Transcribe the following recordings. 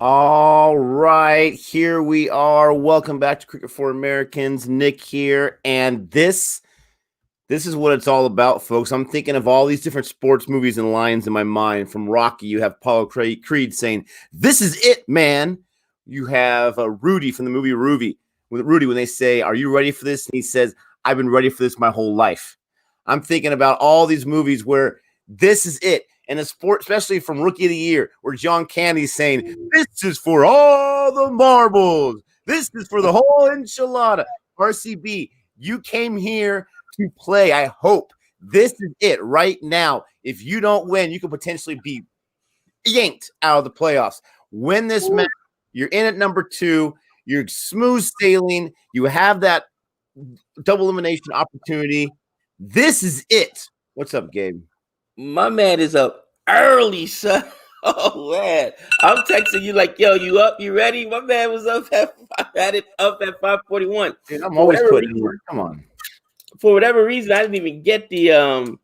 All right, here we are. Welcome back to Cricket for Americans. Nick here, and this is what it's all about, folks. I'm thinking of all these different sports movies and lines in my mind. From Rocky, you have Apollo Creed saying, "This is it, man." You have Rudy from the movie Rudy, when they say, "Are you ready for this?" And he says, "I've been ready for this my whole life." I'm thinking about all these movies where this is it. And a sport, especially from Rookie of the Year, where John Candy's saying, "This is for all the marbles. This is for the whole enchilada." RCB, you came here to play. I hope this is it right now. If you don't win, you could potentially be yanked out of the playoffs. Win this match. You're in at number 2. You're smooth sailing. You have that double elimination opportunity. This is it. What's up, Gabe? My man is up early, son. Oh man, I'm texting you like, "Yo, you up? You ready?" My man was up at had it up at 5:41. Dude, I'm always putting in work. Come on. For whatever reason, I didn't even get the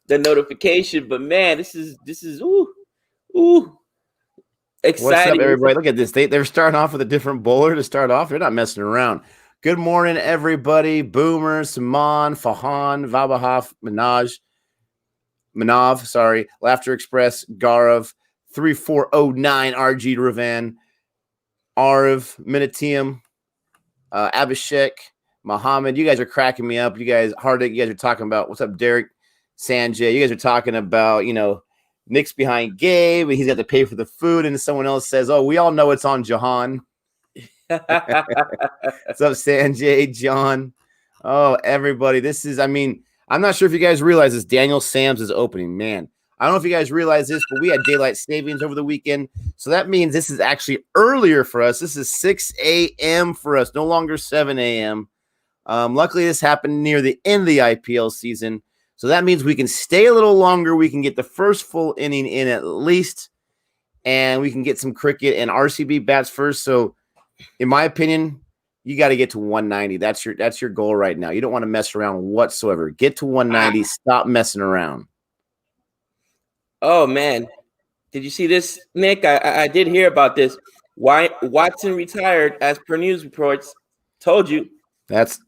notification. But man, this is exciting. What's up, everybody? Look at this. They're starting off with a different bowler to start off. They're not messing around. Good morning, everybody. Boomer, Saman, Fahan, Vabahaf, Manav, sorry, Laughter Express, Garav, 3409, RG Ravan, Arv, Minatium, Abhishek, Muhammad. You guys are cracking me up. You guys, Hardik, you guys are talking about, what's up, Derek, Sanjay. You guys are talking about, Nick's behind Gabe, and he's got to pay for the food, and someone else says, "Oh, we all know it's on Jahan." What's up, Sanjay, John? Oh, everybody. I'm not sure if you guys realize this. Daniel Sams is opening. Man, I don't know if you guys realize this, but we had daylight savings over the weekend. So that means this is actually earlier for us. This is 6 a.m. for us, no longer 7 a.m. Luckily, this happened near the end of the IPL season. So that means we can stay a little longer. We can get the first full inning in at least, and we can get some cricket, and RCB bats first. So in my opinion, you got to get to 190. That's your goal right now. You don't want to mess around whatsoever. Get to 190. Stop messing around. Oh man, did you see this, Nick? I did hear about this. Why Watson retired, as per news reports. Told you. That's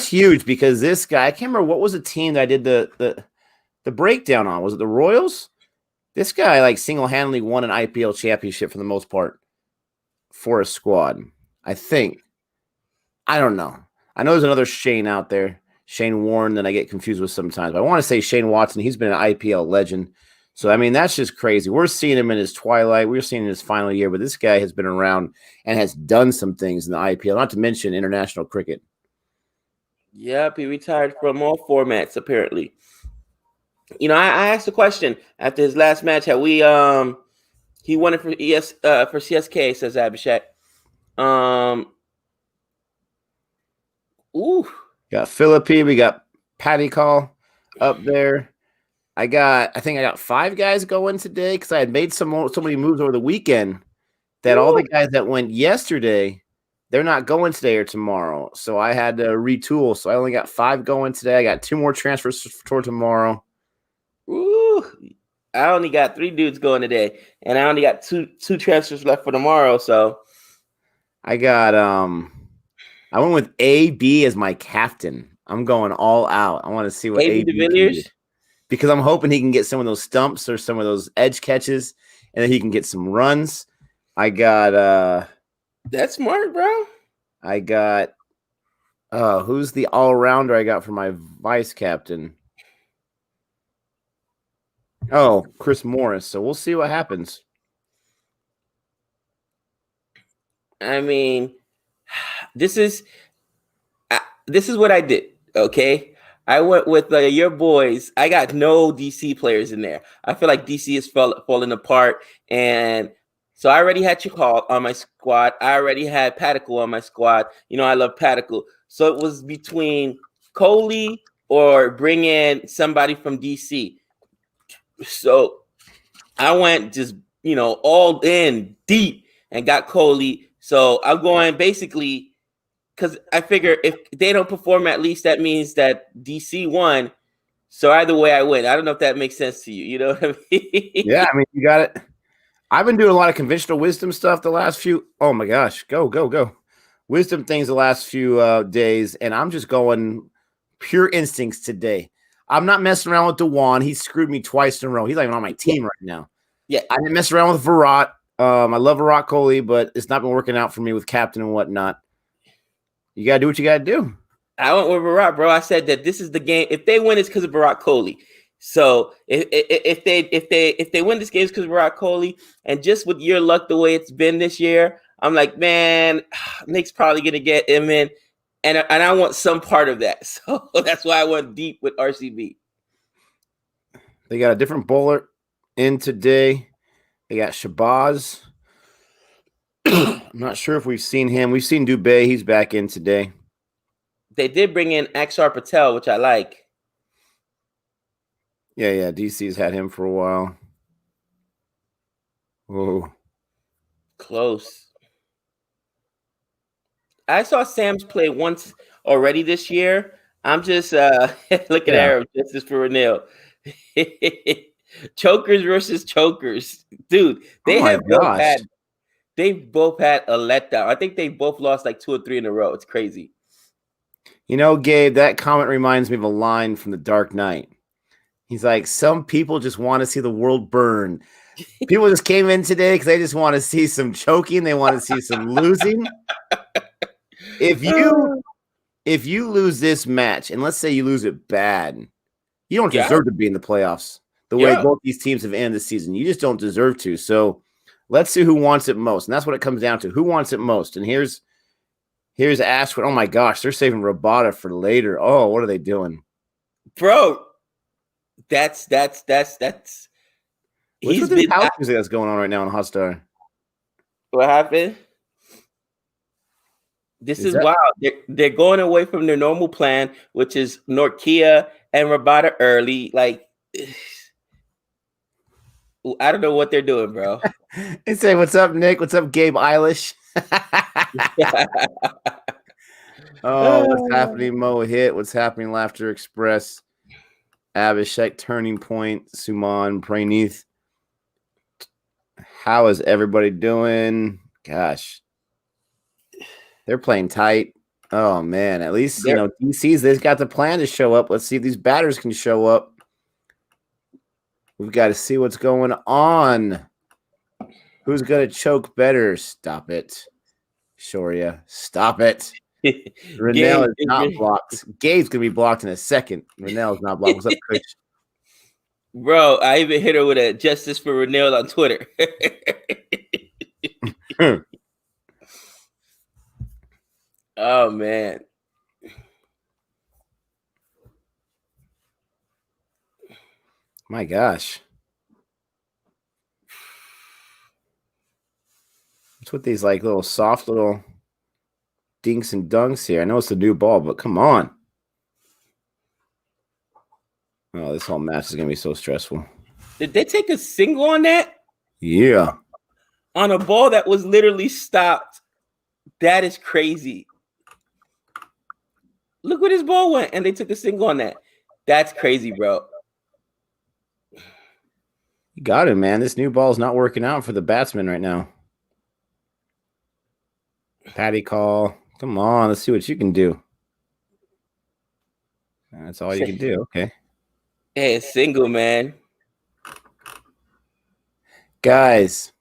huge, because this guy, I can't remember what was the team that I did the breakdown on. Was it the Royals? This guy like single-handedly won an IPL championship for the most part for a squad, I think. I don't know. I know there's another Shane out there, Shane Warne, that I get confused with sometimes. But I want to say Shane Watson. He's been an IPL legend. So, I mean, that's just crazy. We're seeing him in his twilight. We're seeing him in his final year. But this guy has been around and has done some things in the IPL, not to mention international cricket. Yep, he retired from all formats, apparently. I asked a question after his last match. How he won it for for CSK, says Abhishek. Got Philippi. We got Patty Call up there. I think I got 5 guys going today because I had made so many moves over the weekend that all the guys that went yesterday, they're not going today or tomorrow. So I had to retool. So I only got 5 going today. I got 2 more transfers for tomorrow. I only got 3 dudes going today, and I only got two transfers left for tomorrow. So I got I went with AB as my captain. I'm going all out. I want to see what AB de Villiers, because I'm hoping he can get some of those stumps or some of those edge catches, and then he can get some runs. I got that's smart, bro. I got who's the all-rounder I got for my vice captain? Oh, Chris Morris. So we'll see what happens. I mean, this is what I did. Okay, I went with your boys. I got no DC players in there. I feel like DC is falling apart, and so I already had Chakal on my squad. I already had Patical on my squad. I love Patical. So it was between Kohli or bring in somebody from DC. So I went just all in deep and got Kohli. So I'm going basically because I figure if they don't perform, at least that means that DC won. So either way, I win. I don't know if that makes sense to you. You know what I mean? Yeah, I mean, you got it. I've been doing a lot of conventional wisdom stuff the last few. Oh my gosh, go! Wisdom things the last few days, and I'm just going pure instincts today. I'm not messing around with Dewan. He screwed me twice in a row. He's not even on my team right now. Yeah, I didn't mess around with Virat. I love Virat Kohli, but it's not been working out for me with captain and whatnot. You gotta do what you gotta do. I went with Virat, bro. I said that this is the game. If they win, it's because of Virat Kohli. So if they win this game, it's because of Virat Kohli. And just with your luck, the way it's been this year, I'm like, man, Nick's probably gonna get him in, and I want some part of that. So that's why I went deep with RCB. They got a different bowler in today. They got Shabazz. I'm not sure if we've seen him. We've seen Dubé. He's back in today. They did bring in Akshar Patel, which I like. Yeah. DC's had him for a while. Whoa. Close. I saw Sam's play once already this year. I'm just looking at her justice for Renil. Chokers versus chokers. Dude, they both had a letdown. I think they both lost like 2 or 3 in a row. It's crazy. You know, Gabe, that comment reminds me of a line from The Dark Knight. He's like, some people just want to see the world burn. People just came in today because they just want to see some choking. They want to see some losing. If you lose this match, and let's say you lose it bad, you don't deserve to be in the playoffs. The way both these teams have ended the season, you just don't deserve to. So let's see who wants it most. And that's what it comes down to. Who wants it most? And here's Ashwin. Oh my gosh, they're saving Rabada for later. Oh, what are they doing? Bro, that's What's with this house music that's going on right now in Hotstar? What happened? This is wild. They're going away from their normal plan, which is Norkia and Rabada early. Like, I don't know what they're doing, bro. They say, "What's up, Nick? What's up, Gabe Eilish?" Oh, what's happening, Mo Hit? What's happening, Laughter Express? Abhishek, Turning Point, Suman, Praneeth. How is everybody doing? Gosh, they're playing tight. Oh man, at least you know DC's. They've got the plan to show up. Let's see if these batters can show up. We've got to see what's going on. Who's gonna choke better? Stop it, Shoria. Stop it. Renell is not blocked. Gabe's gonna be blocked in a second. Renell's not blocked. What's up, Chris? Bro, I even hit her with a justice for Renell on Twitter. Oh man. My gosh. What's with these like little soft little dinks and dunks here? I know it's a new ball, but come on. Oh, this whole match is gonna be so stressful. Did they take a single on that? Yeah. On a ball that was literally stopped. That is crazy. Look where this ball went, and they took a single on that. That's crazy, bro. You got it, man. This new ball is not working out for the batsman right now. Patty call. Come on, let's see what you can do. That's all you can do. Okay. Hey, it's single, man. Guys,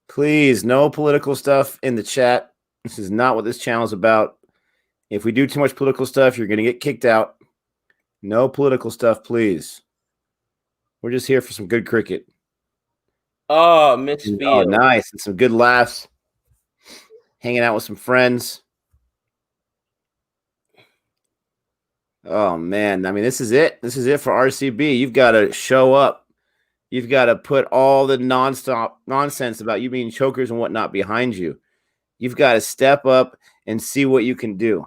please, no political stuff in the chat. This is not what this channel is about. If we do too much political stuff, you're going to get kicked out. No political stuff, please. We're just here for some good cricket. Oh, Mitchfield. Oh, nice. And some good laughs. Hanging out with some friends. Oh, man. I mean, this is it. This is it for RCB. You've got to show up. You've got to put all the nonstop nonsense about you being chokers and whatnot behind you. You've got to step up and see what you can do.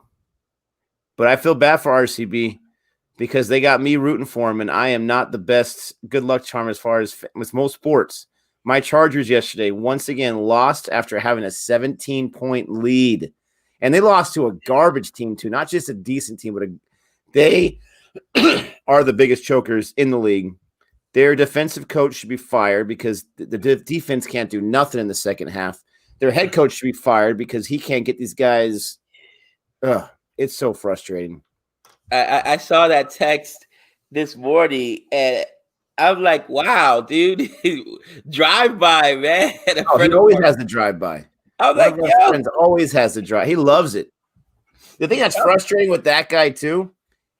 But I feel bad for RCB because they got me rooting for them, and I am not the best good luck charm as far as with most sports. My Chargers yesterday once again lost after having a 17-point lead. And they lost to a garbage team, too. Not just a decent team, but they are the biggest chokers in the league. Their defensive coach should be fired because the defense can't do nothing in the second half. Their head coach should be fired because he can't get these guys. It's so frustrating. I saw that text this morning, and I'm like, wow, dude, drive by, man. He always has the drive by. I'm like, One of our friends always has the drive. He loves it. The thing that's frustrating with that guy too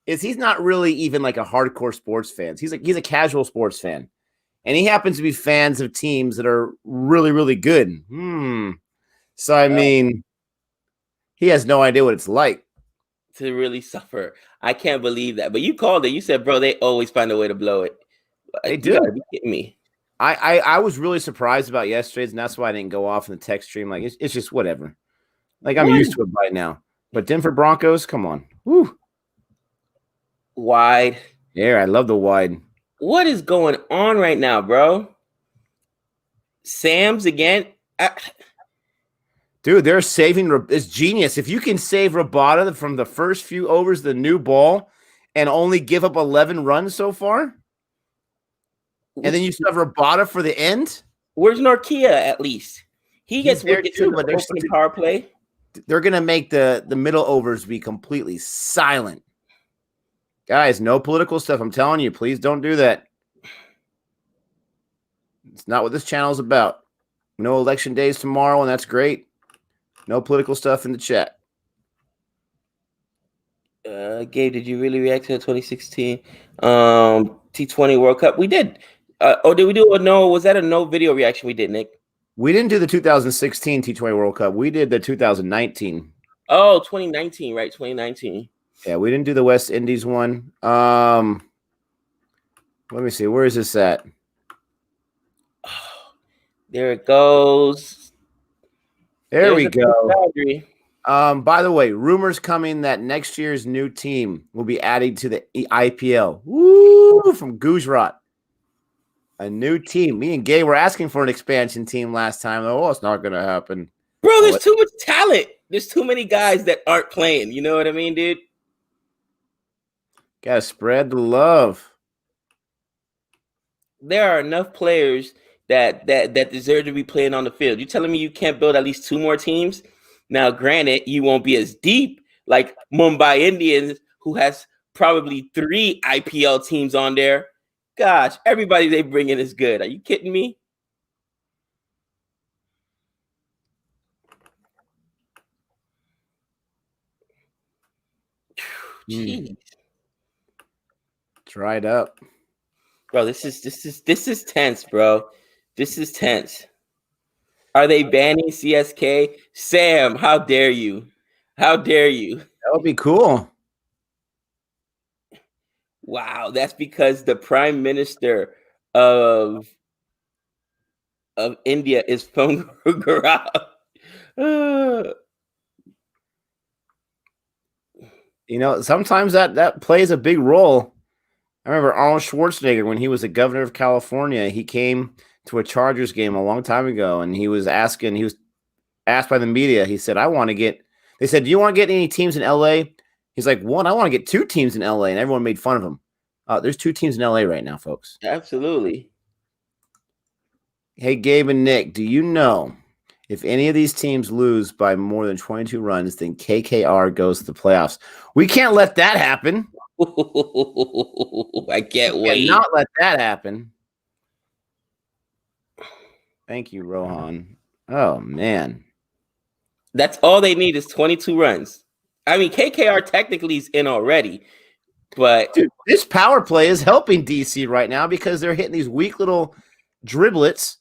is he's not really even like a hardcore sports fan. He's a casual sports fan, and he happens to be fans of teams that are really, really good. So I mean, he has no idea what it's like to really suffer. I can't believe that. But you called it. You said, bro, they always find a way to blow it. They do. You gotta be kidding me. I was really surprised about yesterday's, and that's why I didn't go off in the text stream. Like it's just whatever. Like I'm used to it by now. But Denver Broncos, come on. Woo. Wide. Yeah, I love the wide. What is going on right now, bro? Sam's again. Dude, they're saving. It's genius. If you can save Rabada from the first few overs of the new ball and only give up 11 runs so far, and then you still have Rabada for the end. Where's Norkia at least? He gets wickets in the opening power play. They're going to make the middle overs be completely silent. Guys, no political stuff. I'm telling you, please don't do that. It's not what this channel is about. No election days tomorrow, and that's great. No political stuff in the chat. Gabe, did you really react to the 2016 T20 World Cup? We did. Did we do a no? Was that a no video reaction we did, Nick? We didn't do the 2016 T20 World Cup. We did the 2019. Oh, 2019, right? 2019. Yeah, we didn't do the West Indies one. Let me see. Where is this at? There it goes. There we go. By the way, rumors coming that next year's new team will be added to the IPL. Woo! From Gujarat. A new team. Me and Gay were asking for an expansion team last time. Oh, it's not going to happen. Bro, there's too much talent. There's too many guys that aren't playing. You know what I mean, dude? Got to spread the love. There are enough players that deserve to be playing on the field. You telling me you can't build at least 2 more teams? Now, granted, you won't be as deep like Mumbai Indians, who has probably 3 IPL teams on there. Gosh, everybody they bring in is good. Are you kidding me? Jeez. Dried up. Bro, this is tense, bro. This is tense. Are they banning CSK? Sam, how dare you? How dare you? That would be cool. Wow, that's because the Prime Minister of India is from Gujarat. You know, sometimes that plays a big role. I remember Arnold Schwarzenegger when he was the governor of California. He came to a Chargers game a long time ago, and he was asked by the media. He said, they said, do you want to get any teams in LA? He's like, one, I want to get 2 teams in LA, and everyone made fun of him. There's 2 teams in LA right now, folks. Absolutely. Hey, Gabe and Nick, do you know if any of these teams lose by more than 22 runs, then KKR goes to the playoffs? We can't let that happen. I can't wait. Not let that happen. Thank you, Rohan. Oh, man. That's all they need is 22 runs. I mean, KKR technically is in already, but dude, this power play is helping DC right now because they're hitting these weak little driblets,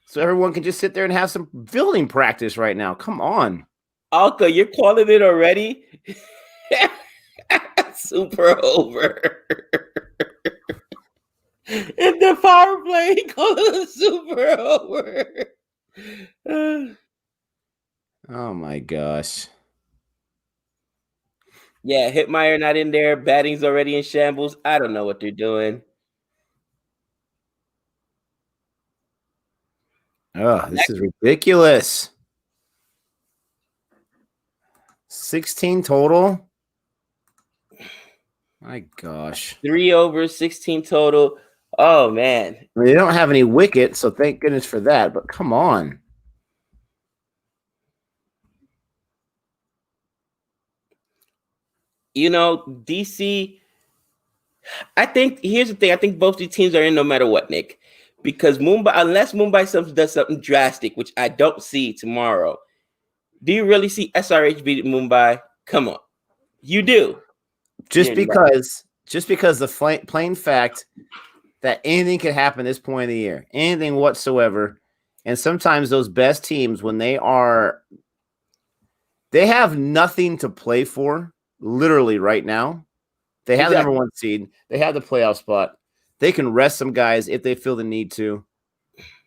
so everyone can just sit there and have some fielding practice right now. Come on, Alka, you're calling it already. Super over. In the power play, call it super over. Oh my gosh. Yeah, Hitmeyer not in there. Batting's already in shambles. I don't know what they're doing. Oh, this is ridiculous. 16 total. My gosh. 3 overs, 16 total. Oh man. I mean, they don't have any wickets, so thank goodness for that. But come on. You know, DC. I think here's the thing. I think both these teams are in no matter what, Nick. Because Mumbai, unless Mumbai does something drastic, which I don't see tomorrow, do you really see SRH beat Mumbai? Come on. You do. Just because the plain fact that anything could happen this point of the year, anything whatsoever. And sometimes those best teams, when they have nothing to play for, literally right now. They have the number 1 seed. They have the playoff spot. They can rest some guys if they feel the need to.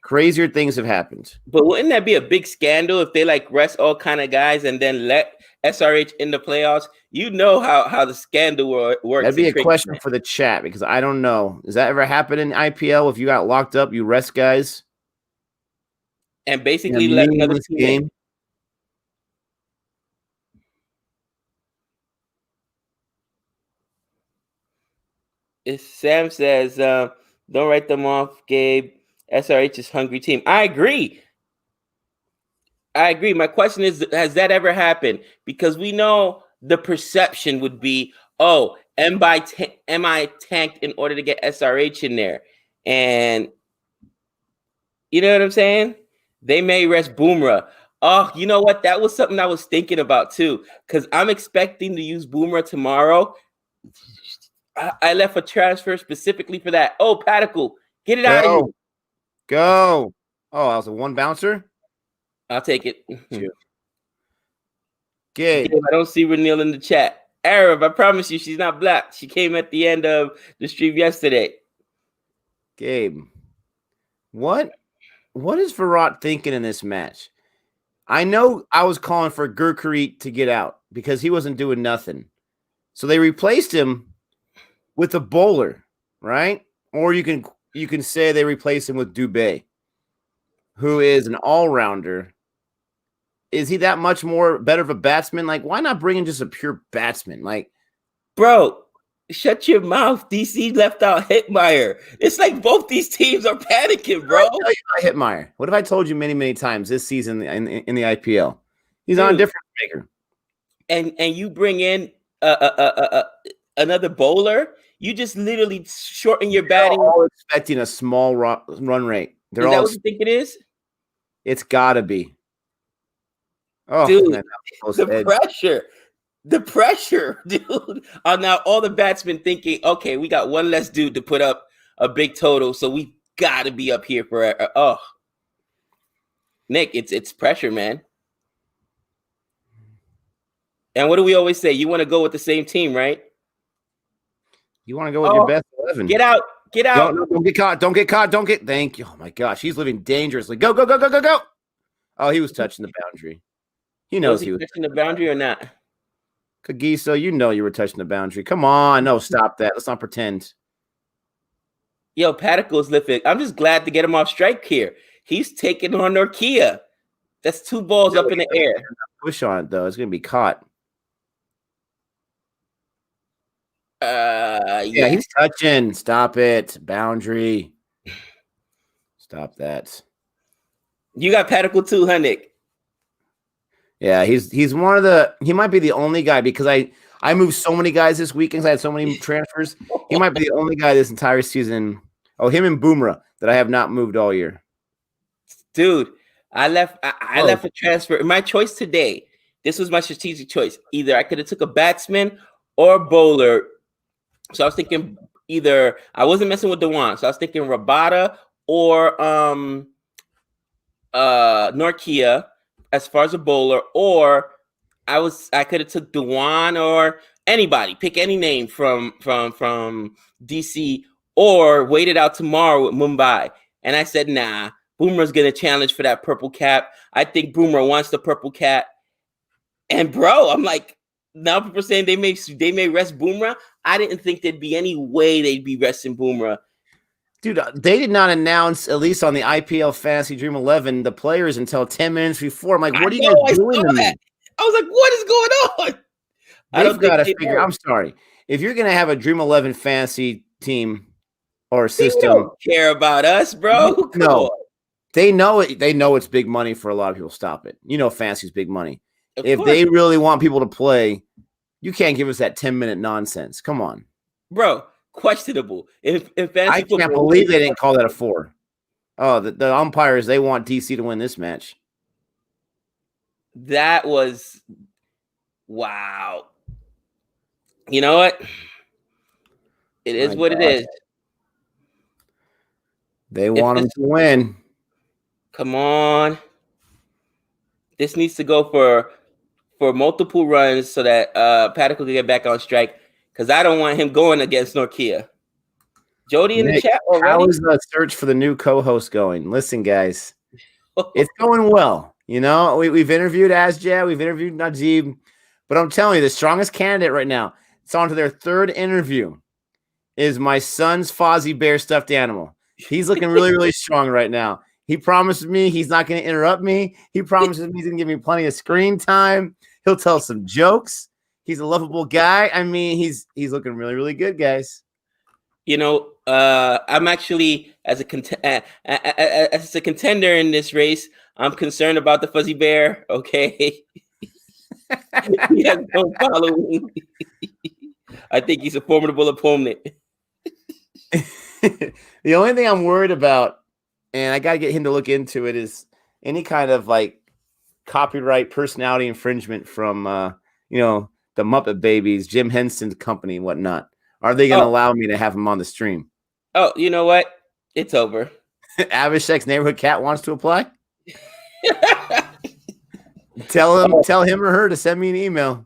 Crazier things have happened. But wouldn't that be a big scandal if they like rest all kind of guys and then let SRH in the playoffs? You know how the scandal works. That'd be a question for the chat because I don't know. Does that ever happen in IPL? If you got locked up, you rest guys and basically let another team game. If Sam says, "Don't write them off, Gabe. SRH is hungry team." I agree. My question is, has that ever happened? Because we know the perception would be, oh, MI tanked in order to get SRH in there. And you know what I'm saying? They may rest Boomerang. Oh, you know what? That was something I was thinking about too. Because I'm expecting to use Boomerang tomorrow. I left a transfer specifically for that. Oh, Paticle, get it out of here. Go. Oh, that was a 1 bouncer? I'll take it. Gabe, I don't see Renil in the chat. Arab, I promise you, she's not black. She came at the end of the stream yesterday. Gabe, what is Virat thinking in this match? I know I was calling for Gurkerit to get out because he wasn't doing nothing. So they replaced him with a bowler, right? Or you can say they replaced him with Dubé, who is an all-rounder. Is he that much more better of a batsman? Like, why not bring in just a pure batsman? Like, bro, shut your mouth. DC left out Hitmeyer. It's like both these teams are panicking, bro. Hitmeyer. What have I told you many, many times this season in the IPL? He's on a different maker. And you bring in another bowler. You just literally shorten your batting. All expecting a small run rate. Is that what you think it is? It's got to be. Oh, dude, man, the pressure, dude. Now all the batsmen thinking, okay, we got one less dude to put up a big total, so we got to be up here for. Nick, it's pressure, man. And what do we always say? You want to go with the same team, right? You want to go with your best 11. Get out. Don't get caught. Thank you. Oh my gosh, he's living dangerously. Go. Oh, he was touching the boundary. He knows he was touching the boundary or not. Kagiso, you know you were touching the boundary. Come on. No, stop that. Let's not pretend. Yo, Paticle's lifted. I'm just glad to get him off strike here. He's taking on Norkia. That's 2 balls up in the air. Push on it, though. It's going to be caught. Yeah, he's touching. Stop it. Boundary. Stop that. You got Paticle too, huh, Nick? Yeah, he's one of the. He might be the only guy because I moved so many guys this weekend. I had so many transfers. He might be the only guy this entire season. Oh, him and Boomerang that I have not moved all year. Dude, I left a transfer. My choice today. This was my strategic choice. Either I could have took a batsman or a bowler. So I was thinking either I wasn't messing with Dewan. So I was thinking Rabada or Norkia as far as a bowler, or I could have took Dewan or anybody, pick any name from DC, or waited out tomorrow with Mumbai. And I said, nah, Boomerang's gonna challenge for that purple cap. I think Boomerang wants the purple cap. And bro, I'm like, now people are saying they may rest Boomerang. I didn't think there'd be any way they'd be resting Boomerang. Dude, they did not announce, at least on the IPL Fantasy Dream 11, the players until 10 minutes before. I'm like, what are you guys doing to me? I was like, what is going on? They've got to figure. I'm sorry. If you're going to have a Dream 11 fantasy team, or They system. don't care about us, bro. Come No, on. they know it. They know it's big money for a lot of people. Stop it. You know, fantasy's big money. Of If course, they really want people to play, you can't give us that 10-minute nonsense. Come on. bro. Questionable. In fantasy I can't football, believe they didn't call that a 4. Oh, the umpires, they want DC to win this match. that was wow. You know what? It is what it is. They want them to win. Come on. This needs to go for multiple runs so that Paddock will get back on strike. Because I don't want him going against Norkia. Jody in the Nick, chat already. how is the search for the new co-host going? Listen, guys, it's going well. You know, we've interviewed Asjad, we've interviewed Najib, but I'm telling you, the strongest candidate right now, it's on to their 3rd interview, is my son's Fozzie Bear stuffed animal. He's looking really, really strong right now. He promises me he's not going to interrupt me. He promises me he's going to give me plenty of screen time. He'll tell some jokes. He's a lovable guy. I mean, he's looking really, really good, guys. You know, I'm actually as a contender in this race. I'm concerned about the Fuzzy Bear. Okay, he has no following. I think he's a formidable opponent. The only thing I'm worried about, and I got to get him to look into it, is any kind of like copyright personality infringement from the Muppet Babies, Jim Henson's company and whatnot. Are they going to allow me to have him on the stream? Oh, you know what? It's over. Abhishek's neighborhood cat wants to apply. Tell him or her to send me an email.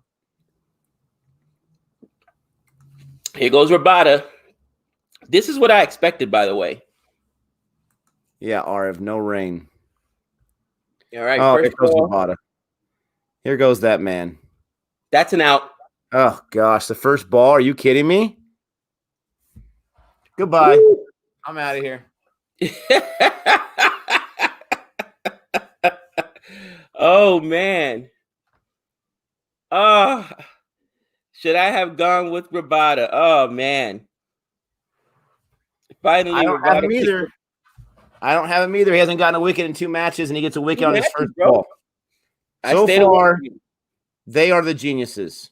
Here goes Rabada. This is what I expected, by the way. Yeah, Arv, no rain. All right. Oh, here goes Rabada. Here goes that man. That's an out. Oh, gosh. The first ball. Are you kidding me? Goodbye. Woo. I'm out of here. Oh, man. Oh, should I have gone with Rabada? Oh, man. Finally, I don't have him either. I don't have him either. He hasn't gotten a wicket in 2 matches, and he gets a wicket on his first ball. So far, they are the geniuses.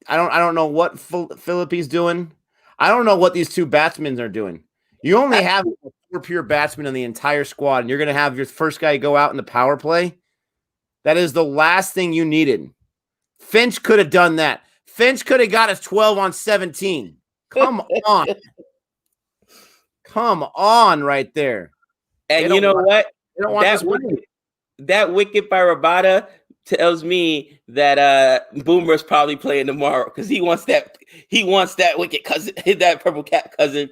I don't know what Philippe's doing. I don't know what these 2 batsmen are doing. You only have 4 pure batsmen in the entire squad, and you're going to have your first guy go out in the power play. That is the last thing you needed. Finch could have done that. Finch could have got us 12 on 17. Come on. Come on right there. And you know what? They don't want that wicket by Rabada tells me that Boomer's probably playing tomorrow because he wants that wicket cousin, that purple cat cousin.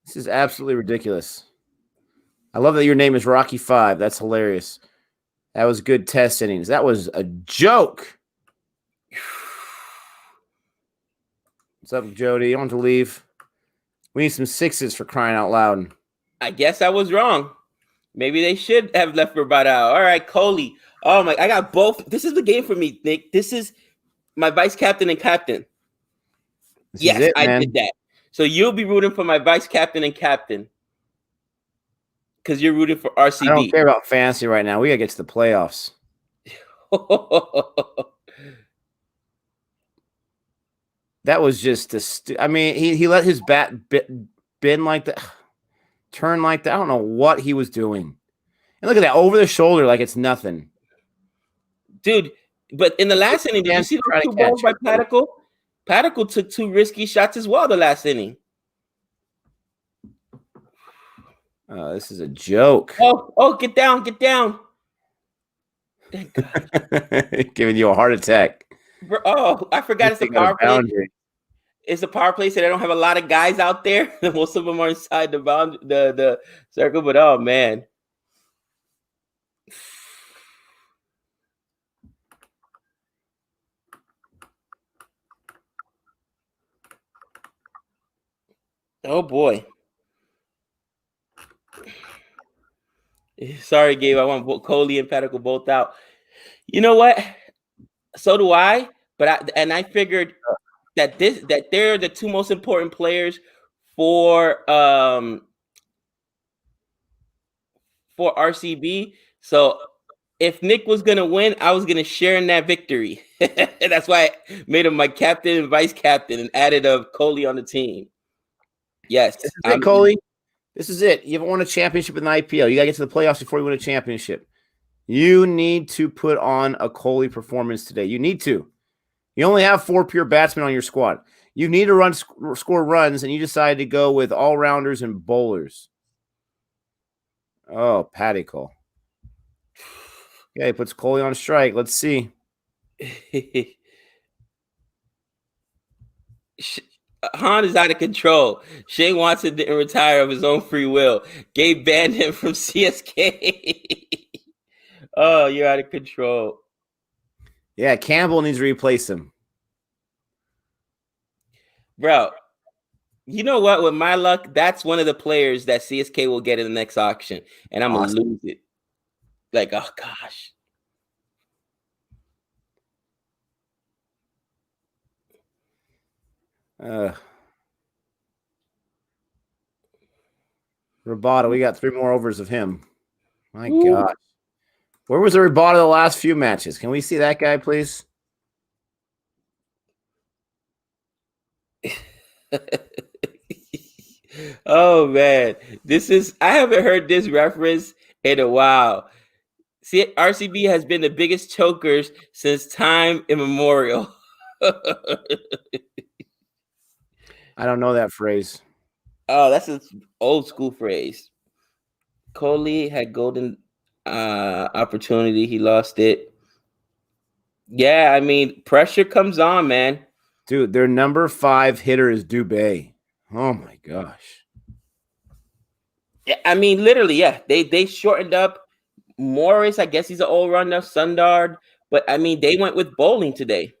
This is absolutely ridiculous. I love that your name is Rocky 5. That's hilarious. That was good test innings. That was a joke. What's up, Jody? You want to leave? We need some 6s for crying out loud. I guess I was wrong. Maybe they should have left Rabada out. All right, Coley. Oh my! I got both. This is the game for me, Nick. This is my vice captain and captain. Yes, I did that. So you'll be rooting for my vice captain and captain because you're rooting for RCB. I don't care about fantasy right now. We gotta get to the playoffs. That was just I mean, he let his bat bend like that, turn like that. I don't know what he was doing. And look at that, over the shoulder like it's nothing. Dude, but in the last inning, did you see those 2 balls by Paddock? Paddock took 2 risky shots as well the last inning. Oh, this is a joke. Oh, get down. Thank God. Giving you a heart attack. Oh, I forgot it's a power play. It's a power play, so they don't have a lot of guys out there. Most of them are inside the boundary, the circle. But oh man, oh boy. Sorry, Gabe. I want Coley and Paddock both out. You know what? So do I. But I figured that they're the two most important players for RCB. So if Nick was gonna win, I was gonna share in that victory. That's why I made him my captain and vice captain and added a Kohli on the team. Yes, This is it, Kohli. This is it. You haven't won a championship in the IPL. You gotta get to the playoffs before you win a championship. You need to put on a Kohli performance today. You need to. You only have 4 pure batsmen on your squad. You need to score runs, and you decided to go with all-rounders and bowlers. Oh, Paddy Cole. Yeah, he puts Kohli on strike. Let's see. Han is out of control. Shane Watson didn't retire of his own free will. Gabe banned him from CSK. Oh, you're out of control. Yeah, Campbell needs to replace him. Bro, you know what? With my luck, that's one of the players that CSK will get in the next auction, and I'm going to lose it. Like, oh, gosh. Rabada, we got 3 more overs of him. My God. Where was the Rabada the last few matches? Can we see that guy, please? Oh, man. I haven't heard this reference in a while. See, RCB has been the biggest chokers since time immemorial. I don't know that phrase. Oh, that's an old school phrase. Kohli had golden opportunity. He lost it. Yeah, I mean, pressure comes on, man. Dude, their number 5 hitter is Dubé. Oh, my gosh. Yeah, I mean, literally, yeah. They shortened up Morris. I guess he's an all-rounder. Sundar. But, I mean, they went with bowling today.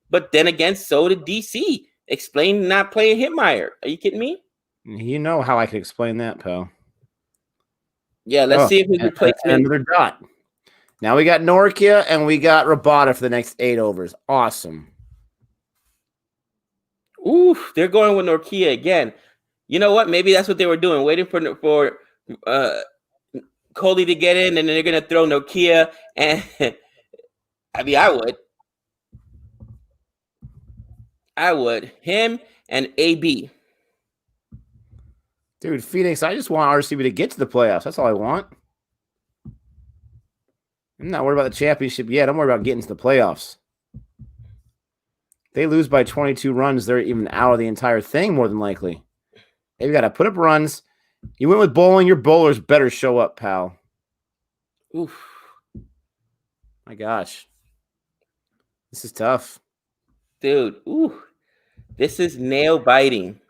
But then again, so did DC. Explain not playing Hitmeyer. Are you kidding me? You know how I could explain that, pal. Yeah, let's see if his replacement. Another dot. Now we got Norkia and we got Rabada for the next 8 overs. Awesome. Ooh, they're going with Norkia again. You know what? Maybe that's what they were doing, waiting for Kohli to get in, and then they're gonna throw Norkia. And I mean, I would him and AB. Dude, Phoenix, I just want RCB to get to the playoffs. That's all I want. I'm not worried about the championship yet. I'm worried about getting to the playoffs. If they lose by 22 runs, they're even out of the entire thing, more than likely. They've got to put up runs. You went with bowling. Your bowlers better show up, pal. Oof. My gosh. This is tough. Dude, ooh. This is nail biting.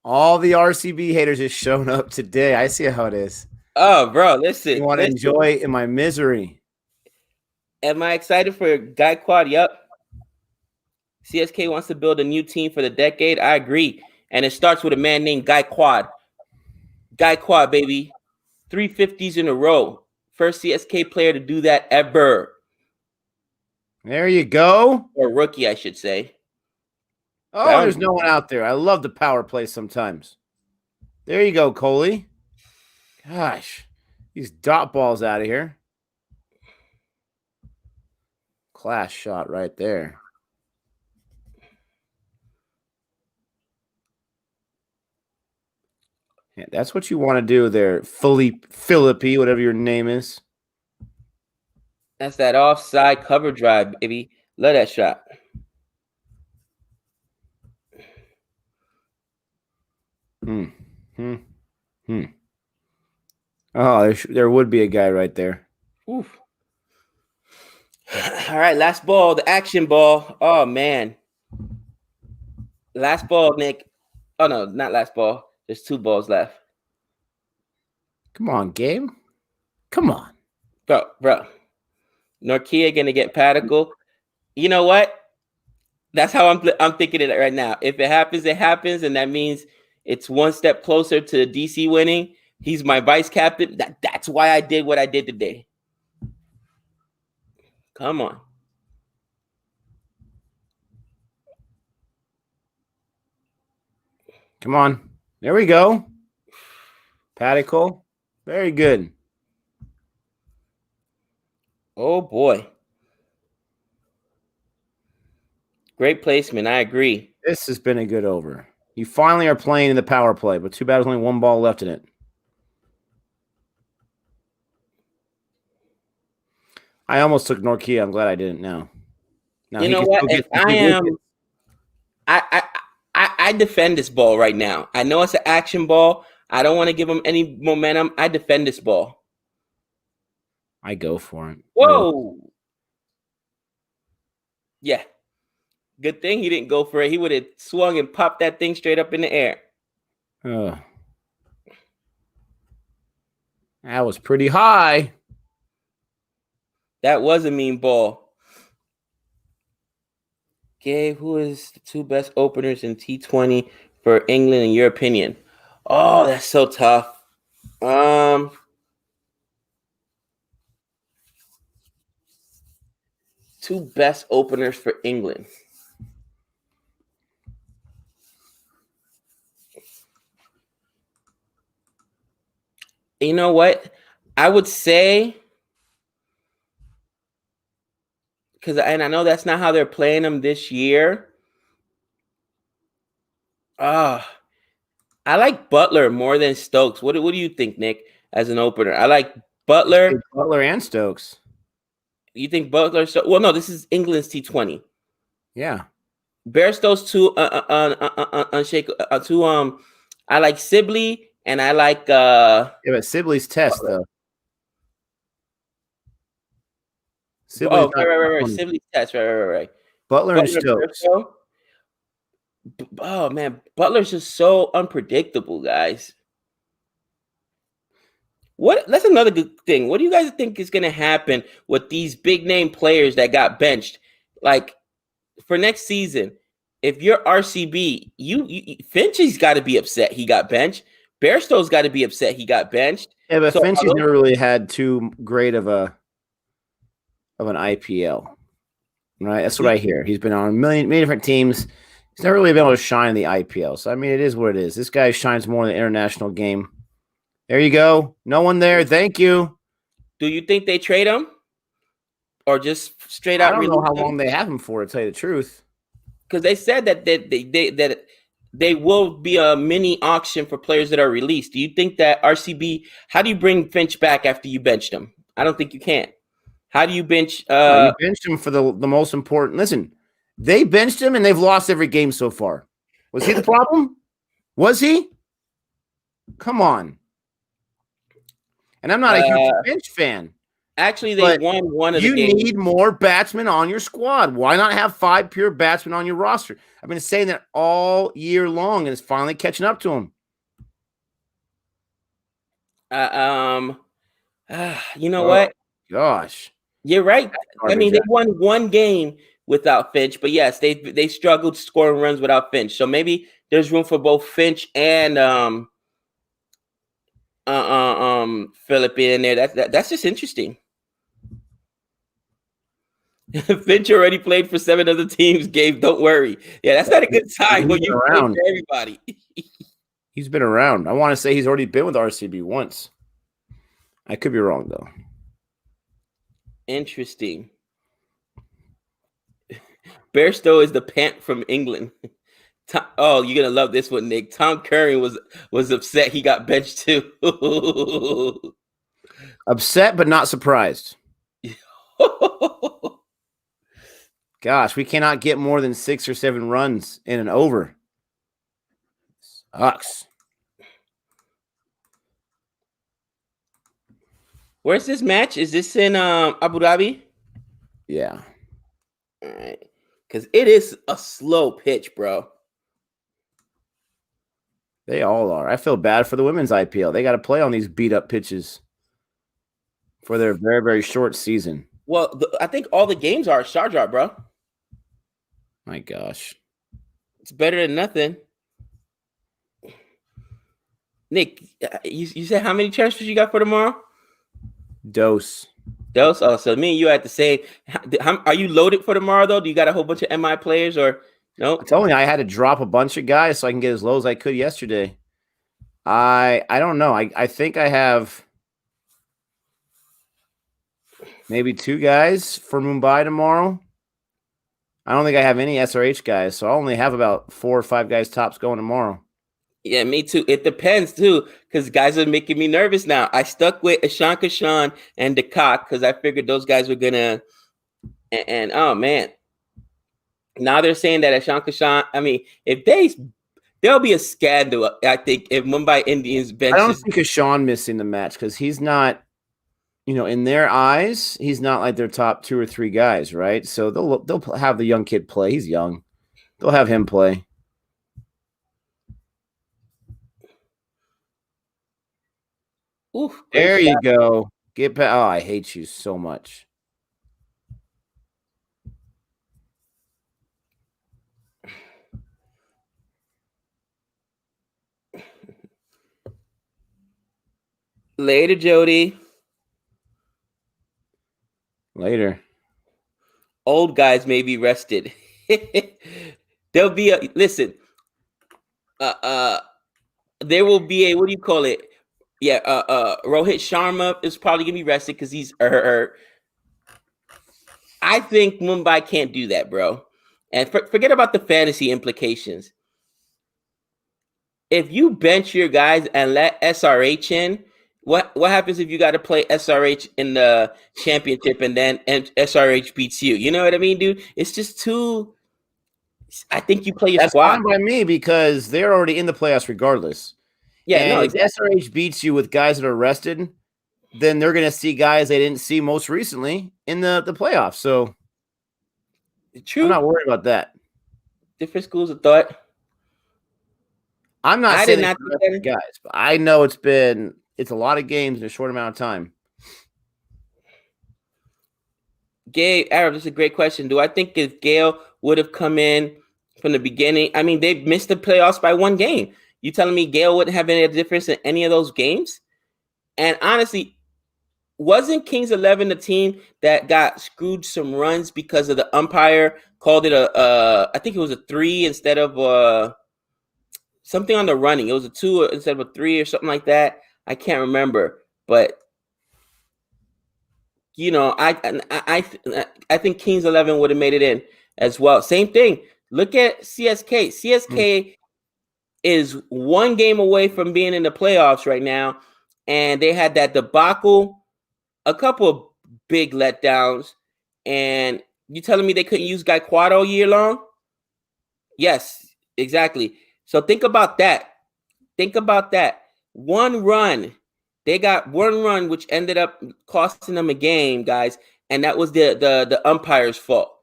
All the RCB haters just shown up today. I see how it is. Oh, bro, listen. You want to enjoy in my misery. Am I excited for Gaikwad? Yep. CSK wants to build a new team for the decade. I agree. And it starts with a man named Gaikwad. Gaikwad, baby. 350s in a row. First CSK player to do that ever. There you go. Or rookie, I should say. Oh, there's no one out there. I love the power play sometimes. There you go, Kohli. Gosh, these dot balls out of here. Class shot right there. Yeah, that's what you want to do there, Philippi, whatever your name is. That's that offside cover drive, baby. Love that shot. Oh, there would be a guy right there. Oof. All right, last ball, the action ball. Oh, man. Last ball, Nick. Oh, no, not last ball. There's 2 balls left. Come on, game. Come on. Bro. Norkia going to get Padicle. You know what? That's how I'm thinking it right now. If it happens, it happens, and that means it's one step closer to DC winning. He's my vice captain. That's why I did what I did today. Come on. Come on. There we go. Padicle. Very good. Oh boy. Great placement. I agree. This has been a good over. You finally are playing in the power play, but too bad there's only one ball left in it. I almost took Norkia. I'm glad I didn't now. You know what? If I am, I defend this ball right now. I know it's an action ball. I don't want to give him any momentum. I defend this ball. I go for it. Whoa. Yeah. Good thing he didn't go for it. He would have swung and popped that thing straight up in the air. That was pretty high. That was a mean ball. Gabe, who is the two best openers in T20 for England in your opinion? Oh, that's so tough. Two best openers for England. You know what? I would say, and I know that's not how they're playing them this year. I like Butler more than Stokes. What do you think, Nick, as an opener? I like Butler. Butler and Stokes. You think Butler? Well, no, this is England's T20. Yeah. Bairstow's too unshakable. I like Sibley and I like Yeah, but Sibley's test though. Sibley's right. Sibley's test, right. Butler and Stokes. Oh man, Butler's just so unpredictable, guys. That's another good thing. What do you guys think is going to happen with these big name players that got benched? Like for next season, if you're RCB, Finch's got to be upset he got benched. Bairstow's got to be upset he got benched. Yeah, but Finch's never really had too great of an IPL, right? That's what I hear. He's been on many different teams. He's never really been able to shine in the IPL. So I mean, it is what it is. This guy shines more in the international game. There you go. No one there. Thank you. Do you think they trade him, or just straight out? I don't know how long they have him for, to tell you the truth. Because they said that they will be a mini auction for players that are released. Do you think that RCB? How do you bring Finch back after you benched him? I don't think you can. How do you bench? You benched him for the most important. Listen, they benched him and they've lost every game so far. Was he the problem? Was he? Come on. And I'm not a huge Finch fan. Actually, they won one of the games. You need more batsmen on your squad. Why not have 5 pure batsmen on your roster? I've been saying that all year long, and it's finally catching up to him. You know what? Gosh. You're right. I mean, they won one game without Finch, but yes, they struggled scoring runs without Finch. So maybe there's room for both Finch and Phillip in there. That's just interesting. Finch already played for 7 other teams. Gabe, don't worry. Yeah, that's not a good sign when you play for everybody. He's been around. I want to say he's already been with RCB once. I could be wrong though. Interesting. Bairstow is the pant from England. Oh, you're gonna love this one, Nick. Tom Curry was upset he got benched too. Upset but not surprised. Gosh, we cannot get more than 6 or 7 runs in an over. Sucks. Where's this match? Is this in Abu Dhabi? Yeah. All right. Because it is a slow pitch, bro. They all are. I feel bad for the women's IPL. They got to play on these beat-up pitches for their very, very short season. Well, I think all the games are Sharjah, bro. My gosh. It's better than nothing. Nick, you said how many transfers you got for tomorrow? Dose. Oh, so me and you at the same. Are you loaded for tomorrow, though? Do you got a whole bunch of MI players, or Nope. I'm telling you, I had to drop a bunch of guys so I can get as low as I could yesterday. I don't know. I think I have maybe 2 guys for Mumbai tomorrow. I don't think I have any SRH guys, so I only have about 4 or 5 guys tops going tomorrow. Yeah, me too. It depends too, because guys are making me nervous now. I stuck with Ashanka Sean and DeCock because I figured those guys were gonna. And oh man, now they're saying that Ashanka Sean. I mean, if there'll be a scandal. I think if Mumbai Indians I benches. don't think of Sean missing the match because he's not, in their eyes, he's not like their top 2 or 3 guys, right? So they'll have the young kid play. He's young. They'll have him play. Oof, There you go. Get back. Oh, I hate you so much. Later, Jody. Later. Old guys may be rested. There'll be a listen. There will be a, what do you call it? Yeah, Rohit Sharma is probably gonna be rested because he's hurt. I think Mumbai can't do that, bro. And forget about the fantasy implications. If you bench your guys and let SRH in, what happens if you got to play SRH in the championship and then SRH beats you? You know what I mean, dude? It's just too. I think you play your That's squad. fine by me because they're already in the playoffs regardless. Yeah, and no, if SRH beats you with guys that are rested, then they're going to see guys they didn't see most recently in the playoffs. So true. I'm not worried about that. Different schools of thought. I'm not I saying did not that guys, but I know it's a lot of games in a short amount of time. Gabe, Arab, this is a great question. Do I think if Gale would have come in from the beginning? I mean, they missed the playoffs by 1 game. You telling me Gale wouldn't have any difference in any of those games? And honestly, wasn't Kings 11 the team that got screwed some runs because of the umpire called it I think it was a 3 instead of something on the running. It was a 2 instead of a 3 or something like that. I can't remember, but I think Kings 11 would have made it in as well. Same thing. Look at CSK. CSK is 1 game away from being in the playoffs right now, and they had that debacle, a couple of big letdowns, and you telling me they couldn't use Gaikwad all year long? Yes, exactly. So think about that. Think about that. 1 run. They got 1 run, which ended up costing them a game, guys, and that was the umpire's fault.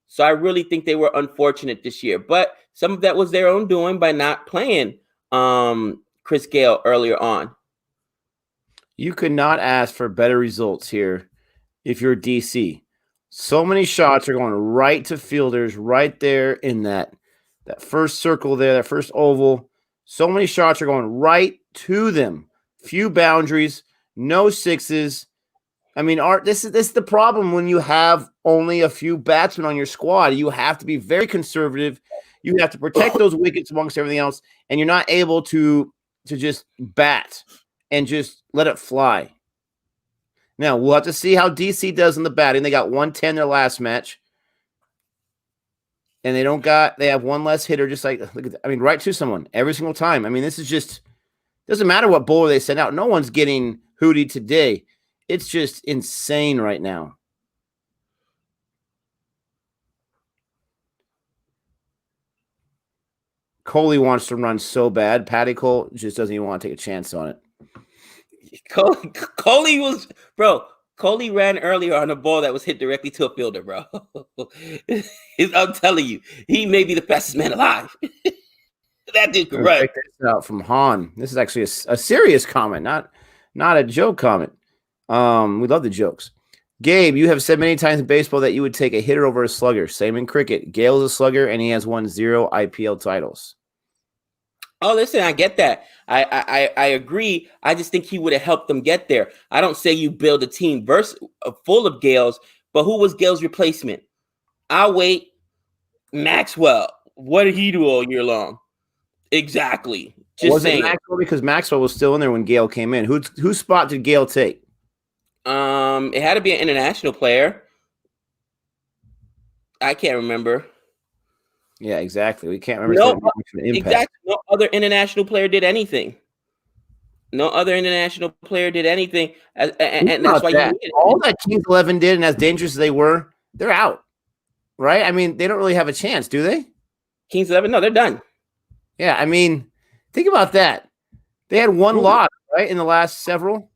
So I really think they were unfortunate this year, but some of that was their own doing by not playing Chris Gale earlier on. You could not ask for better results here if you're DC. So many shots are going right to fielders right there in that first circle there, that first oval. So many shots are going right to them. Few boundaries, no sixes. I mean, Art, this is the problem when you have only a few batsmen on your squad. You have to be very conservative. You have to protect those wickets amongst everything else, and you're not able to just bat and just let it fly. Now, we'll have to see how DC does in the batting. They got 110 their last match. And they have 1 less hitter, just like, right to someone every single time. I mean, this is just, doesn't matter what bowler they send out. No one's getting Hootie today. It's just insane right now. Coley wants to run so bad. Patty Cole just doesn't even want to take a chance on it. Coley ran earlier on a ball that was hit directly to a fielder, bro. I'm telling you, he may be the fastest man alive. That dude can run. Check this out from Han. This is actually a serious comment, not a joke comment. We love the jokes. Gabe, you have said many times in baseball that you would take a hitter over a slugger. Same in cricket. Gale's a slugger, and he has won 0 IPL titles. Oh, listen, I get that. I agree. I just think he would have helped them get there. I don't say you build a team full of Gales, but who was Gale's replacement? I'll wait. Maxwell. What did he do all year long? Exactly. Just Was saying. it Maxwell? Because Maxwell was still in there when Gale came in. Whose spot did Gale take? It had to be an international player. I can't remember. Yeah, exactly. We can't remember. No, exactly. No other international player did anything. No other international player did anything, and that's why you all that Kings 11 did, and as dangerous as they were, they're out, right? I mean, they don't really have a chance, do they? Kings 11, no, they're done. Yeah, I mean, think about that. They had one loss, right, in the last several.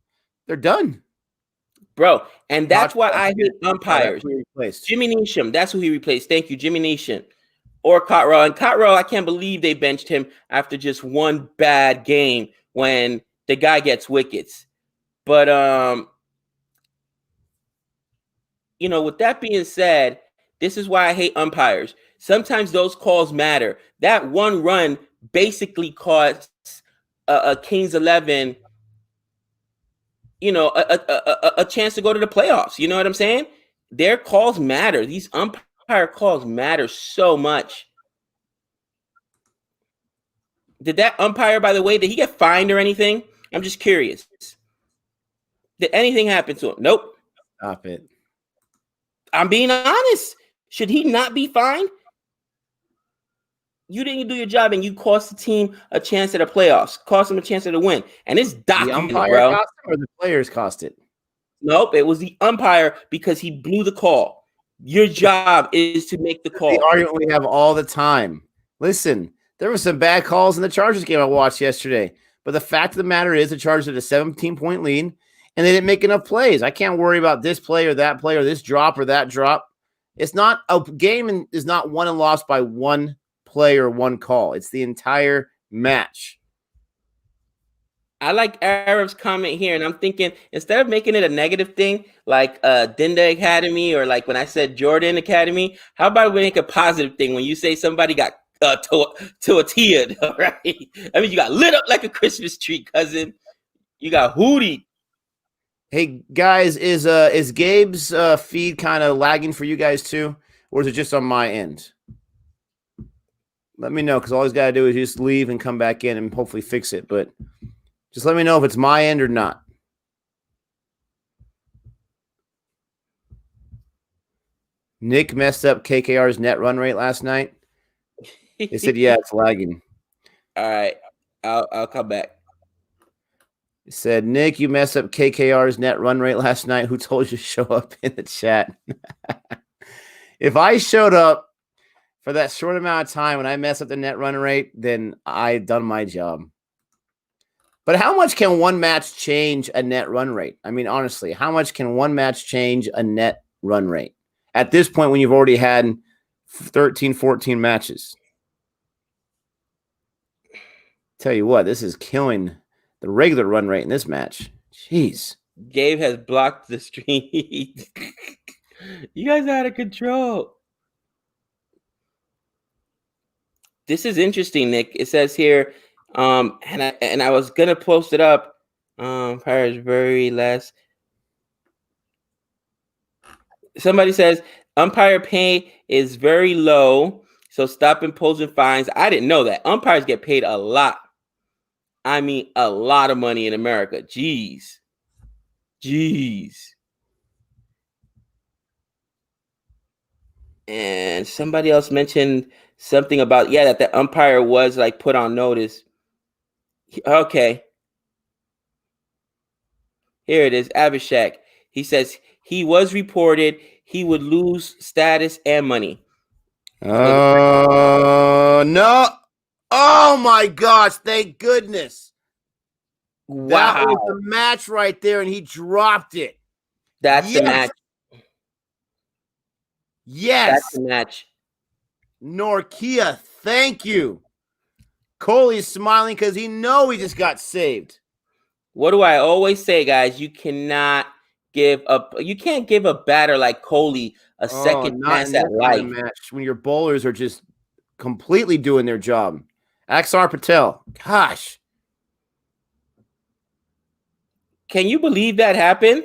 They're done, bro, and that's why I hate umpires. Jimmy Neesham, that's who he replaced. Thank you, Jimmy Neesham. Or Cottrell. And Cottrell, I can't believe they benched him after just one bad game when the guy gets wickets. But with that being said, this is why I hate umpires. Sometimes those calls matter. That one run basically costs a Kings 11, a chance to go to the playoffs. You know what I'm saying? Their calls matter. These umpire calls matter so much. Did that umpire, by the way, did he get fined or anything? I'm just curious. Did anything happen to him? Nope. Stop it. I'm being honest. Should he not be fined? You didn't do your job and you cost the team a chance at the playoffs. Cost them a chance at a win. And it's documented, the umpire bro. Cost it or the players cost it? Nope, it was the umpire because he blew the call. Your job is to make the call. The argument we have all the time. Listen, there were some bad calls in the Chargers game I watched yesterday. But the fact of the matter is the Chargers had a 17-point lead, and they didn't make enough plays. I can't worry about this play or this drop or that drop. It's not a game is not won and lost by one play or one call. It's the entire match. I like Arab's comment here, and I'm thinking instead of making it a negative thing like Dinda Academy or like when I said Jordan Academy, how about we make a positive thing when you say somebody got tortilla'd, right? I mean, you got lit up like a Christmas tree, cousin. You got hootie. Hey guys, is Gabe's feed kind of lagging for you guys too, or is it just on my end? Let me know, because all he's got to do is just leave and come back in and hopefully fix it. But just let me know if it's my end or not. Nick messed up KKR's net run rate last night. They said, yeah, it's lagging. All right. I'll come back. He said, Nick, you messed up KKR's net run rate last night. Who told you to show up in the chat? If I showed up for that short amount of time when I mess up the net run rate, then I done my job. But how much can one match change a net run rate? I mean, honestly, how much can one match change a net run rate? At this point, when you've already had 13, 14 matches. Tell you what, this is killing the regular run rate in this match. Jeez. Gabe has blocked the stream. You guys are out of control. This is interesting, Nick. It says here, and I was gonna post it up. Prior is very less. Somebody says umpire pay is very low, so stop imposing fines. I didn't know that. Umpires get paid a lot. I mean, a lot of money in America. Jeez. And somebody else mentioned something about, that the umpire was like put on notice. Okay. Here it is. Abhishek. He says he was reported he would lose status and money. No. Oh my gosh. Thank goodness. Wow. That was the match right there, and he dropped it. That's the match. Yes. That's the match. Norkia, thank you. Coley's smiling because he knows he just got saved. What do I always say, guys? You can't give a batter like Coley a second chance at life. Match when your bowlers are just completely doing their job. Axar Patel, gosh. Can you believe that happened?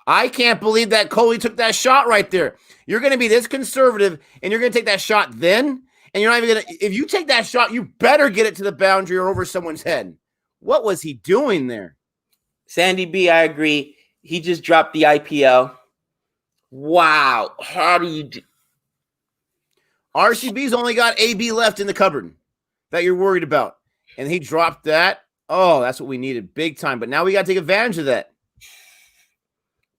I can't believe that Coley took that shot right there. You're going to be this conservative, and you're going to take that shot then, And you're not even going to – if you take that shot, you better get it to the boundary or over someone's head. What was he doing there? Sandy B, I agree. He just dropped the IPL. Wow. How do you do? RCB's only got AB left in the cupboard that you're worried about. And he dropped that. Oh, that's what we needed big time. But now we got to take advantage of that.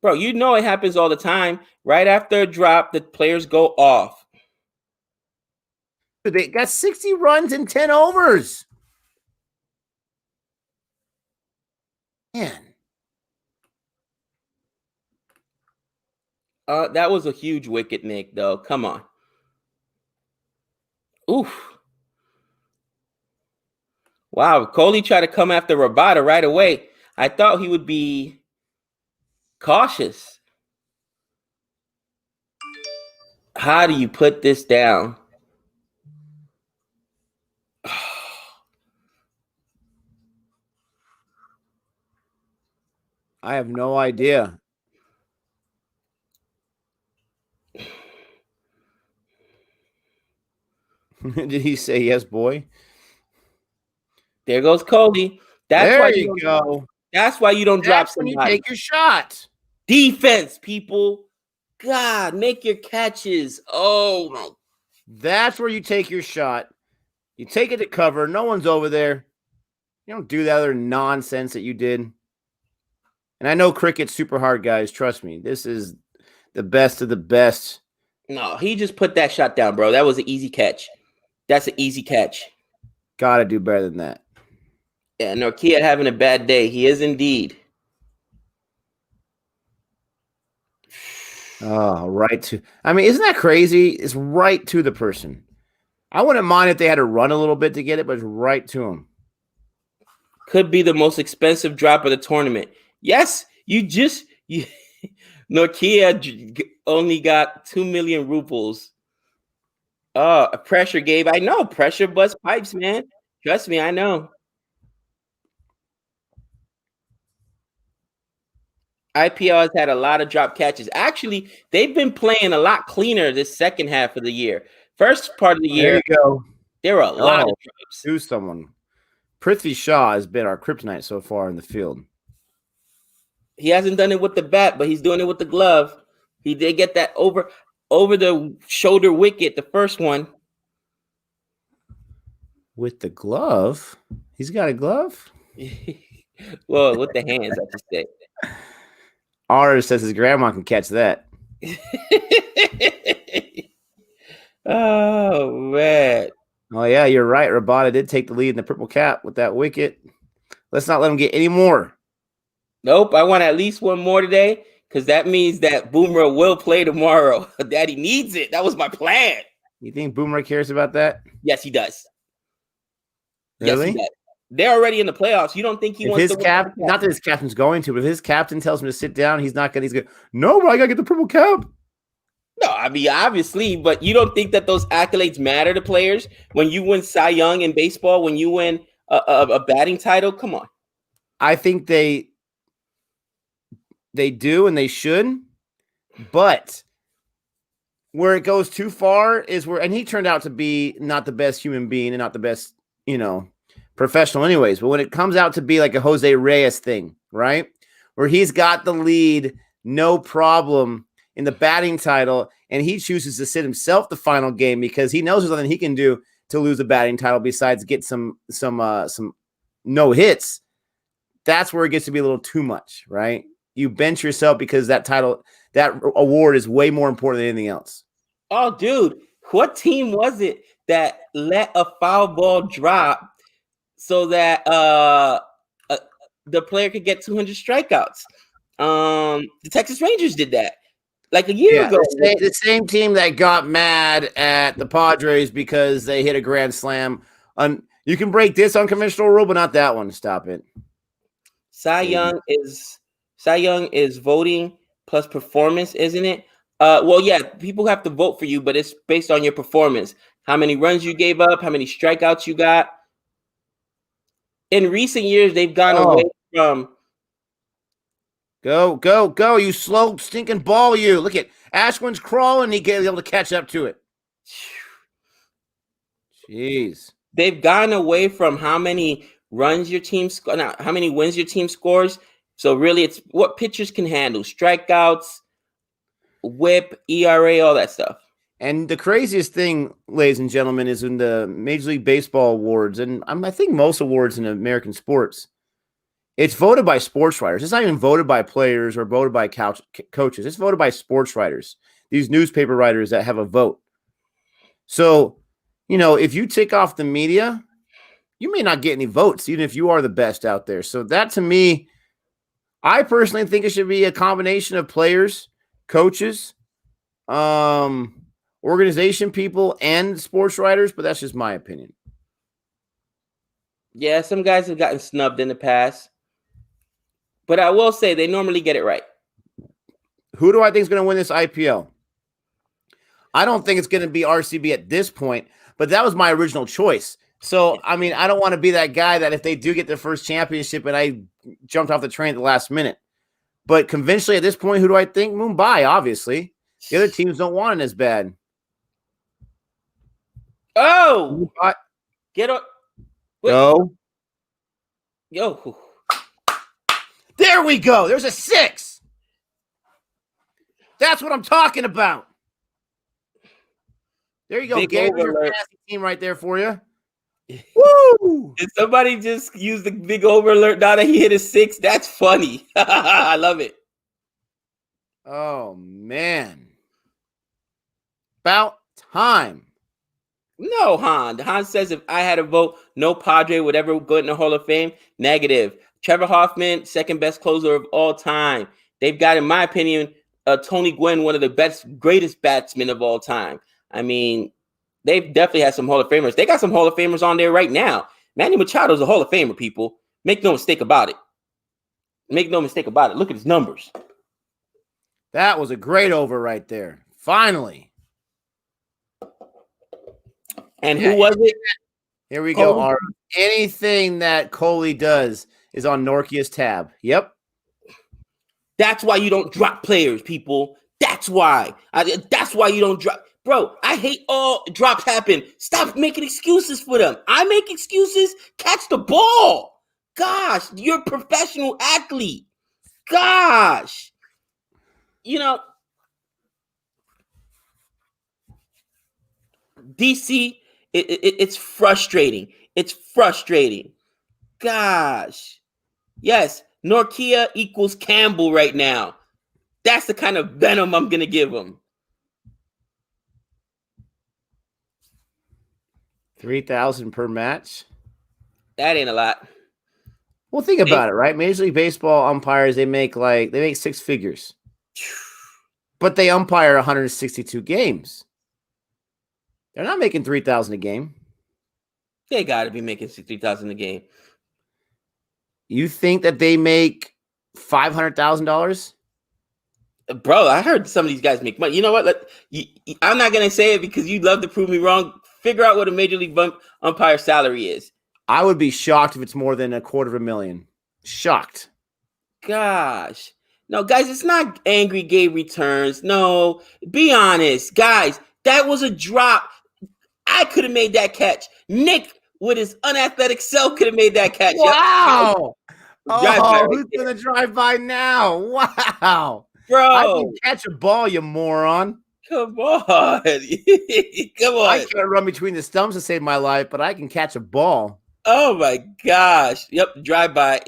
Bro, you know it happens all the time. Right after a drop, the players go off. They got 60 runs in 10 overs. Man. That was a huge wicket, Nick, though. Come on. Oof. Wow, Kohli tried to come after Rabada right away. I thought he would be cautious. How do you put this down? I have no idea. Did he say yes, boy? There goes Kohli. There you go. That's why you don't drop when somebody. you take your shot. Defense, people. God, make your catches. Oh, my. That's where you take your shot. You take it to cover. No one's over there. You don't do that other nonsense that you did. And I know cricket's super hard, guys. Trust me. This is the best of the best. No, he just put that shot down, bro. That was an easy catch. That's an easy catch. Got to do better than that. Yeah, Norkia having a bad day. He is indeed. Oh, right to. I mean, isn't that crazy? It's right to the person. I wouldn't mind if they had to run a little bit to get it, but it's right to him. Could be the most expensive drop of the tournament. Yes, Norkia only got 2 million rubles. A pressure, Gabe. I know. Pressure busts pipes, man. Trust me, I know. IPL has had a lot of drop catches. Actually, they've been playing a lot cleaner this second half of the year. First part of the year, there you go. There were a lot of drops. Do someone. Prithvi Shaw has been our kryptonite so far in the field. He hasn't done it with the bat, but he's doing it with the glove. He did get that over the shoulder wicket, the first one. With the glove? He's got a glove? Well, with the hands, I should say. Ours says his grandma can catch that. Oh, man. Oh, yeah, you're right. Rabada did take the lead in the purple cap with that wicket. Let's not let him get any more. Nope, I want at least one more today because that means that Boomer will play tomorrow. Daddy needs it. That was my plan. You think Boomer cares about that? Yes, he does. Really? Yes, he does. They're already in the playoffs. You don't think he wants to win? Not that his captain's going to, but if his captain tells him to sit down, he's not going to. He's going, no, but I got to get the purple cap. No, I mean, obviously, but you don't think that those accolades matter to players? When you win Cy Young in baseball, when you win a batting title, come on. I think they do and they should, but where it goes too far is where, and he turned out to be not the best human being and not the best, professional anyways, but when it comes out to be like a Jose Reyes thing, right? Where he's got the lead, no problem in the batting title, and he chooses to sit himself the final game because he knows there's nothing he can do to lose the batting title besides get some no hits. That's where it gets to be a little too much, right? You bench yourself because that award is way more important than anything else. Oh, dude, what team was it that let a foul ball drop so that the player could get 200 strikeouts? The Texas Rangers did that like a year ago. The same team that got mad at the Padres because they hit a grand slam. You can break this unconventional rule, but not that one. Stop it. Cy Young is voting plus performance, isn't it? Well, yeah, people have to vote for you, but it's based on your performance. How many runs you gave up, how many strikeouts you got. In recent years, they've gone away from. Go, you slow stinking ball, you. Look at Ashwin's crawling, he gave able to catch up to it. Jeez. They've gotten away from how many runs your team how many wins your team scores. So really, it's what pitchers can handle: strikeouts, WHIP, ERA, all that stuff. And the craziest thing, ladies and gentlemen, is in the Major League Baseball awards, and I think most awards in American sports, it's voted by sports writers. It's not even voted by players or voted by coaches. It's voted by sports writers, these newspaper writers that have a vote. So, if you take off the media, you may not get any votes, even if you are the best out there. So that, to me, I personally think it should be a combination of players, coaches, organization people, and sports writers, but that's just my opinion. Yeah, some guys have gotten snubbed in the past, but I will say they normally get it right. Who do I think is going to win this IPL? I don't think it's going to be RCB at this point, but that was my original choice. So, I don't want to be that guy that if they do get their first championship and I jumped off the train at the last minute. But conventionally at this point, who do I think? Mumbai, obviously. The other teams don't want it as bad. Oh! Get up. Go. Yo. There we go. There's a 6. That's what I'm talking about. There you go. Gabe, there's your fantasy team right there for you. Woo! Did somebody just use the big over alert now that he hit a 6? That's funny. I love it. Oh, man. About time. No, Han. Han says if I had a vote, no Padre would ever go in the Hall of Fame. Negative. Trevor Hoffman, second best closer of all time. They've got, in my opinion, Tony Gwynn, one of the greatest batsmen of all time. They've definitely had some Hall of Famers. They got some Hall of Famers on there right now. Manny Machado's a Hall of Famer, people. Make no mistake about it. Make no mistake about it. Look at his numbers. That was a great over right there. Finally. And who was it? Here we go. Anything that Coley does is on Norkia's tab. Yep. That's why you don't drop players, people. That's why. That's why you don't drop. Bro, I hate all drops happen. Stop making excuses for them. I make excuses. Catch the ball. Gosh, you're a professional athlete. Gosh. DC, it's frustrating. It's frustrating. Gosh. Yes, Norkia equals Campbell right now. That's the kind of venom I'm going to give him. 3,000 per match. That ain't a lot. Well, think about it, right? Major League Baseball umpires, they make 6 figures. But they umpire 162 games. They're not making 3,000 a game. They got to be making 3,000 a game. You think that they make $500,000? Bro, I heard some of these guys make money. You know what? I'm not going to say it because you'd love to prove me wrong. Figure out what a Major League umpire salary is. I would be shocked if it's more than $250,000. Shocked. Gosh. No, guys, it's not Angry Gabe returns. No, be honest. Guys, that was a drop. I could have made that catch. Nick, with his unathletic self, could have made that catch. Wow. Who's going to drive by now? Wow. Bro. I can catch a ball, you moron. Come on. Come on. I can't run between the stumps to save my life, but I can catch a ball. Oh, my gosh. Yep, drive by.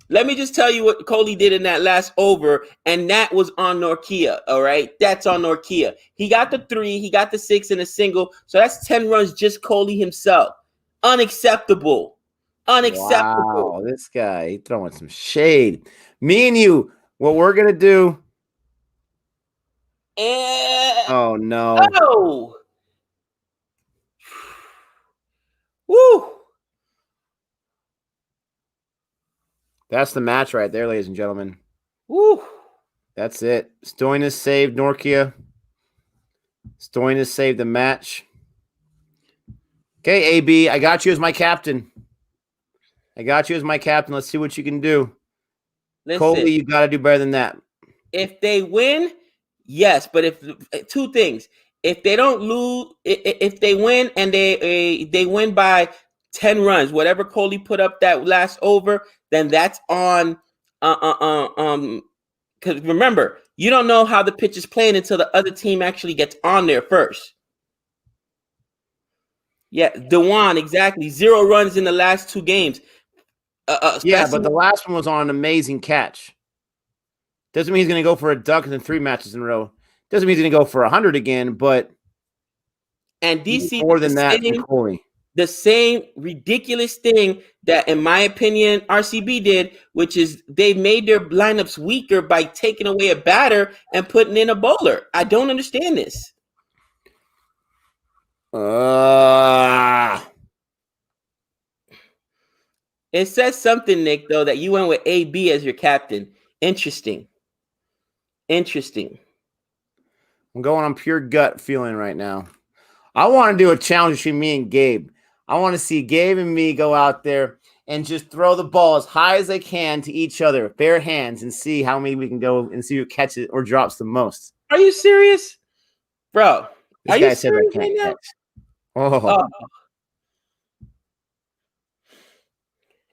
Let me just tell you what Coley did in that last over, and that was on Norkia, all right? That's on Norkia. He got the 3, he got the 6 and a single, so that's 10 runs just Coley himself. Unacceptable. Unacceptable. Wow, this guy, he throwing some shade. Me and you, what we're going to do. Oh, no. Oh. Woo. That's the match right there, ladies and gentlemen. Woo. That's it. Stoinis saved Norkia. Stoinis saved the match. Okay, AB, I got you as my captain. Let's see what you can do. Listen, Coley, you got to do better than that. If they win, yes. But if 2 things. if they don't lose, if they win and they win by 10 runs, whatever Kohli put up that last over, then that's on. Because remember, you don't know how the pitch is playing until the other team actually gets on there first. Yeah, Dewan, exactly. 0 runs in the last 2 games. Yeah, but the last one was on an amazing catch. Doesn't mean he's going to go for a duck in 3 matches in a row. Doesn't mean he's going to go for 100 again, but and DC more than that from Kohli. The same ridiculous thing that, in my opinion, RCB did, which is they made their lineups weaker by taking away a batter and putting in a bowler. I don't understand this. It says something, Nick, though, that you went with AB as your captain. Interesting. I'm going on pure gut feeling right now. I want to do a challenge between me and Gabe. I want to see Gabe and me go out there and just throw the ball as high as they can to each other, bare hands, and see how many we can go and see who catches or drops the most. Are you serious? Bro, this guy said I can't catch. Oh.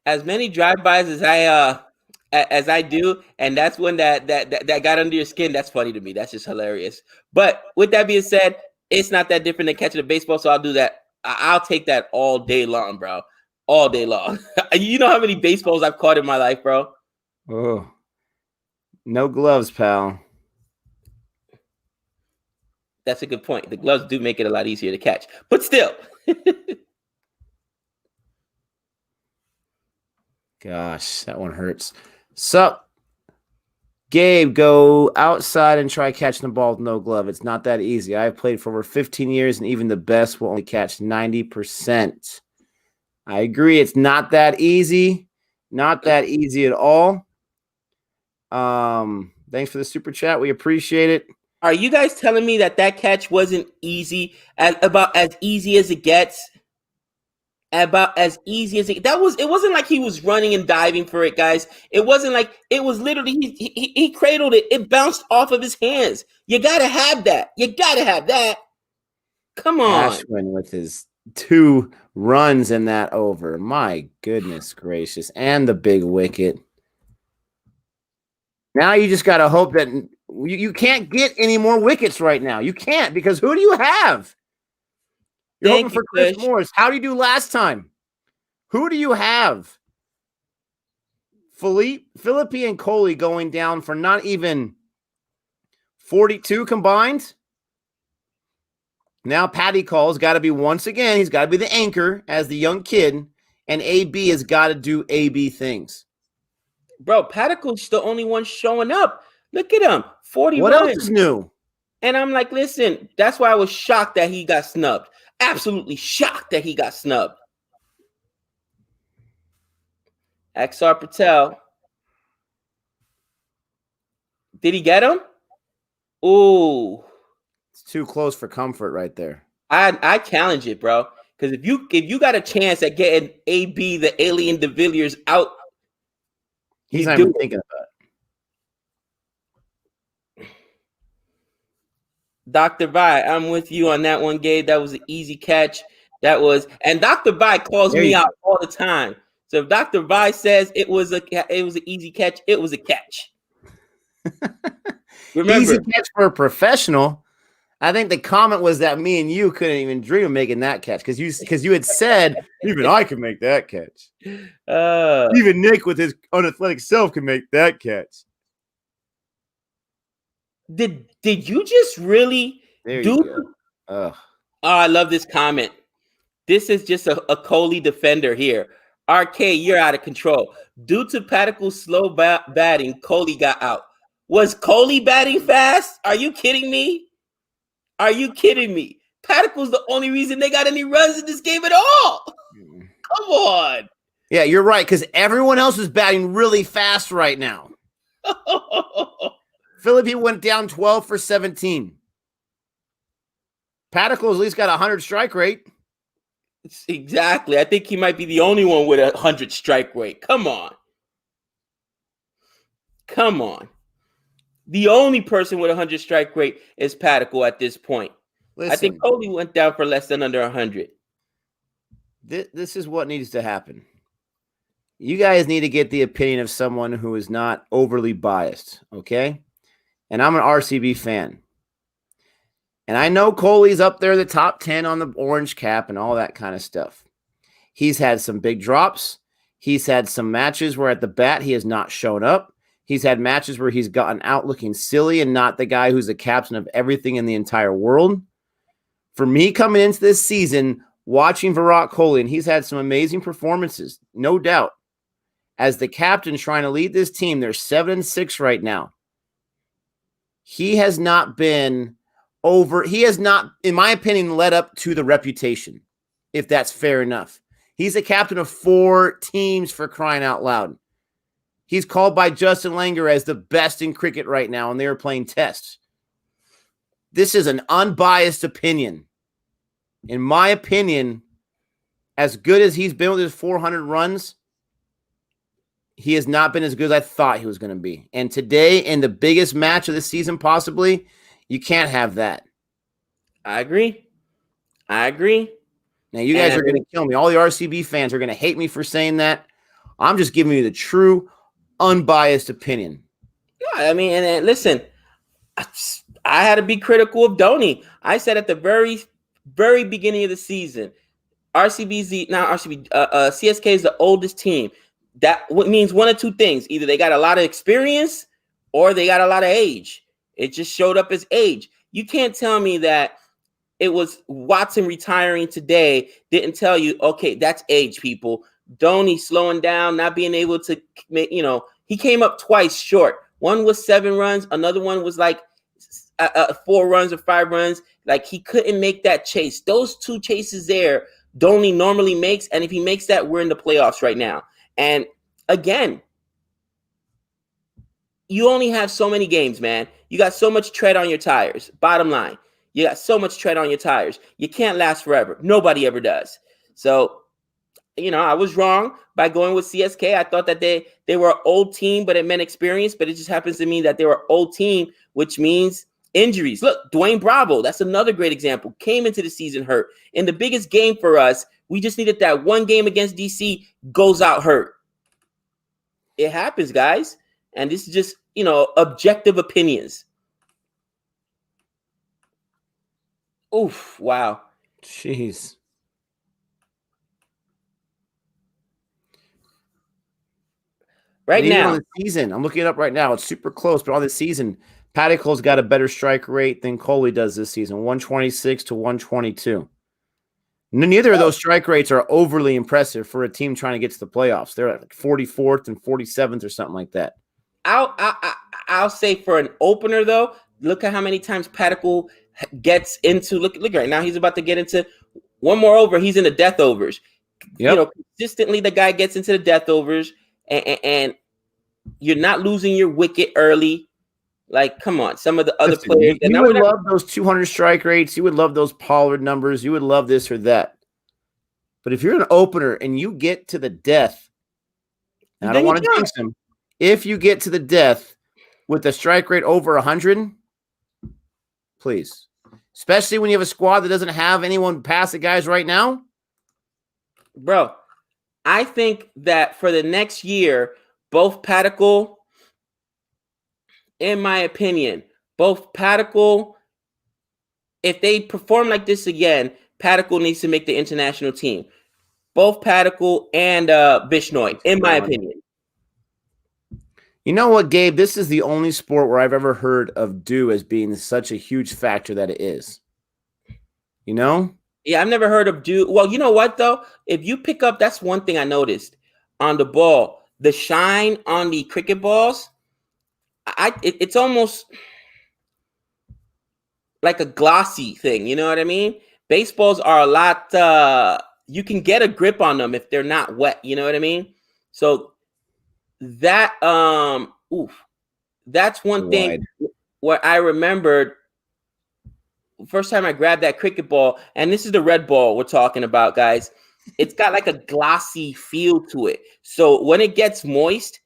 As many drive-bys as I do, and that's when that got under your skin. That's funny to me. That's just hilarious. But with that being said, it's not that different than catching a baseball, so I'll do that. I'll take that all day long, bro. All day long. You know how many baseballs I've caught in my life, bro? Oh, no gloves, pal. That's a good point. The gloves do make it a lot easier to catch, but still. Gosh, that one hurts. Sup, Gabe, go outside and try catching the ball with no glove. It's not that easy. I've played for over 15 years, and even the best will only catch 90%. I agree. It's not that easy. Not that easy at all. Thanks for the super chat. We appreciate it. Are you guys telling me that catch wasn't easy, about as easy as it gets? About as easy as it wasn't like he was running and diving for it, guys. It wasn't like it was literally he cradled it. It bounced off of his hands. You gotta have that. Come on. Ashwin with his 2 runs in that over. My goodness gracious. And the big wicket. Now you just gotta hope that you can't get any more wickets right now. You can't, because who do you have? You're hoping for Chris Morris. How did you do last time? Who do you have? Phillippe and Kohli going down for not even 42 combined. Now Patty Call's got to be, once again, he's got to be the anchor as the young kid, and AB has got to do AB things. Bro, Paticle's the only one showing up. Look at him. 40 What runs. else is new? And I'm like, listen, that's why I was shocked that he got snubbed. Absolutely shocked that he got snubbed. Axar Patel. Did he get him? Ooh. It's too close for comfort right there. I challenge it, bro. Because if you got a chance at getting AB, the alien de Villiers, out, he's not even thinking about it. Dr. Vi, I'm with you on that one, Gabe. That was an easy catch. And Dr. Vi calls me out all the time. So if Dr. Vi says it was an easy catch, it was a catch. Remember, easy catch for a professional. I think the comment was that me and you couldn't even dream of making that catch because you had said even I can make that catch. Even Nick with his unathletic self can make that catch. Did you just really do? Oh, I love this comment. This is just a Kohli defender here. RK, you're out of control. Due to Paticle's slow batting, Kohli got out. Was Kohli batting fast? Are you kidding me? Paticle's the only reason they got any runs in this game at all. Come on. Yeah, you're right, because everyone else is batting really fast right now. Phillippe went down 12 for 17. Paticle at least got a 100 strike rate. Exactly. I think he might be the only one with a 100 strike rate. Come on. The only person with a 100 strike rate is Paticle at this point. I think Listen, Kohli went down for less than under 100. this is what needs to happen. You guys need to get the opinion of someone who is not overly biased, okay? And I'm an RCB fan. And I know Kohli's up there, the top 10 on the orange cap and all that kind of stuff. He's had some big drops. He's had some matches where at the bat he has not shown up. He's had matches where he's gotten out looking silly and not the guy who's the captain of everything in the entire world. For me coming into this season, watching Virat Kohli, and he's had some amazing performances, no doubt. As the captain trying to lead this team, they're 7-6 right now. He has not been he has not, in my opinion, led up to the reputation, if that's fair enough. He's a captain of 4 teams, for crying out loud. He's called by Justin Langer as the best in cricket right now, and they are playing tests. This is an unbiased opinion. In my opinion, as good as he's been with his 400 runs, he has not been as good as I thought he was going to be. And today, in the biggest match of the season possibly, you can't have that. I agree. Now, you guys are going to kill me. All the RCB fans are going to hate me for saying that. I'm just giving you the true, unbiased opinion. Yeah, I mean, and listen, I had to be critical of Dhoni. I said at the very, very beginning of the season, CSK is the oldest team. That means one of two things. Either they got a lot of experience or they got a lot of age. It just showed up as age. You can't tell me that it was Watson retiring today didn't tell you, okay, that's age, people. Dhoni slowing down, not being able to make, he came up twice short. One was 7 runs. Another one was like 4 runs or 5 runs. Like, he couldn't make that chase. Those 2 chases there, Dhoni normally makes. And if he makes that, we're in the playoffs right now. And again, you only have so many games, man. You got so much tread on your tires. Bottom line, you got so much tread on your tires. You can't last forever. Nobody ever does. So, I was wrong by going with CSK. I thought that they were an old team, but it meant experience. But it just happens to mean that they were an old team, which means injuries. Look, Dwayne Bravo, that's another great example. Came into the season hurt. In the biggest game for us, we just needed that one game against DC, goes out hurt. It happens, guys. And this is just, objective opinions. Oof, wow. Jeez. Right now, on the season, I'm looking it up right now. It's super close, but on the season, Paddock's got a better strike rate than Kohli does this season, 126 to 122. Neither of those strike rates are overly impressive for a team trying to get to the playoffs. They're at like 44th and 47th or something like that. I'll say for an opener, though, look at how many times Paddock gets into, look right now, he's about to get into one more over. He's in the death overs. Yep. Consistently the guy gets into the death overs, and you're not losing your wicket early. Like, come on, some of the other players. You would love those 200 strike rates. You would love those Pollard numbers. You would love this or that. But if you're an opener and you get to the death, I don't want to jinx him. If you get to the death with a strike rate over 100, please. Especially when you have a squad that doesn't have anyone past the guys right now. Bro, I think that for the next year, both Paddock, in my opinion, if they perform like this again, Paddock needs to make the international team. Both Paddock and Bishnoi, in my opinion. You know what, Gabe? This is the only sport where I've ever heard of dew as being such a huge factor that it is. Yeah, I've never heard of dew. Well, you know what, though? If you pick up, that's one thing I noticed on the ball. The shine on the cricket balls, it's almost like a glossy thing. You know what I mean? Baseballs are a lot, you can get a grip on them if they're not wet. You know what I mean? So that, that's one thing where I remembered first time I grabbed that cricket ball, and this is the red ball we're talking about, guys. It's got like a glossy feel to it. So when it gets moist,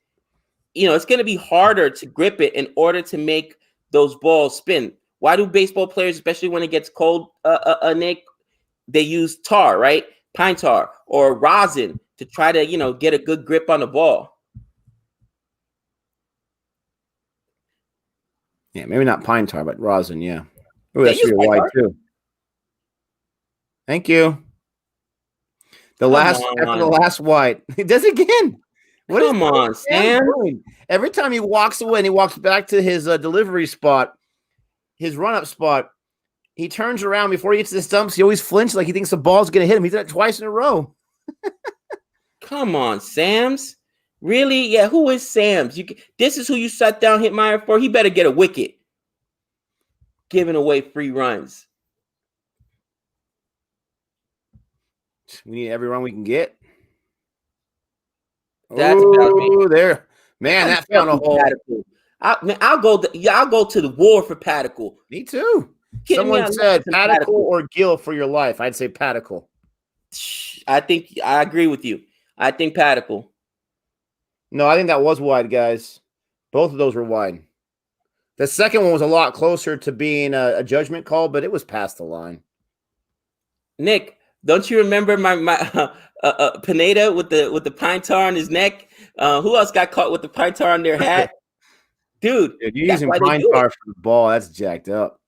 it's going to be harder to grip it in order to make those balls spin. Why do baseball players, especially when it gets cold, Nick, they use tar, right? Pine tar or rosin to try to, get a good grip on the ball. Yeah, maybe not pine tar, but rosin. Yeah. Oh, that should be wide too. Thank you. After the last white, he does it again. Come on, Sam. Doing? Every time he walks away and he walks back to his delivery spot, his run-up spot, he turns around before he gets to the stumps. He always flinches like he thinks the ball's going to hit him. He did it twice in a row. Come on, Sams. Really? Yeah, who is Sams? This is who you sat down Hitmeyer for? He better get a wicket. Giving away free runs. We need every run we can get. That's there. Man, that found a hole. I'll go to the war for Padicle. Me too. Someone said Padicle or Gill for your life. I'd say Padicle. I think I agree with you. I think Padicle. No, I think that was wide, guys. Both of those were wide. The second one was a lot closer to being a judgment call, but it was past the line. Nick, don't you remember my Pineda with the pine tar on his neck? Who else got caught with the pine tar on their hat? Dude, you're using pine tar for the ball. That's jacked up.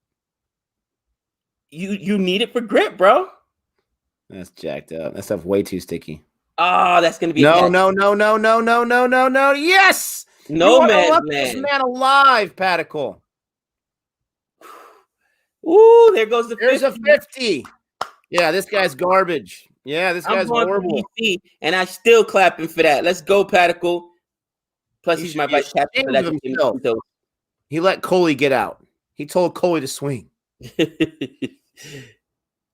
You need it for grip, bro. That's jacked up. That stuff's way too sticky. Oh, that's gonna be no. Yes, no man. This man alive, Padicle. Ooh, there goes the 50. There's a 50. Yeah, this guy's garbage. Yeah, this guy's horrible. DC, and I still clapping for that. Let's go, Padicle. Plus, he's my vice captain for that. He let Coley get out. He told Coley to swing.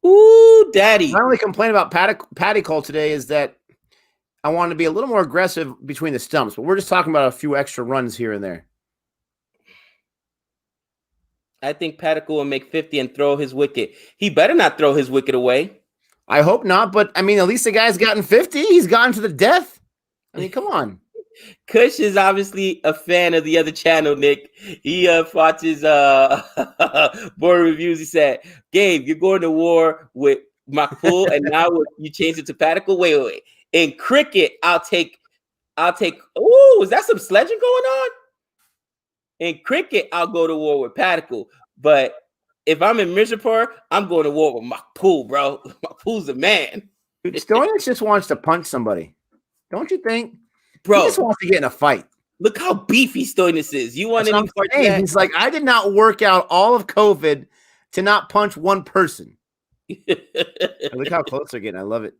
Ooh, daddy. My only complaint about Padicle today is that I want to be a little more aggressive between the stumps, but we're just talking about a few extra runs here and there. I think Padicle will make 50 and throw his wicket. He better not throw his wicket away. I hope not, but I mean, at least the guy's gotten 50. He's gotten to the death. I mean, come on. Kush is obviously a fan of the other channel, Nick. He watches board reviews. He said, Gabe, you're going to war with Makpul, and now you changed it to Padicle. Wait. In cricket, I'll take. Oh, is that some sledging going on? In cricket, I'll go to war with Padicle. But if I'm in Mirzapur, I'm going to war with Makpul, bro. Makpul's the man. Dude, Stoyanich just wants to punch somebody. Don't you think? Bro, he just wants to get in a fight. Look how beefy Stoyanich is. You want any part of that? He's like, I did not work out all of COVID to not punch one person. Look how close they're getting. I love it.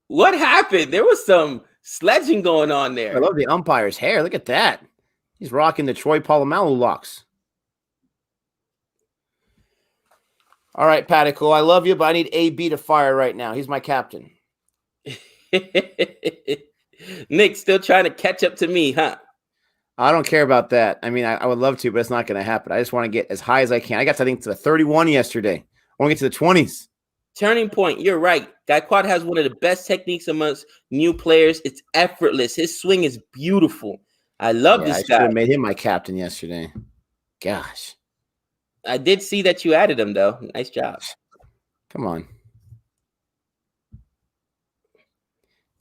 What happened? There was some sledging going on there. I love the umpire's hair. Look at that. He's rocking the Troy Polamalu locks. All right, Padicle, I love you, but I need AB to fire right now. He's my captain. Nick still trying to catch up to me, huh? I don't care about that. I mean, I would love to, but it's not going to happen. I just want to get as high as I can. I got to, I think, to the 31 yesterday. I want to get to the 20s. Turning point. You're right. Gaikwad has one of the best techniques amongst new players. It's effortless. His swing is beautiful. I love this guy. I should have made him my captain yesterday. Gosh. I did see that you added him, though. Nice job. Come on.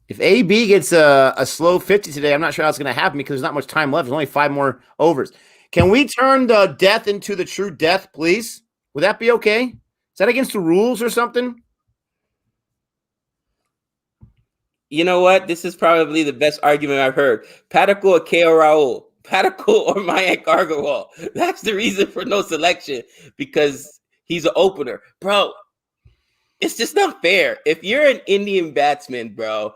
If AB gets a slow 50 today, I'm not sure how it's going to happen because there's not much time left. There's only 5 more overs. Can we turn the death into the true death, please? Would that be okay? Is that against the rules or something? You know what? This is probably the best argument I've heard. Padicle or KO Raul. Padicle or Mayank Agarwal. That's the reason for no selection because he's an opener. Bro, it's just not fair. If you're an Indian batsman, bro,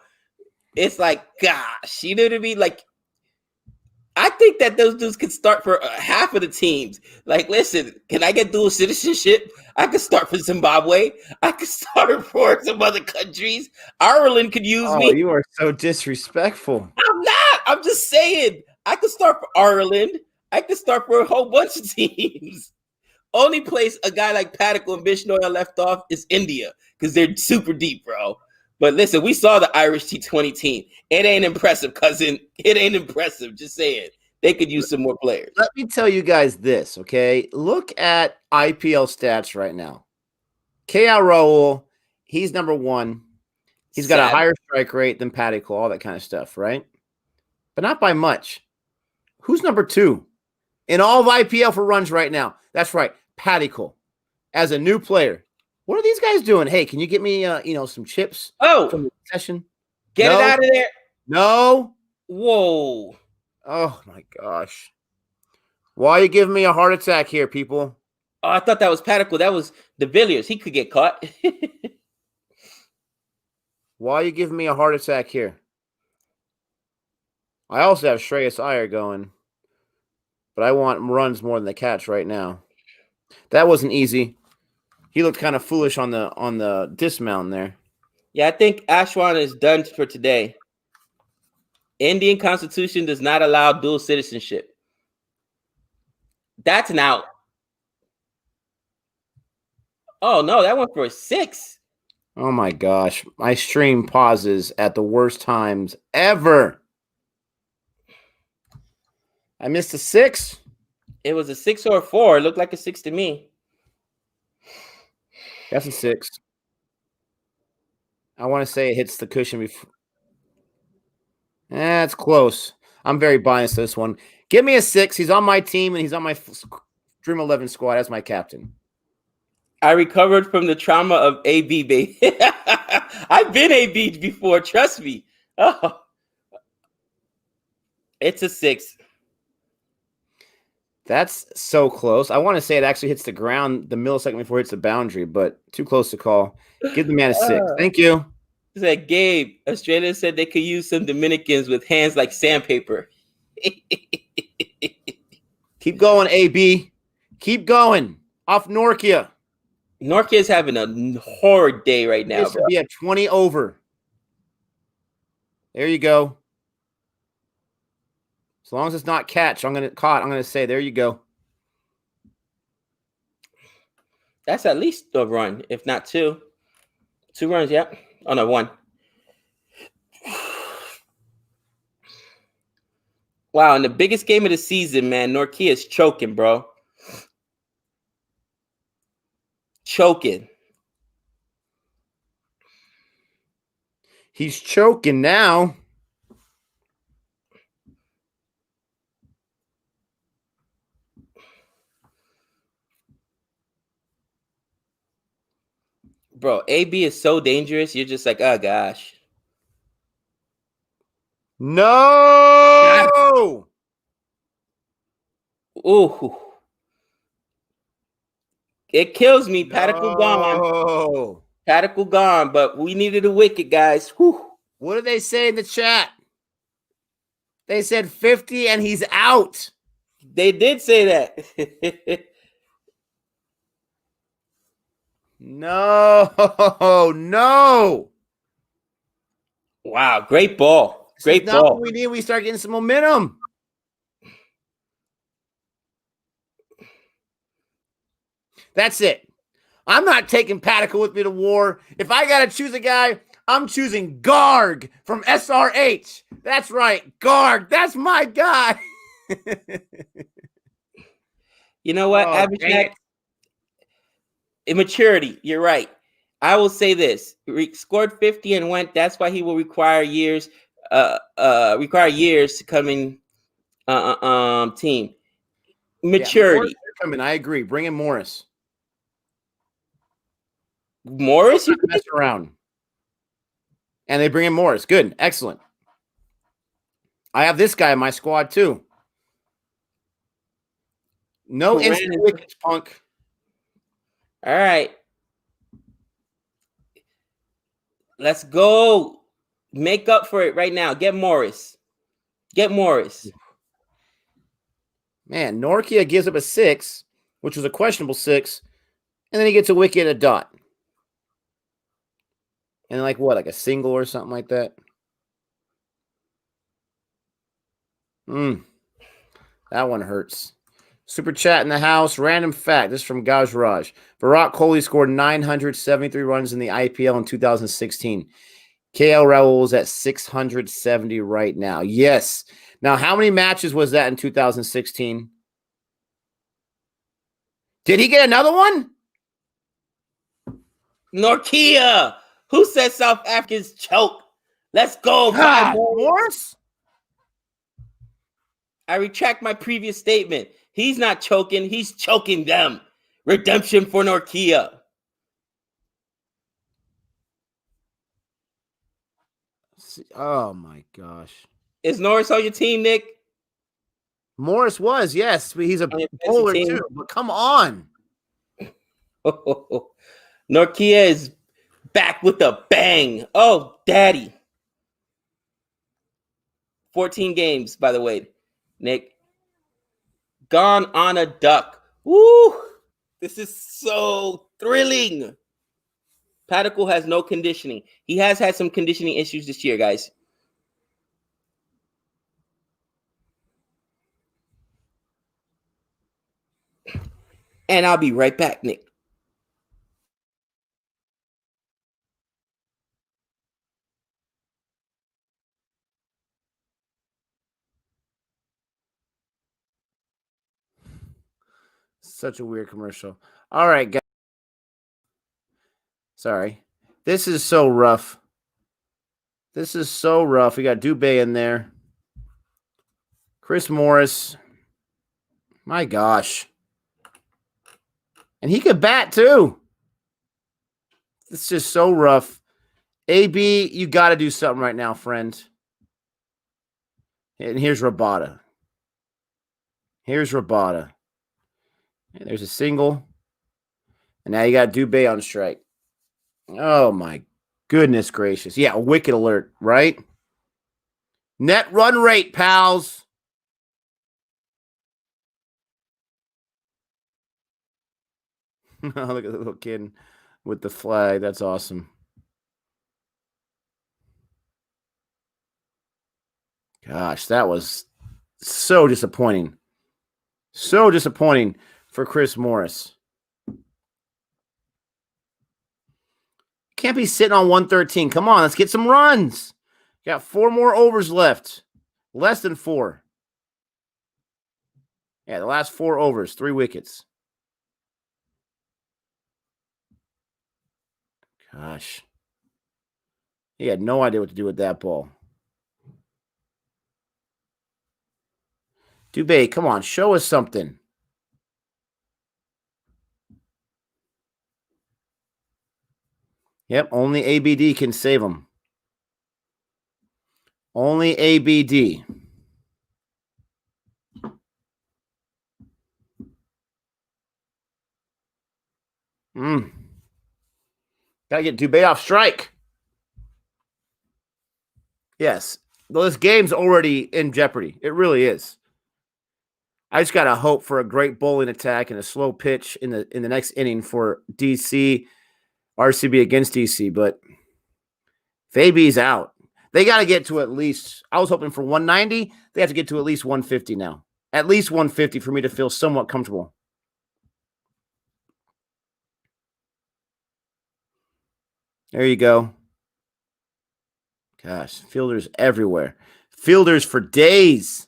it's like, gosh, you know what I mean? Like, I think that those dudes could start for half of the teams. Like, listen, can I get dual citizenship? I could start for Zimbabwe. I could start for some other countries. Ireland could use me. You are so disrespectful. I'm not. I'm just saying. I could start for Ireland. I could start for a whole bunch of teams. Only place a guy like Padicle and Bishnoi left off is India because they're super deep, bro. But listen, we saw the Irish T20 team. It ain't impressive, cousin. It ain't impressive. Just saying. They could use some more players. Let me tell you guys this, okay? Look at IPL stats right now. KL Raul, he's number one. He's got a higher strike rate than Patty Cole, all that kind of stuff, right? But not by much. Who's number two in all of IPL for runs right now? That's right, Patty Cole. As a new player, what are these guys doing? Hey, can you get me, some chips from the session? Get it out of there. No. Whoa. Oh, my gosh. Why are you giving me a heart attack here, people? Oh, I thought that was Patty Cole. That was De Villiers. He could get caught. Why are you giving me a heart attack here? I also have Shreyas Iyer going, but I want runs more than the catch right now. That wasn't easy. He looked kind of foolish on the dismount there. Yeah, I think Ashwan is done for today. Indian Constitution does not allow dual citizenship. That's an out. Oh, no, that went for a 6. Oh, my gosh. My stream pauses at the worst times ever. I missed a 6. It was a 6 or a 4. It looked like a 6 to me. That's a 6. I want to say it hits the cushion before. It's close. I'm very biased to this one. Give me a 6. He's on my team, and he's on my Dream 11 squad as my captain. I recovered from the trauma of AB, baby. I've been AB before. Trust me. Oh, it's a 6. That's so close. I want to say it actually hits the ground the millisecond before it hits the boundary, but too close to call. Give the man a 6. Thank you. He said, Gabe, Australia said they could use some Dominicans with hands like sandpaper. Keep going, AB. Keep going. Off Norkia. Norkia is having a horrid day right now, bro. Be at 20 over. There you go. As long as it's not catch, I'm gonna say there you go. That's at least a run, if not 2. 2 runs, yep. Oh no, 1. Wow, in the biggest game of the season, man, Norkia is choking, bro. Choking. He's choking now. Bro, AB is so dangerous. You're just like, oh gosh. No. Ooh. It kills me. No. Padicle gone. Padicle gone, but we needed a wicket, guys. Whew. What did they say in the chat? They said 50 and he's out. They did say that. No. Wow, great ball. Great ball. Now what we need, we start getting some momentum. That's it. I'm not taking Padicle with me to war. If I got to choose a guy, I'm choosing Garg from SRH. That's right, Garg. That's my guy. You know what, Abhishek? Immaturity. You're right. I will say this: scored 50 and went. That's why he will require years. To come in. Team. Maturity. Yeah, coming. I agree. Bring in Morris. Morris, you mess around. And they bring in Morris. Good. Excellent. I have this guy in my squad too. No instant wickets, punk. All right. Let's go. Make up for it right now. Get Morris. Man, Norkia gives up a 6, which was a questionable 6, and then he gets a wicket, a dot. And like what, like a single or something like that? That one hurts. Super chat in the house. Random fact. This is from Gajraj. Virat Kohli scored 973 runs in the IPL in 2016. KL Raul is at 670 right now. Yes. Now, how many matches was that in 2016? Did he get another one? Norkia. Who said South Africans choke? Let's go. God, Morris? I retract my previous statement. He's not choking. He's choking them. Redemption for Norkia. Oh, my gosh. Is Norris on your team, Nick? Morris was, yes. He's a bowler, too. But come on. Norkia is back with a bang. Oh, daddy. 14 games, by the way, Nick. Gone on a duck. Woo! This is so thrilling. Padicle has no conditioning. He has had some conditioning issues this year, guys. And I'll be right back, Nick. Such a weird commercial. All right, guys. Sorry. This is so rough. This is so rough. We got Dubé in there. Chris Morris. My gosh. And he could bat, too. It's just so rough. AB, you got to do something right now, friend. And here's Rabada. Here's Rabada. And there's a single. And now you got Dubé on strike. Oh, my goodness gracious. Yeah, wicket alert, right? Net run rate, pals. Look at the little kid with the flag. That's awesome. Gosh, that was so disappointing. So disappointing for Chris Morris. Can't be sitting on 113. Come on, let's get some runs. Got 4 more overs left. Less than 4. Yeah, the last 4 overs, 3 wickets. Gosh. He had no idea what to do with that ball. Dubé, come on, show us something. Yep, only ABD can save him. Only ABD. Gotta get Dubé off strike. Yes, this game's already in jeopardy. It really is. I just gotta hope for a great bowling attack and a slow pitch in the next inning for DC, RCB against DC. But if AB's out, they got to get to at least. I was hoping for 190. They have to get to at least 150 now. At least 150 for me to feel somewhat comfortable. There you go. Gosh, fielders everywhere. Fielders for days.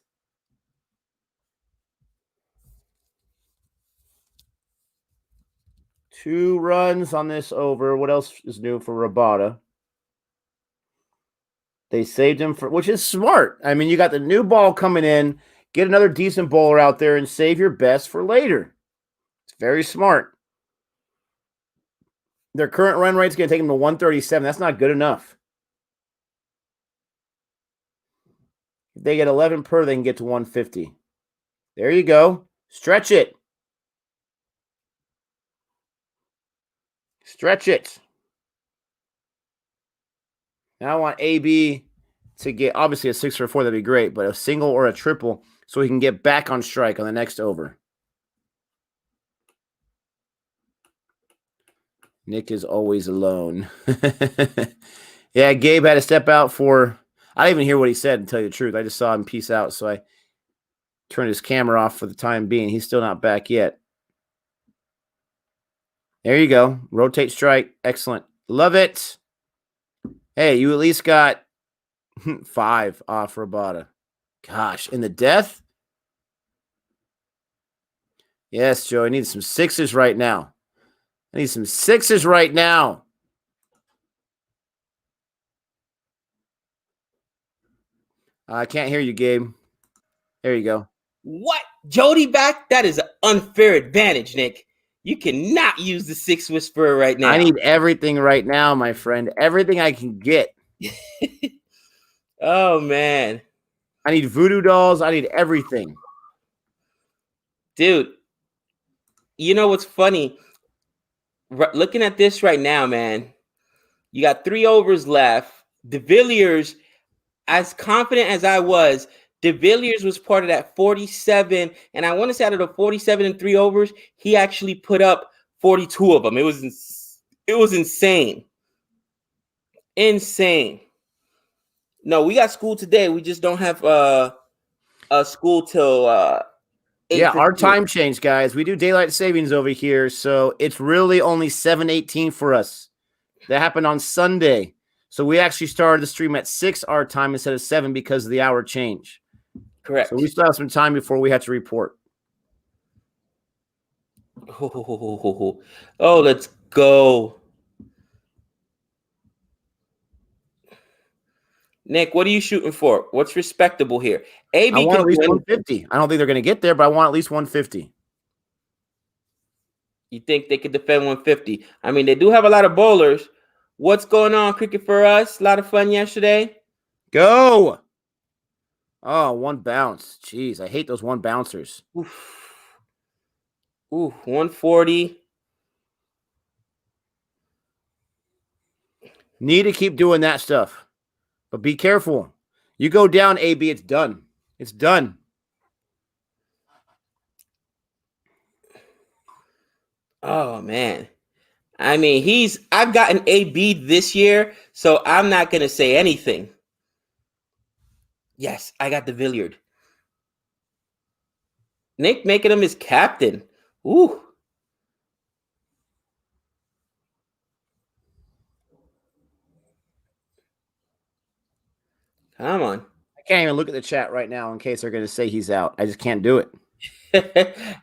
Two runs on this over. What else is new for Rabada? They saved him for, which is smart. I mean, you got the new ball coming in. Get another decent bowler out there and save your best for later. It's very smart. Their current run rate's going to take them to 137. That's not good enough. If they get 11 per, they can get to 150. There you go. Stretch it. Stretch it. Now I want AB to get, obviously, a 6 or a 4. That'd be great, but a single or a triple so he can get back on strike on the next over. Nick is always alone. Yeah, Gabe had to step out for, I didn't even hear what he said, to tell you the truth. I just saw him peace out, so I turned his camera off for the time being. He's still not back yet. There you go. Rotate strike. Excellent. Love it. Hey, you at least got 5 off Rabada. Gosh, in the death? Yes, Joe. I need some sixes right now. I need some sixes right now. I can't hear you, Gabe. There you go. What? Jody back? That is an unfair advantage, Nick. You cannot use the 6 Whisperer right now. I need everything right now, my friend. Everything I can get. Oh, man. I need voodoo dolls. I need everything. Dude, you know what's funny? Looking at this right now, man, you got 3 overs left. De Villiers, as confident as I was, De Villiers was part of that 47. And I want to say out of the 47 and 3 overs, he actually put up 42 of them. It was insane. Insane. No, we got school today. We just don't have a school till 8. Yeah, our time changed, guys. We do daylight savings over here, so it's really only 7:18 for us. That happened on Sunday. So we actually started the stream at 6 our time instead of 7 because of the hour change. Correct. So we still have some time before we have to report. Oh, let's go. Nick, what are you shooting for? What's respectable here? AB I want at least win. 150. I don't think they're going to get there, but I want at least 150. You think they could defend 150? I mean, they do have a lot of bowlers. What's going on, cricket for us? A lot of fun yesterday. Go. Oh, one bounce. Jeez, I hate those one bouncers. Oof. Ooh, 140. Need to keep doing that stuff. But be careful. You go down, AB, it's done. It's done. Oh, man. I mean, I've gotten AB this year, so I'm not going to say anything. Yes, I got the Villiard. Nick making him his captain. Ooh. Come on. I can't even look at the chat right now in case they're going to say he's out. I just can't do it.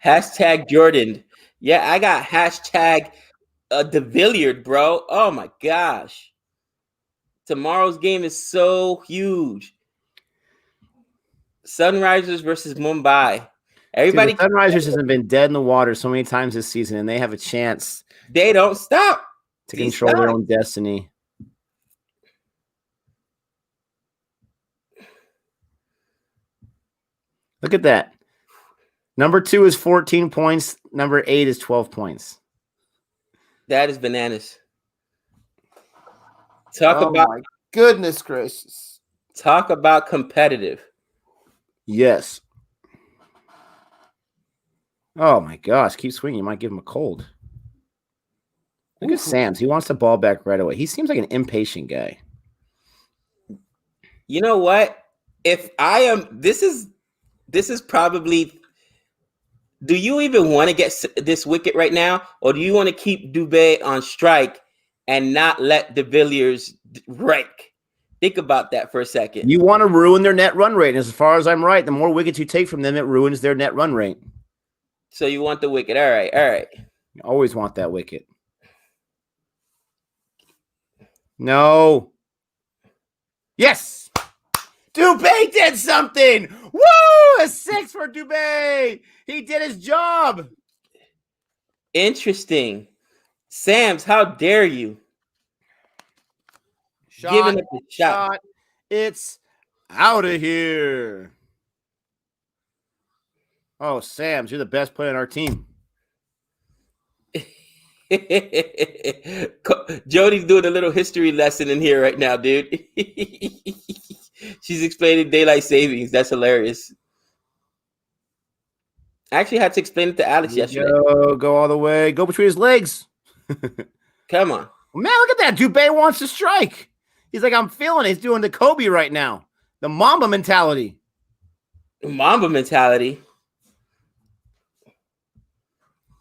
Hashtag Jordan. Yeah, I got hashtag De Villiard, bro. Oh, my gosh. Tomorrow's game is so huge. Sunrisers versus Mumbai. Everybody. Dude, the Sunrisers hasn't been dead in the water so many times this season, and they have a chance. They don't stop to control their own destiny. Look at that. Number 2 is 14 points. Number 8 is 12 points. That is bananas. Talk about my goodness gracious. Talk about competitive. Yes. Oh my gosh. Keep swinging. You might give him a cold. Look at Sam's. He wants the ball back right away. He seems like an impatient guy. You know what? If I am, this is probably. Do you even want to get this wicket right now, or do you want to keep Dubé on strike and not let De Villiers rake? Think about that for a second. You want to ruin their net run rate. And as far as I'm right, the more wickets you take from them, it ruins their net run rate. So you want the wicket. All right. All right. You always want that wicket. No. Yes. Dubé did something. Woo! A 6 for Dubé. He did his job. Interesting. Sams, how dare you? Giving up the shot. It's out of here. Oh, Sams, you're the best player on our team. Jody's doing a little history lesson in here right now, dude. She's explaining daylight savings. That's hilarious. I actually had to explain it to Alex yesterday. Go all the way. Go between his legs. Come on. Man, look at that. Dubé wants to strike. He's like, I'm feeling it. He's doing the Kobe right now. The Mamba mentality. Mamba mentality.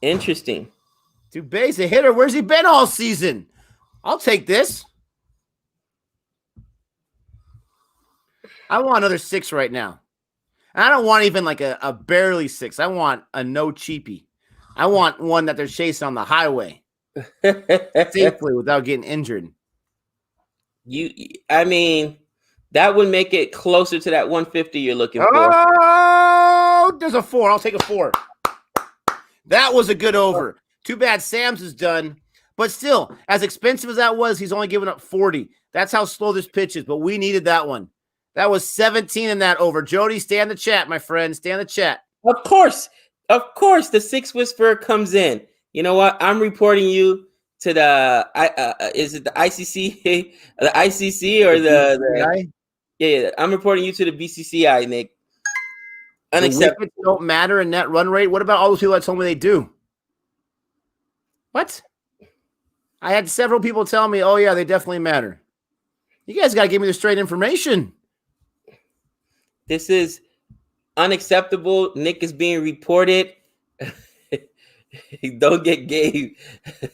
Interesting. Dubé's a hitter. Where's he been all season? I'll take this. I want another 6 right now. I don't want even like a barely 6. I want a no cheapie. I want one that they're chasing on the highway safely without getting injured. I mean, that would make it closer to that 150 you're looking for. Oh, there's a 4. I'll take a 4. That was a good over. Too bad Sam's is done. But still, as expensive as that was, he's only giving up 40. That's how slow this pitch is, but we needed that one. That was 17 in that over. Jody, stay in the chat, my friend. Stay in the chat. Of course, the 6 whisperer comes in. You know what? I'm reporting you to the is it the ICC, the ICC or the yeah? I'm reporting you to the BCCI, Nick. Unacceptable. The wickets don't matter in net run rate. What about all those people that told me they do? What? I had several people tell me, "Oh yeah, they definitely matter." You guys got to give me the straight information. This is unacceptable. Nick is being reported. Don't get Gabe.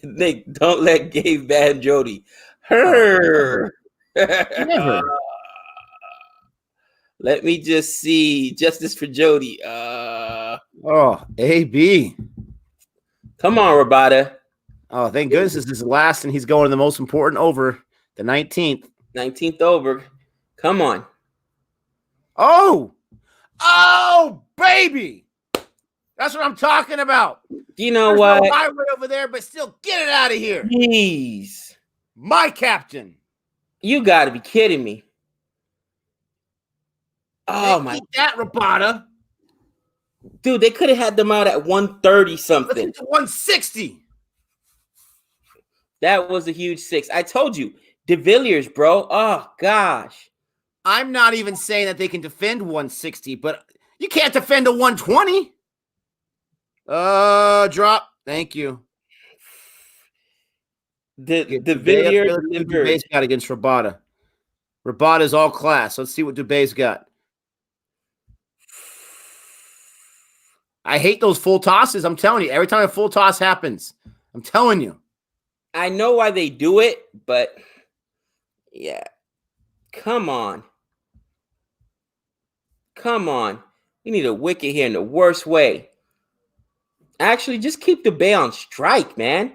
Nick, don't let Gabe ban Jody. Her. Never. Let me just see. Justice for Jody. AB. Come on, Rabada. Oh, thank goodness this is last, and he's going to the most important over, the 19th. 19th over. Come on. Oh, baby. That's what I'm talking about. You know There's what? no highway over there, but still get it out of here. Jeez. My captain. You got to be kidding me. Oh, my. Eat that, Rabada. Dude, they could have had them out at 130 something. Let's get to 160. That was a huge 6. I told you. De Villiers, bro. Oh, gosh. I'm not even saying that they can defend 160, but you can't defend a 120. Drop. Thank you. De Villiers Dubé's got against Rabada. Rabada's all class. Let's see what Dubé's got. I hate those full tosses. I'm telling you. Every time a full toss happens, I'm telling you. I know why they do it, but yeah. Come on. Come on. We need a wicket here in the worst way. Actually, just keep the Bay on strike, man.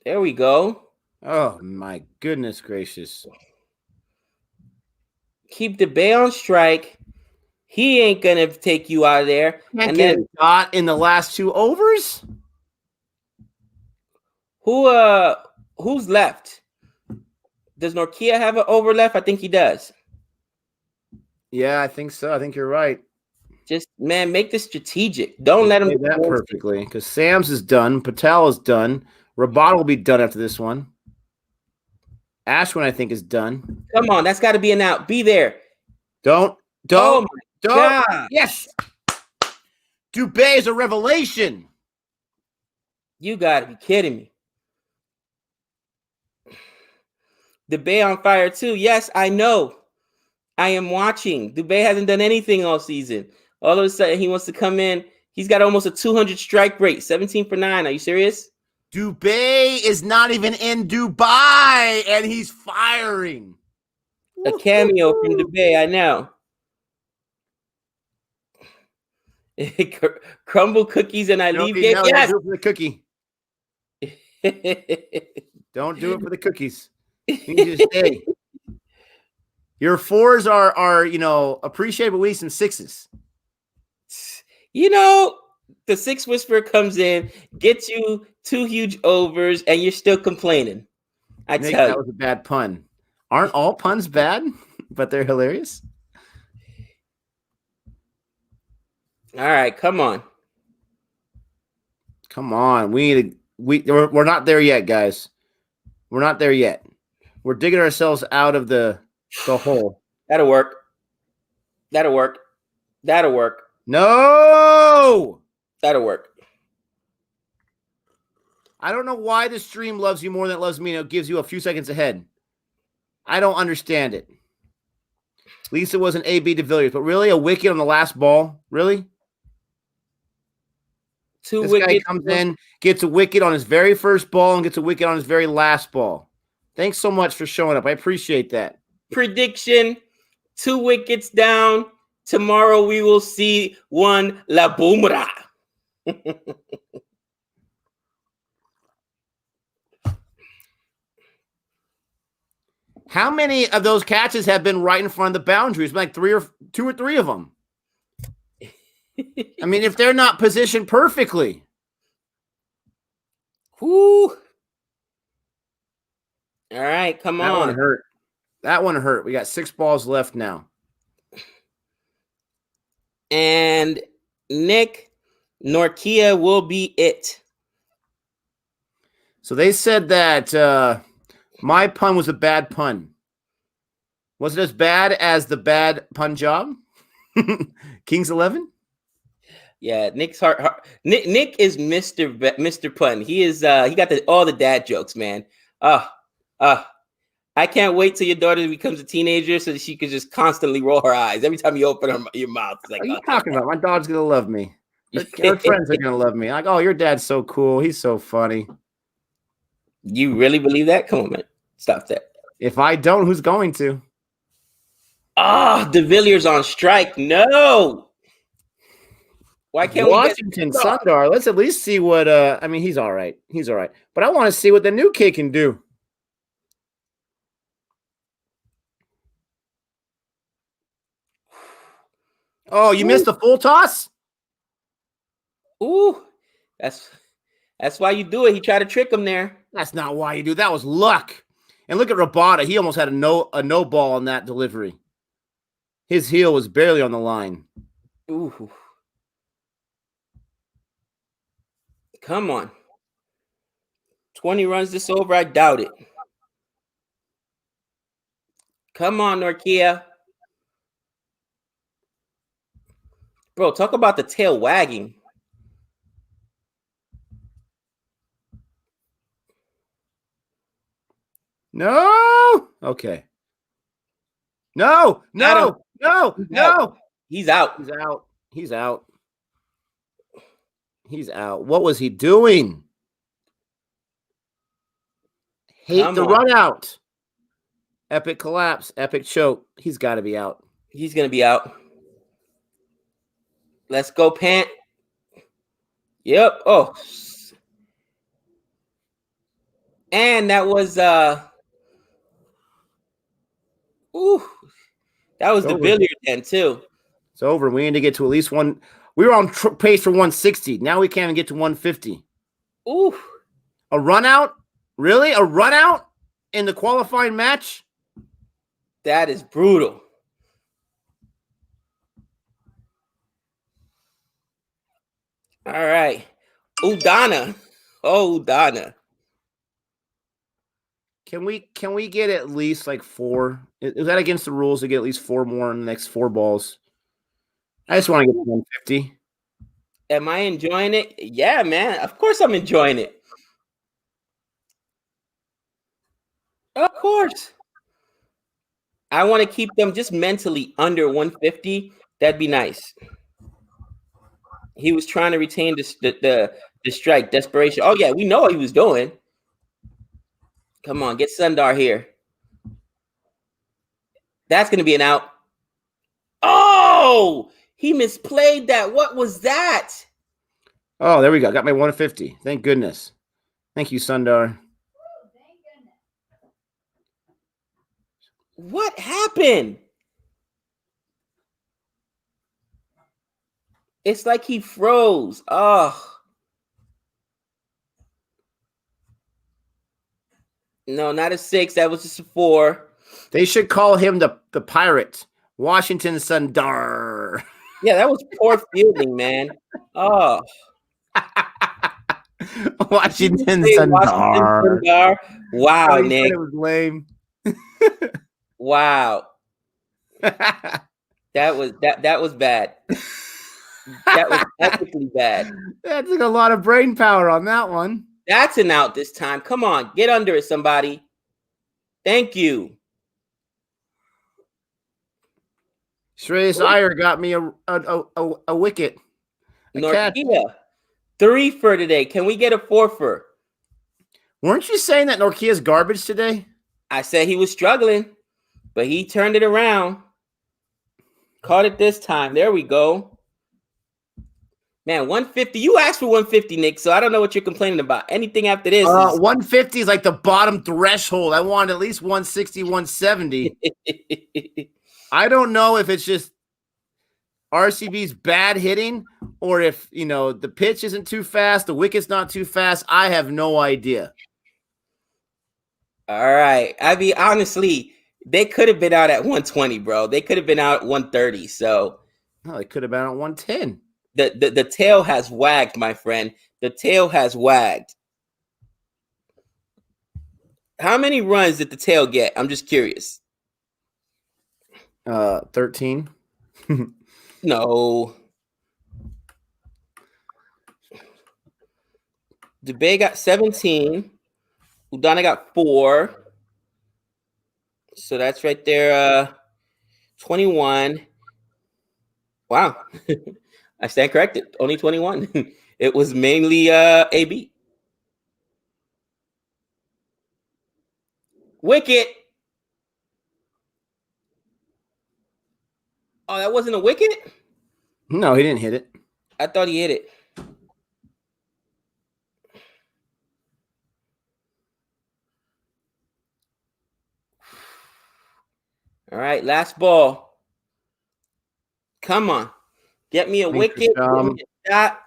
There we go. Oh, my goodness gracious. Keep the Bay on strike. He ain't going to take you out of there. Can't and get a dot in the last 2 overs? Who's left? Does Norkia have an over left? I think he does. Yeah, I think so. I think you're right. Just, man, make this strategic. Don't let him do that perfectly. Because Sam's is done. Patel is done. Rabada will be done after this one. Ashwin, I think, is done. Come on. That's got to be an out. Be there. Don't. Oh, my God. Yes. Dubé is a revelation. You got to be kidding me. Dubé on fire too. Yes, I know. I am watching. Dubé hasn't done anything all season. All of a sudden, he wants to come in. He's got almost a 200 strike rate, 17 for 9. Are you serious? Dubé is not even in Dubai, and he's firing. A cameo from Dubé, I know. Crumble cookies and I leave game. No, yes. don't do it for the cookie. Don't do it for the cookies. You need to stay. Your 4s are appreciated, but we need some 6s. The 6 whisperer comes in, gets you 2 huge overs, and you're still complaining. I tell you. That was a bad pun. Aren't all puns bad, but they're hilarious? All right, come on. Come on. We're not there yet, guys. We're not there yet. We're digging ourselves out of the hole. That'll work. That'll work. That'll work. No! That'll work. I don't know why the stream loves you more than it loves me, and it gives you a few seconds ahead. I don't understand it. At least it wasn't AB de Villiers, but really a wicket on the last ball? Really? This guy comes in, gets a wicket on his very first ball, and gets a wicket on his very last ball. Thanks so much for showing up. I appreciate that. Prediction. 2 wickets down. Tomorrow we will see one La Bumrah. How many of those catches have been right in front of the boundaries? Like 2 or 3 of them. I mean, if they're not positioned perfectly. Whoo. All right, come on. That one hurt. That one hurt. We got 6 balls left now. And Nick, Norkia will be it. So they said that my pun was a bad pun. Was it as bad as the bad pun job? Kings 11? Yeah, Nick's heart. Nick is Mr. Pun. He is. He got all the dad jokes, man. I can't wait till your daughter becomes a teenager so that she could just constantly roll her eyes every time you open your mouth. It's like, what are you talking about? My dog's gonna love me. Her friends are gonna love me. Like, oh, your dad's so cool. He's so funny. You really believe that? Come on, man. Stop that. If I don't, who's going to? De Villiers on strike. No. Why can't Washington Sundar? Let's at least see what. I mean, he's all right. He's all right. But I want to see what the new kid can do. Oh, you missed the full toss? Ooh, that's why you do it. He tried to trick him there. That's not why you do. That was luck. And look at Rabada. He almost had a no ball on that delivery. His heel was barely on the line. Ooh. Come on. 20 runs this over? I doubt it. Come on, Norkia. Bro, talk about the tail wagging. No. Okay. No. He's out. He's out. What was he doing? Hate the run out. Epic collapse. Epic choke. He's got to be out. He's going to be out. Let's go, Pant. Yep. Oh. And that was that was the Villiers then too. It's over. We need to get to at least one. We were on pace for 160. Now we can't even get to 150. Ooh. A run out? Really? A run out in the qualifying match? That is brutal. All right. Udana. Oh, Udana. Can we get at least like 4? Is that against the rules to get at least 4 more in the next 4 balls? I just want to get to 150. Am I enjoying it? Yeah, man. Of course I'm enjoying it. Of course. I want to keep them just mentally under 150. That'd be nice. He was trying to retain the strike, desperation. Oh, yeah, we know what he was doing. Come on, get Sundar here. That's going to be an out. Oh, he misplayed that. What was that? Oh, there we go. Got my 150. Thank goodness. Thank you, Sundar. What happened? It's like he froze. Oh. No, not a 6. That was just a 4. They should call him the pirate. Washington Sundar. Yeah, that was poor fielding, man. Oh. Washington Sundar. Wow, Nick. It was lame. Wow. That was bad. That was epically bad. That took a lot of brain power on that one. That's an out this time. Come on, get under it, somebody. Thank you. Shreyas Iyer got me a wicket. Norkia, 3 for today. Can we get a 4 for? Weren't you saying that Norkia's garbage today? I said he was struggling, but he turned it around. Caught it this time. There we go. Man, 150. You asked for 150, Nick, so I don't know what you're complaining about. Anything after this is 150 is like the bottom threshold. I want at least 160, 170. I don't know if it's just RCB's bad hitting or if, the pitch isn't too fast, the wicket's not too fast. I have no idea. All right. I mean, honestly, they could have been out at 120, bro. They could have been out at 130. So they could have been at 110. The tail has wagged, my friend. The tail has wagged. How many runs did the tail get? I'm just curious. 13. No. Dubé got 17. Udana got 4. So that's right there. 21. Wow. I stand corrected. Only 21. It was mainly AB. Wicket. Oh, that wasn't a wicket? No, he didn't hit it. I thought he hit it. All right, last ball. Come on. Get me a wicket. Get me a shot.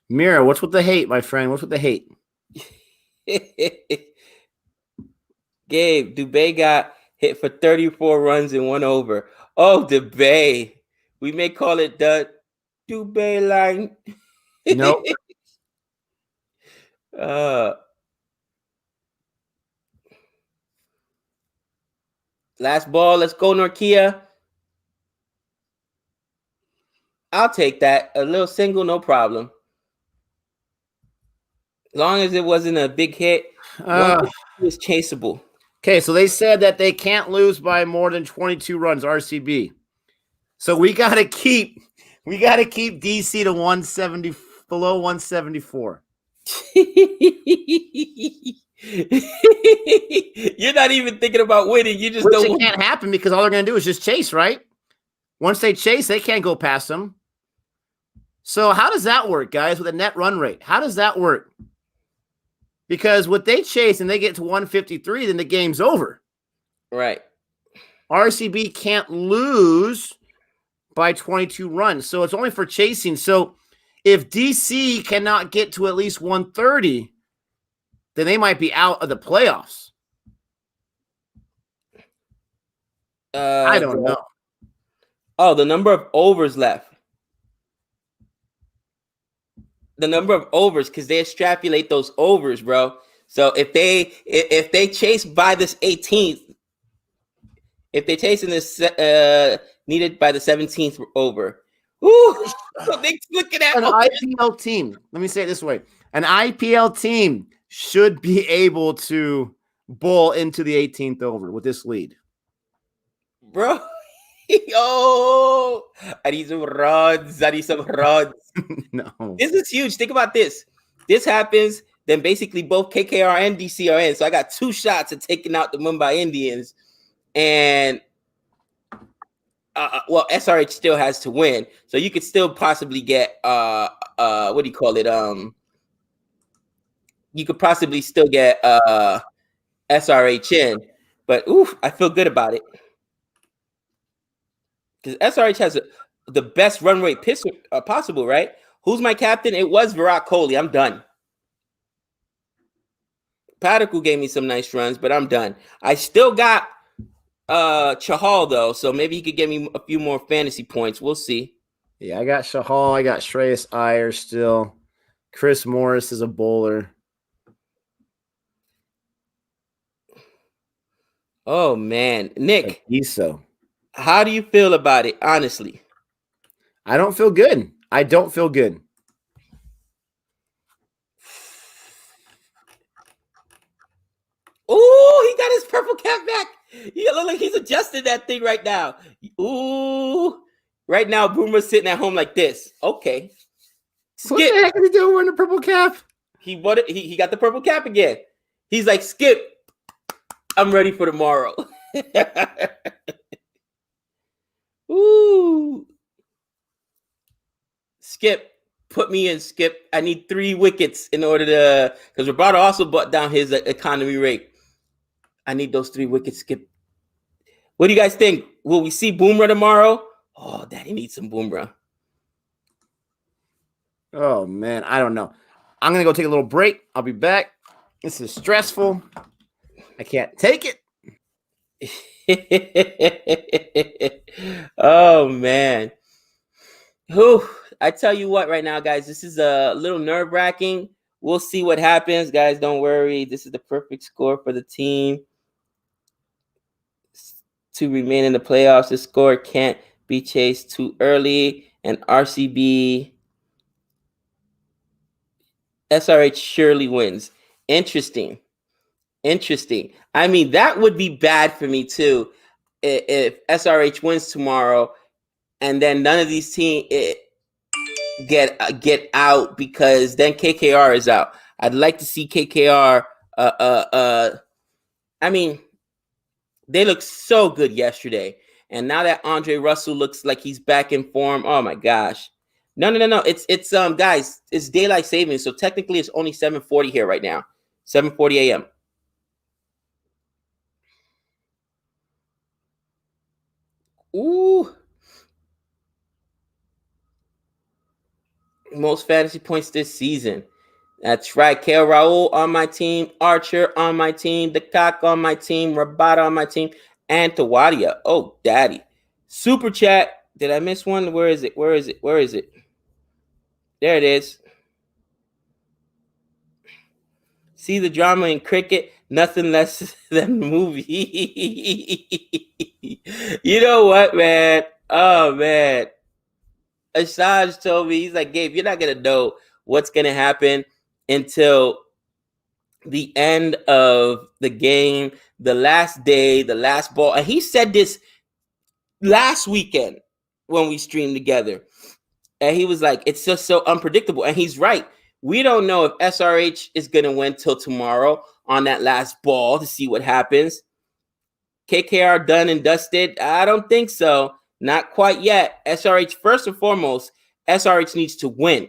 Mira, what's with the hate, my friend? What's with the hate? Gabe, Dubé got hit for 34 runs in 1 over. Oh, Dubé. We may call it the Dubé line. Nope. Last ball. Let's go, Norkia. I'll take that. A little single, no problem. As long as it wasn't a big hit, it was chaseable. Okay, so they said that they can't lose by more than 22 runs, RCB. So we gotta keep DC to 170, below 174. You're not even thinking about winning. You just Which it can't happen because all they're gonna do is just chase, right? Once they chase, they can't go past them. So how does that work, guys, with a net run rate? How does that work? Because what they chase and they get to 153, then the game's over. Right. RCB can't lose by 22 runs. So it's only for chasing. So if DC cannot get to at least 130, then they might be out of the playoffs. I don't know. Oh, the number of overs left. The number of overs, because they extrapolate those overs, bro. So if they chase by this 18th, if they chase in this needed by the 17th over, ooh, Nick's looking at an IPL team. Let me say it this way: an IPL team should be able to bowl into the 18th over with this lead, bro. Yo, I need some rods. No, this is huge. Think about this. This happens, then basically both KKR and DC are in. So I got 2 shots at taking out the Mumbai Indians, and well, SRH still has to win, so you could still possibly get what do you call it? You could possibly still get SRH in, but oof, I feel good about it. Because SRH has the best run rate possible, right? Who's my captain? It was Virat Kohli. I'm done. Padaku gave me some nice runs, but I'm done. I still got Chahal, though, so maybe he could give me a few more fantasy points. We'll see. Yeah, I got Chahal. I got Shreyas Iyer still. Chris Morris is a bowler. Oh, man. Nick. So. How do you feel about it, honestly? I don't feel good. I don't feel good. Ooh, he got his purple cap back. He look like he's adjusting that thing right now. Ooh. Right now, Boomer's sitting at home like this. Okay. Skip. What the heck is he doing wearing a purple cap? He bought it. He got the purple cap again. He's like, Skip, I'm ready for tomorrow. Skip, put me in, Skip. I need 3 wickets in order to, because Roberto also brought down his economy rate. I need those 3 wickets, Skip. What do you guys think? Will we see Boomerang tomorrow? Oh, Daddy needs some Boomerang. Oh, man. I don't know. I'm going to go take a little break. I'll be back. This is stressful. I can't take it. Oh, man. Whew. I tell you what right now, guys, this is a little nerve-wracking. We'll see what happens. Guys, don't worry. This is the perfect score for the team to remain in the playoffs. The score can't be chased too early. And RCB, SRH surely wins. Interesting. I mean, that would be bad for me too if SRH wins tomorrow and then none of these teams get out, because then KKR is out. I'd like to see KKR. I mean, they looked so good yesterday, and now that Andre Russell looks like he's back in form, oh my gosh! No. It's guys, it's daylight savings, so technically it's only 7:40 here right now, 7:40 a.m. Ooh. Most fantasy points this season. That's right. KL Raul on my team, Archer on my team, the Cock on my team, Rabada on my team, and Tawadia. Oh, Daddy. Super chat. Did I miss one? Where is it? There it is. See the drama in cricket, nothing less than movie. You know what, man? Oh, man. Assange told me, he's like, Gabe, you're not going to know what's going to happen until the end of the game, the last day, the last ball. And he said this last weekend when we streamed together. And he was like, it's just so unpredictable. And he's right. We don't know if SRH is going to win till tomorrow on that last ball to see what happens. KKR done and dusted? I don't think so. Not quite yet. SRH, first and foremost, SRH needs to win.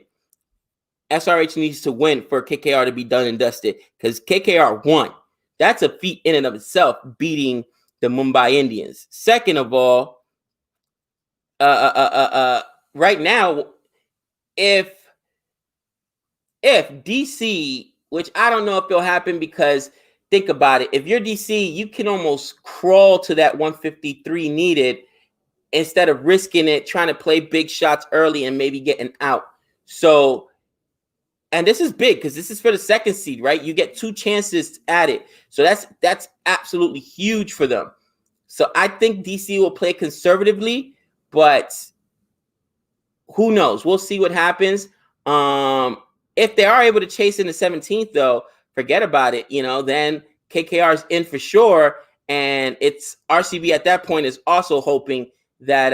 SRH needs to win for KKR to be done and dusted, because KKR won. That's a feat in and of itself, beating the Mumbai Indians. Second of all, right now, if DC, which I don't know if it'll happen, because think about it. If you're DC, you can almost crawl to that 153 needed instead of risking it, trying to play big shots early and maybe getting out. So, and this is big because this is for the second seed, right? You get 2 chances at it. So that's absolutely huge for them. So I think DC will play conservatively, but who knows? We'll see what happens. If they are able to chase in the 17th, though, forget about it. Then KKR is in for sure. And it's RCB at that point is also hoping that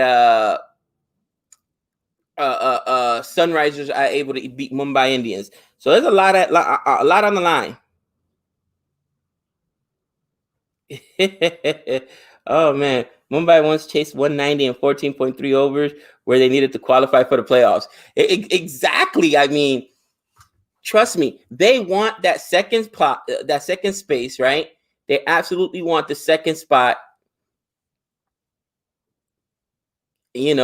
Sunrisers are able to beat Mumbai Indians. So there's a lot on the line. Oh man, Mumbai once chased 190 in 14.3 overs where they needed to qualify for the playoffs. Exactly. I mean, trust me, they want that second spot, that second space, right? They absolutely want the second spot. And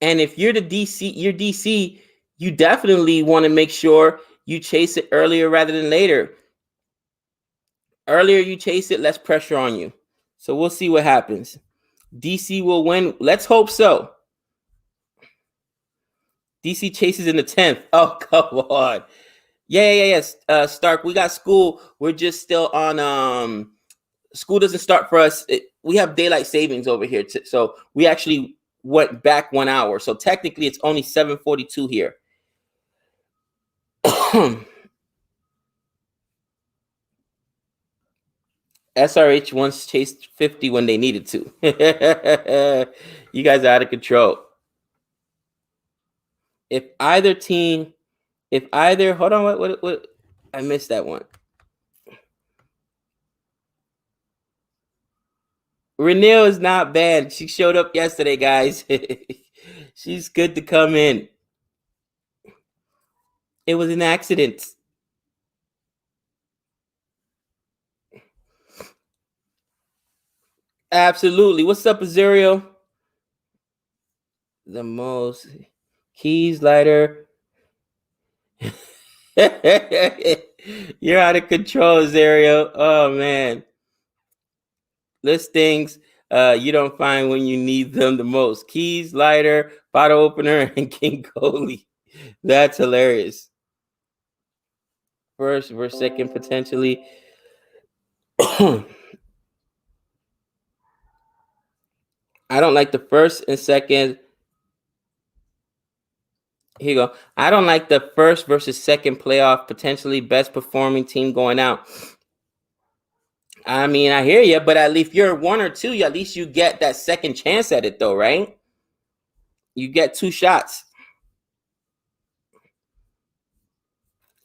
if you're DC, you definitely want to make sure you chase it earlier rather than later. Earlier you chase it, less pressure on you. So we'll see what happens. DC will win. Let's hope so. DC chases in the 10th. Oh, come on. Yes. Stark, we got school. We're just still on school doesn't start for us. We have daylight savings over here. So we actually went back 1 hour. So technically it's only 7:42 here. SRH once chased 50 when they needed to. You guys are out of control. Hold on, what? I missed that one. Renee is not banned. She showed up yesterday, guys. She's good to come in. It was an accident. Absolutely. What's up, Azario? The most keys lighter. You're out of control, Azario. Oh man. Listings you don't find when you need them the most. Keys, lighter, bottle opener, and King Coley. That's hilarious. First versus second, potentially. I don't like the first and second. Here you go. I don't like the first versus second playoff, potentially best performing team going out. I mean, I hear you, but at least you're 1 or 2, at least you get that second chance at it, though, right? You get 2 shots.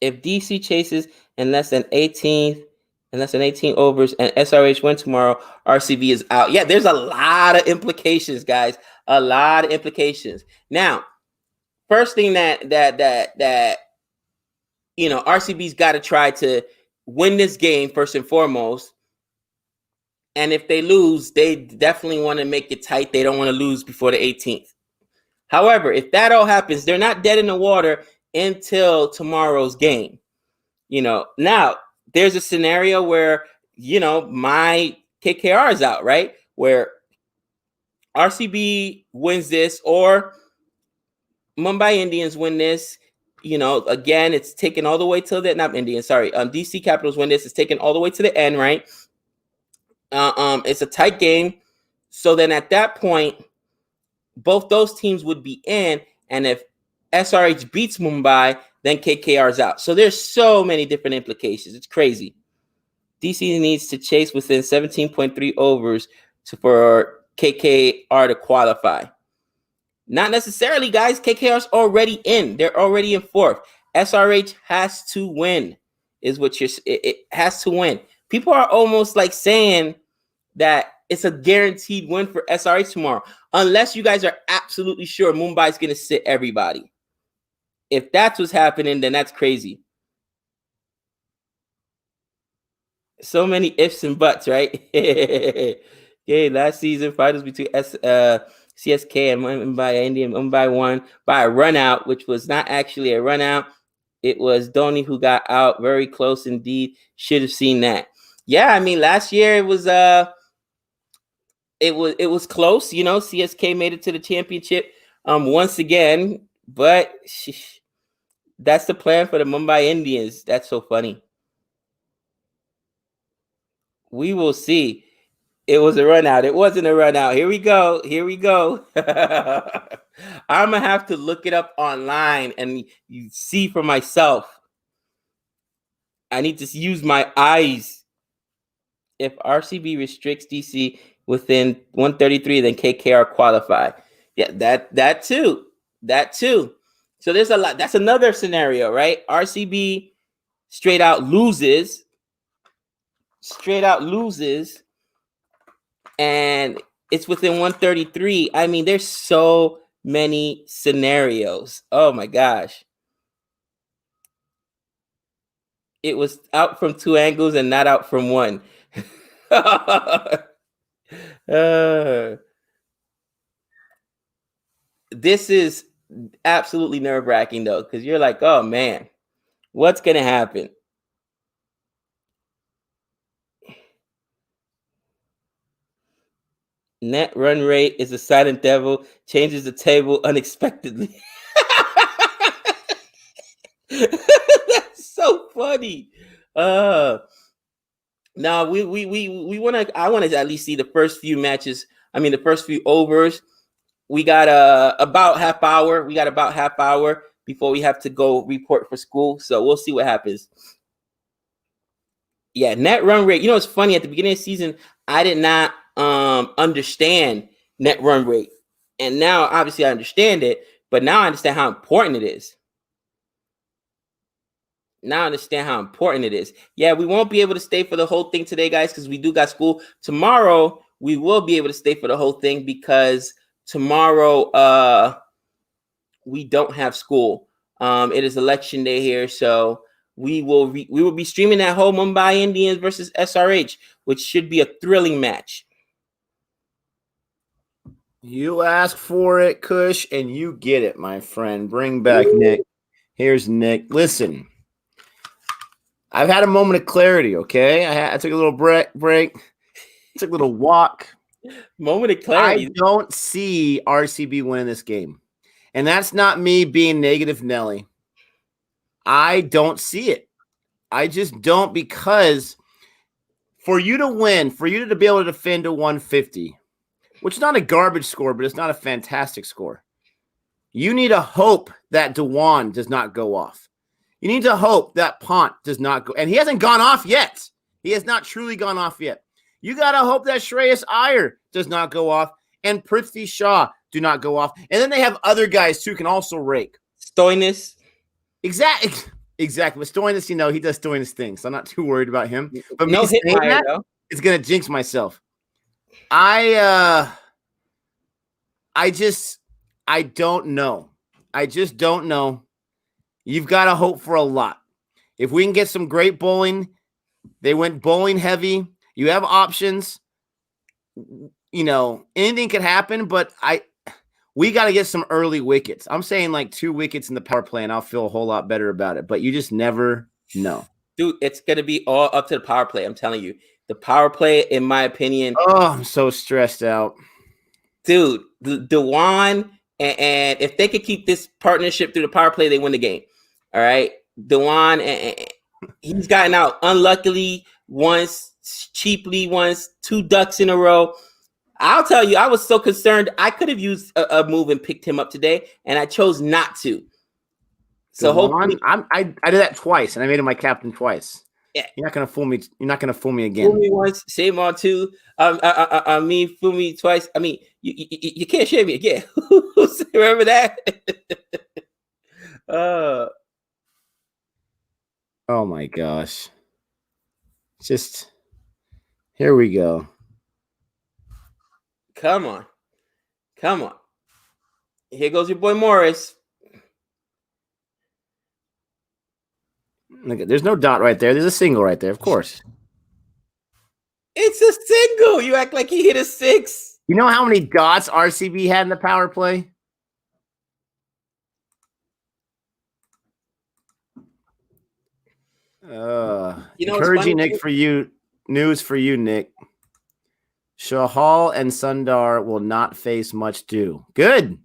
If DC chases in less than 18 overs and SRH win tomorrow, RCB is out. Yeah, there's a lot of implications, guys. A lot of implications. Now, first thing that RCB's got to try to win this game first and foremost. And if they lose, they definitely want to make it tight. They don't want to lose before the 18th. However, if that all happens, they're not dead in the water until tomorrow's game. Now there's a scenario where, my KKR is out, right? Where RCB wins this or Mumbai Indians win this. Again, it's taken all the way till the not Indians, sorry. DC Capitals win this. It's taken all the way to the end, right? It's a tight game. So then at that point, both those teams would be in, and if SRH beats Mumbai, then KKR's out. So there's so many different implications. It's crazy. DC needs to chase within 17.3 overs for KKR to qualify. Not necessarily, guys. KKR's already in. They're already in 4th. SRH has to win, is what it has to win. People are almost like saying that it's a guaranteed win for SRH tomorrow, unless you guys are absolutely sure Mumbai's going to sit everybody. If that's what's happening, then that's crazy. So many ifs and buts, right? Okay, last season finals between CSK and Mumbai Indian. Mumbai won by a run out, which was not actually a run out. It was Dhoni who got out. Very close indeed. Should have seen that. Yeah, I mean, last year it was close. CSK made it to the championship once again, but that's the plan for the Mumbai Indians. That's so funny. We will see. It was a run out. It wasn't a run out. Here we go. I'm going to have to look it up online and you see for myself. I need to use my eyes. If RCB restricts DC within 133, then KKR qualify. Yeah, that too. So there's a lot. That's another scenario, right? RCB straight out loses. And it's within 133. I mean, there's so many scenarios. Oh my gosh. It was out from 2 angles and not out from 1. This is absolutely nerve-wracking though, because you're like, oh man, what's gonna happen? Net run rate is a silent devil, changes the table unexpectedly. That's so funny. Now I want to at least see the first few matches. I mean, the first few overs. We got about half hour. Before we have to go report for school. So we'll see what happens. Yeah, net run rate. It's funny. At the beginning of the season, I did not understand net run rate. And now, obviously, I understand it. But now I understand how important it is. Yeah, we won't be able to stay for the whole thing today, guys, because we do got school. Tomorrow, we will be able to stay for the whole thing because tomorrow we don't have school. It is election day here, so we will be streaming at home Mumbai Indians versus SRH, which should be a thrilling match. You ask for it, Kush, and you get it, my friend. Bring back Nick. Here's Nick. Listen, I've had a moment of clarity, okay? I took a little break. Took a little walk. Moment of clarity. I don't see RCB winning this game. And that's not me being negative Nelly. I don't see it. I just don't, because for you to win, for you to be able to defend a 150, which is not a garbage score, but it's not a fantastic score, you need to hope that Dewan does not go off. You need to hope that Pont does not go. And he hasn't gone off yet. He has not truly gone off yet. You got to hope that Shreyas Iyer does not go off and Prithvi Shaw do not go off. And then they have other guys who can also rake. Stoinis. Exactly. But Stoinis, he does Stoinis things. So I'm not too worried about him. But no hit fire, though. It's going to jinx myself. I don't know. I just don't know. You've got to hope for a lot. If we can get some great bowling, they went bowling heavy. You have options. Anything could happen, but we got to get some early wickets. I'm saying like 2 wickets in the power play, and I'll feel a whole lot better about it. But you just never know. Dude, it's going to be all up to the power play. I'm telling you. The power play, in my opinion. Oh, I'm so stressed out. Dude, Dewan, and if they could keep this partnership through the power play, they win the game. All right? Dewan, he's gotten out unluckily once, cheaply once, 2 ducks in a row. I'll tell you, I was so concerned. I could have used a move and picked him up today, and I chose not to. So hopefully, I did that twice, and I made him my captain twice. Yeah. You're not gonna fool me. You're not gonna fool me again. Fool me once, shame on 2. Fool me twice. I mean, you can't shame me again. Remember that? Oh my gosh. Just here we go. Come on. Here goes your boy Morris. Look, there's no dot right there. There's a single right there, of course. It's a single. You act like he hit a 6. You know how many dots RCB had in the power play? Encouraging Nick for you. News for you, Nick. Shahal and Sundar will not face much dew. Good.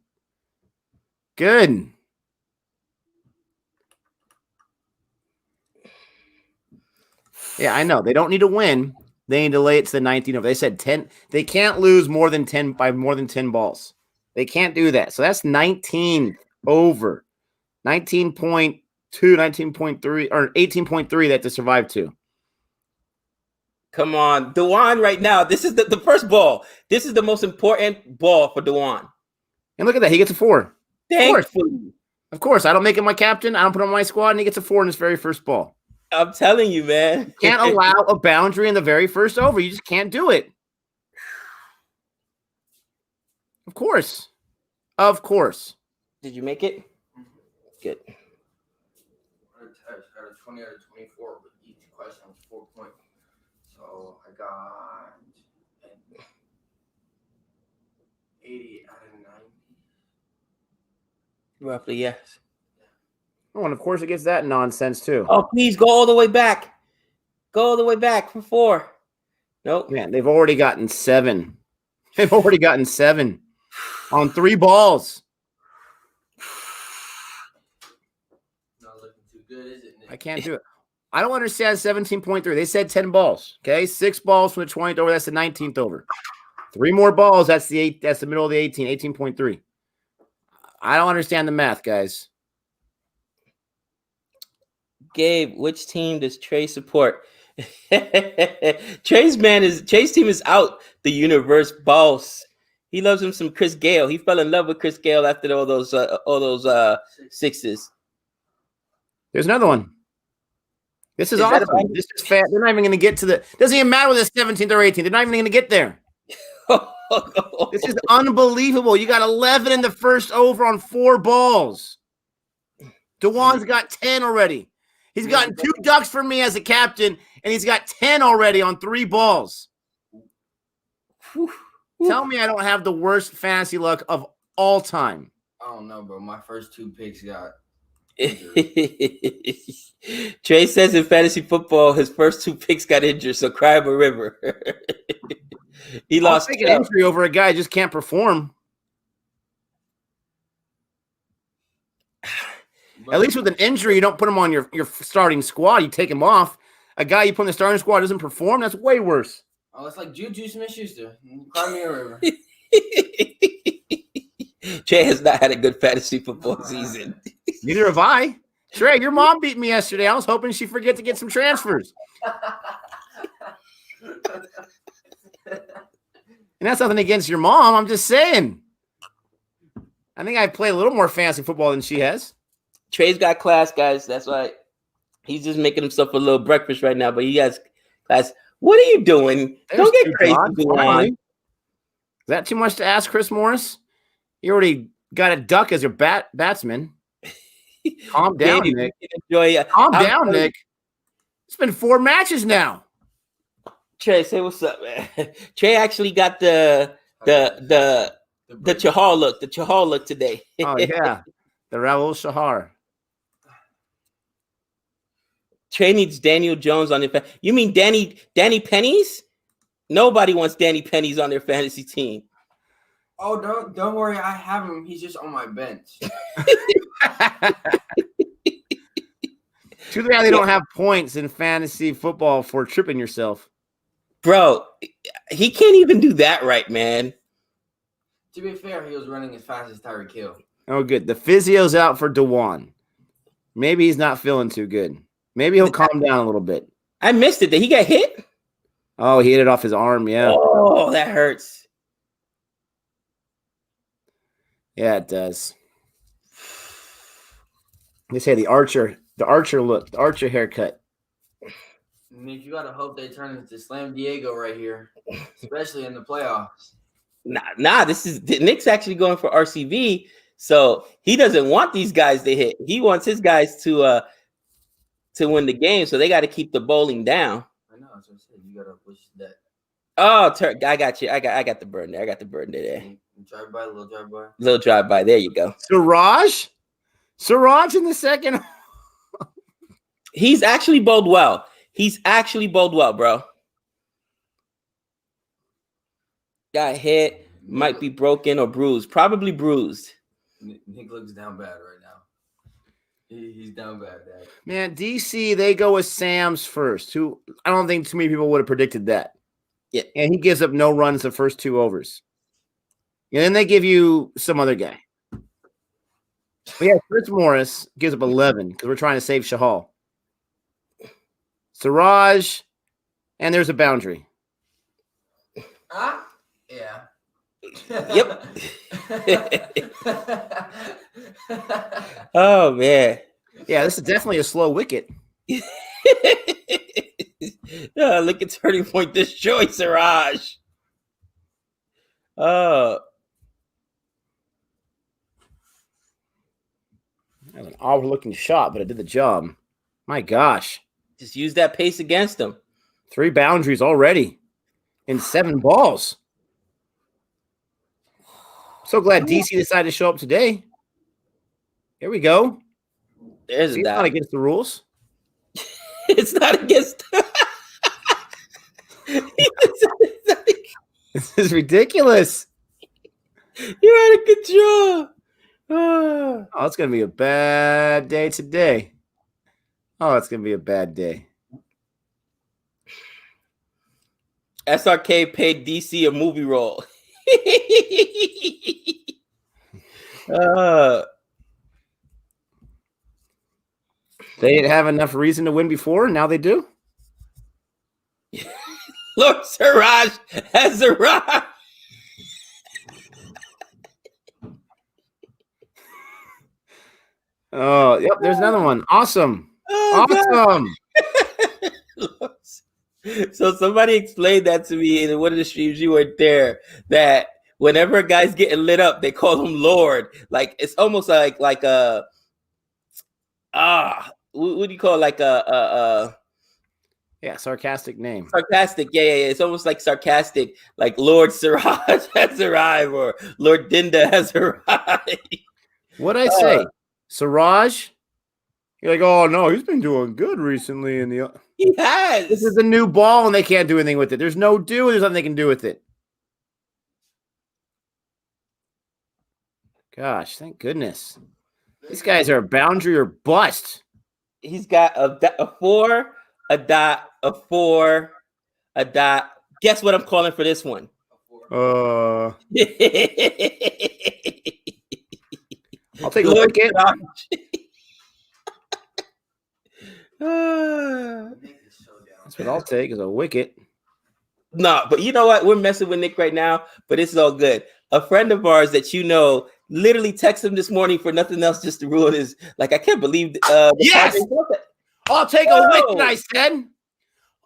Yeah, I know. They don't need to win. They need to lay it to the 19 over. They said 10. They can't lose more than 10 by more than 10 balls. They can't do that. So that's 19 over. 19.2, 19.3, or 18.3 that to survive to. Come on. Dewan right now. This is the first ball. This is the most important ball for Dewan. And look at that. He gets a 4. Thankfully. Of course. I don't make him my captain. I don't put him on my squad, and he gets a 4 in his very first ball. I'm telling you, man. You can't allow a boundary in the very first over. You just can't do it. Of course. Did you make it? Good. I had a 20 out of 24, but each question was 4 points. So I got 80 out of 90. Roughly, yes. Oh, and of course it gets that nonsense too. Oh, please go all the way back. Go all the way back for 4. Nope. Man, they've already gotten 7. They've already gotten 7 on 3 balls. Not looking too good, is it, Nick? I can't do it. I don't understand 17.3. They said 10 balls. Okay, 6 balls from the 20th over. That's the 19th over. 3 more balls. That's the 8. That's the middle of the 18. 18.3. I don't understand the math, guys. Gabe, which team does Trey support? Trey's team is out. The universe boss. He loves him some Chris Gale. He fell in love with Chris Gale after all those 6s. There's another one. This is awesome. This is fat. They're not even going to get to the. Doesn't even matter whether it's 17th or 18th. They're not even going to get there. This is unbelievable. You got 11 in the first over on 4 balls. Dewan's got 10 already. He's gotten 2 ducks from me as a captain, and he's got 10 already on 3 balls. Tell me I don't have the worst fantasy luck of all time. I don't know, bro. My first 2 picks got Trey says in fantasy football, his first 2 picks got injured, so cry him a river. He lost. I'll take an injury over a guy who just can't perform. At least with an injury, you don't put him on your starting squad. You take him off. A guy you put in the starting squad doesn't perform. That's way worse. Oh, it's like Juju Smith-Schuster. Cry me a river. Trey has not had a good fantasy football season. Neither have I. Trey, your mom beat me yesterday. I was hoping she'd forget to get some transfers. And that's nothing against your mom. I'm just saying. I think I play a little more fantasy football than she has. Trey's got class, guys. That's why he's just making himself a little breakfast right now. But he has class. What are you doing? Don't get crazy. Is that too much to ask, Chris Morris? You already got a duck as your batsman. Calm down, Nick. Calm down, Nick. It's been 4 matches now. Trey, say what's up, man. Trey actually got the Chahar look. The Chahar look today. Oh yeah, the Raul Shahar. Trey needs Daniel Jones on their You mean Danny Pennies? Nobody wants Danny Pennies on their fantasy team. Oh, don't worry. I have him. He's just on my bench. Too bad they don't have points in fantasy football for tripping yourself. Bro, he can't even do that right, man. To be fair, he was running as fast as Tyreek Hill. Oh, good. The physio's out for Dewan. Maybe he's not feeling too good. Maybe he'll calm down a little bit. I missed it. Did he get hit? Oh, he hit it off his arm. Yeah. Oh, that hurts. Yeah, it does. They say the Archer look, the Archer haircut. Nick, you gotta hope they turn into Slam Diego right here, especially in the playoffs. Nah. Nick's actually going for RCB, so he doesn't want these guys to hit. He wants his guys to win the game, so they got to keep the bowling down. I know. That's what I said. You gotta push that. Oh, I got you. I got the burn there. I got the burn there. Little drive by. Little drive by. There you go. Siraj in the second. He's actually bowled well. Bro. Got hit. Might be broken or bruised. Probably bruised. Nick looks down bad right now. He's down bad, Dad. Man, DC, they go with Sam's first, who I don't think too many people would have predicted that. Yeah. And he gives up no runs the first 2 overs. And then they give you some other guy. But yeah, Chris Morris gives up 11 because we're trying to save Shahal. Siraj, and there's a boundary. Yeah. Yep. Oh, man. Yeah, this is definitely a slow wicket. Look at turning point destroy Siraj. Oh. That was an awful looking shot, but it did the job. My gosh. Just use that pace against him. 3 boundaries already in 7 balls. So glad DC decided to show up today. Here we go. There's He's not against the rules. It's not against. This is ridiculous. You're at a good job. Oh, it's going to be a bad day today. Oh, it's going to be a bad day. SRK paid DC a movie role. They didn't have enough reason to win before, and now they do. Look, Siraj has arrived. Oh, yep, there's another one. Awesome. Oh, awesome. So somebody explained that to me in one of the streams you weren't there. That whenever a guy's getting lit up, they call him Lord. Like it's almost like a what do you call it? Like a Yeah, sarcastic name. sarcastic. Yeah. It's almost like sarcastic. Like Lord Siraj has arrived or Lord Dinda has arrived. What'd I say? Siraj? You're like, oh no, he's been doing good recently in the. He has. This is a new ball, and they can't do anything with it. There's no do. There's nothing they can do with it. Gosh, thank goodness. These guys are a boundary or bust. He's got a 4, a dot, a 4, a dot. Guess what I'm calling for this one? I'll take a wicket. That's what I'll take is a wicket. No, but you know what? We're messing with Nick right now, but it's all good. A friend of ours that you know literally texted him this morning for nothing else just to ruin his. Like, I can't believe. Yes! I'll take a wicket, I said.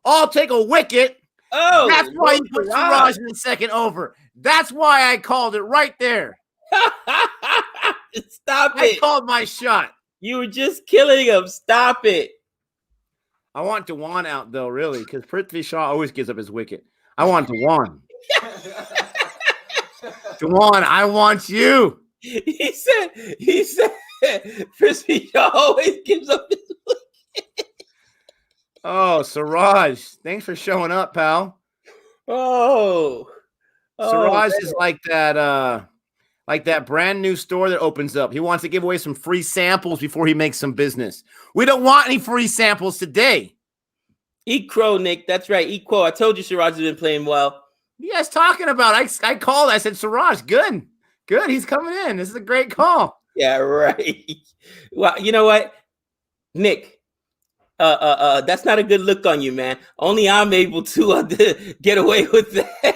I'll take a wicket. Oh, that's why you put Siraj in the second over. That's why I called it right there. Stop it. I called my shot. You were just killing him. Stop it. I want Dewan out, though, really, because Prithvi Shaw always gives up his wicket. I want Dewan. Dewan, I want you. He said, Prithvi Shaw always gives up his wicket. Oh, Siraj, thanks for showing up, pal. Oh, Siraj is like that brand new store that opens up. He wants to give away some free samples before he makes some business. We don't want any free samples today. Eat crow, Nick. That's right. Eat crow. I told you Siraj has been playing well. What are you guys talking about? I called. I said, Siraj, good. He's coming in. This is a great call. Yeah, right. Well, you know what, Nick? That's not a good look on you, man. Only I'm able to get away with that.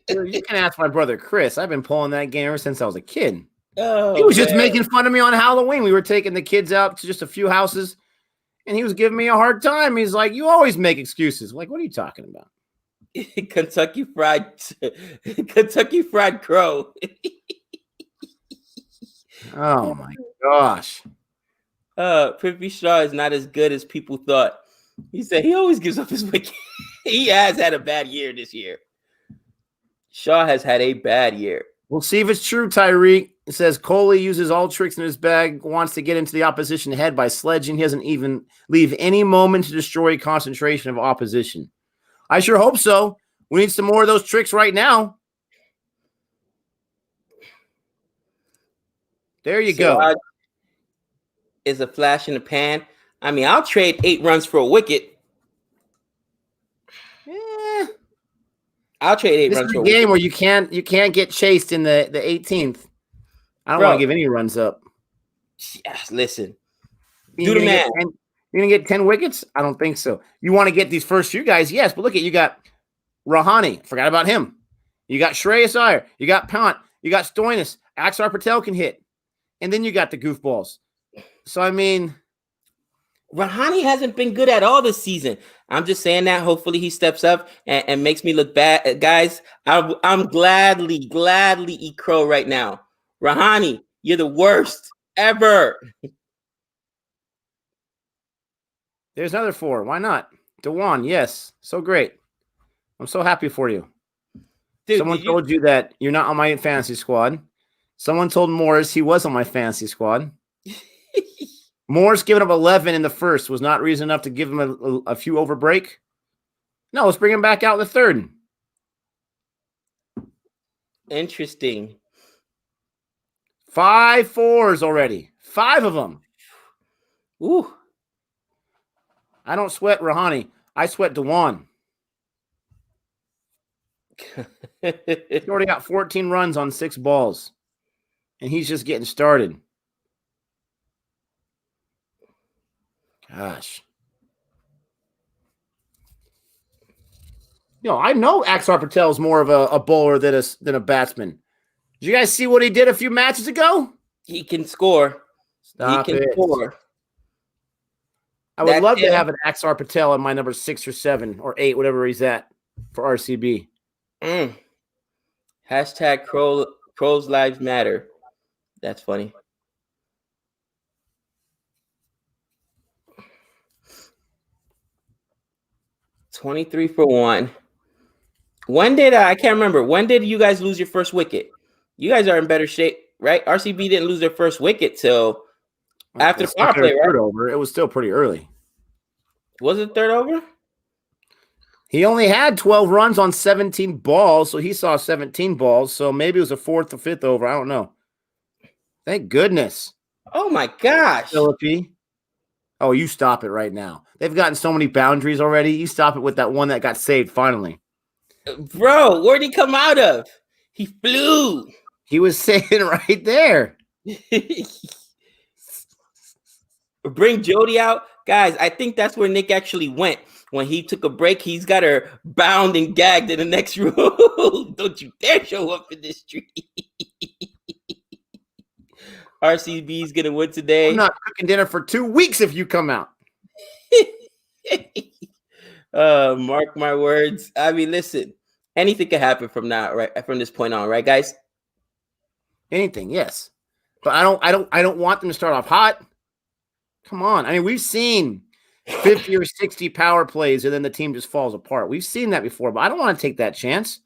Dude, you can ask my brother Chris. I've been pulling that game ever since I was a kid. Oh, he was just making fun of me on Halloween. We were taking the kids out to just a few houses, and he was giving me a hard time. He's like, "You always make excuses." I'm like, what are you talking about? Kentucky fried crow. Oh my gosh. Prithvi Shaw is not as good as people thought. He said he always gives up his wicket. He has had a bad year this year. Shaw has had a bad year. We'll see if it's true, Tyreek. It says Coley uses all tricks in his bag, wants to get into the opposition head by sledging. He doesn't even leave any moment to destroy concentration of opposition. I sure hope so. We need some more of those tricks right now. There you go. Is a flash in the pan. I mean, I'll trade 8 runs for a wicket. Yeah. I'll trade 8 this runs is for a a game wicket. where you can't get chased in the 18th. I don't want to give any runs up. Yes, listen. You're going to get 10 wickets? I don't think so. You want to get these first few guys? Yes, but look at you got Rahane. Forgot about him. You got Shreyas Iyer. You got Pant. You got Stoinis. Axar Patel can hit. And then you got the goofballs. So, I mean, Rahane hasn't been good at all this season. I'm just saying that. Hopefully he steps up and makes me look bad. Guys, I'm gladly eat crow right now. Rahane, you're the worst ever. There's another 4. Why not? Dewan, yes. So great. I'm so happy for you. Dude, someone told you that you're not on my fantasy squad. Someone told Morris he was on my fantasy squad. Morris giving up 11 in the first was not reason enough to give him a few over break. No, let's bring him back out in the third. Interesting. 5 4s already. 5 of them. Ooh. I don't sweat Rahane. I sweat Dewan. He's already got 14 runs on 6 balls. And he's just getting started. Gosh. You know, I know Axar Patel is more of a bowler than a batsman. Did you guys see what he did a few matches ago? He can score. Stop he can it. score. I would That's love to him. have an Axar Patel in my number 6 or 7 or 8, whatever he's at for RCB. Hashtag Crows Lives Matter. That's funny. $23 for 1. When did I can't remember. When did you guys lose your first wicket? You guys are in better shape, right? RCB didn't lose their first wicket till after the power play, right? Third over. It was still pretty early. Was it third over? He only had 12 runs on 17 balls, so he saw 17 balls. So maybe it was a 4th or 5th over. I don't know. Thank goodness. Oh my gosh. Philippi. Oh, you stop it right now. They've gotten so many boundaries already. You stop it with that one that got saved finally. Bro, where'd he come out of? He flew. He was sitting right there. Bring Jody out. Guys, I think that's where Nick actually went. When he took a break, he's got her bound and gagged in the next room. Don't you dare show up in this street. RCB's going to win today. I'm not cooking dinner for 2 weeks if you come out. Mark my words. I mean, listen, anything can happen from now, right? From this point on, right, guys? Anything, yes. But I don't want them to start off hot. Come on. I mean, we've seen 50 or 60 power plays and then the team just falls apart. We've seen that before, but I don't want to take that chance.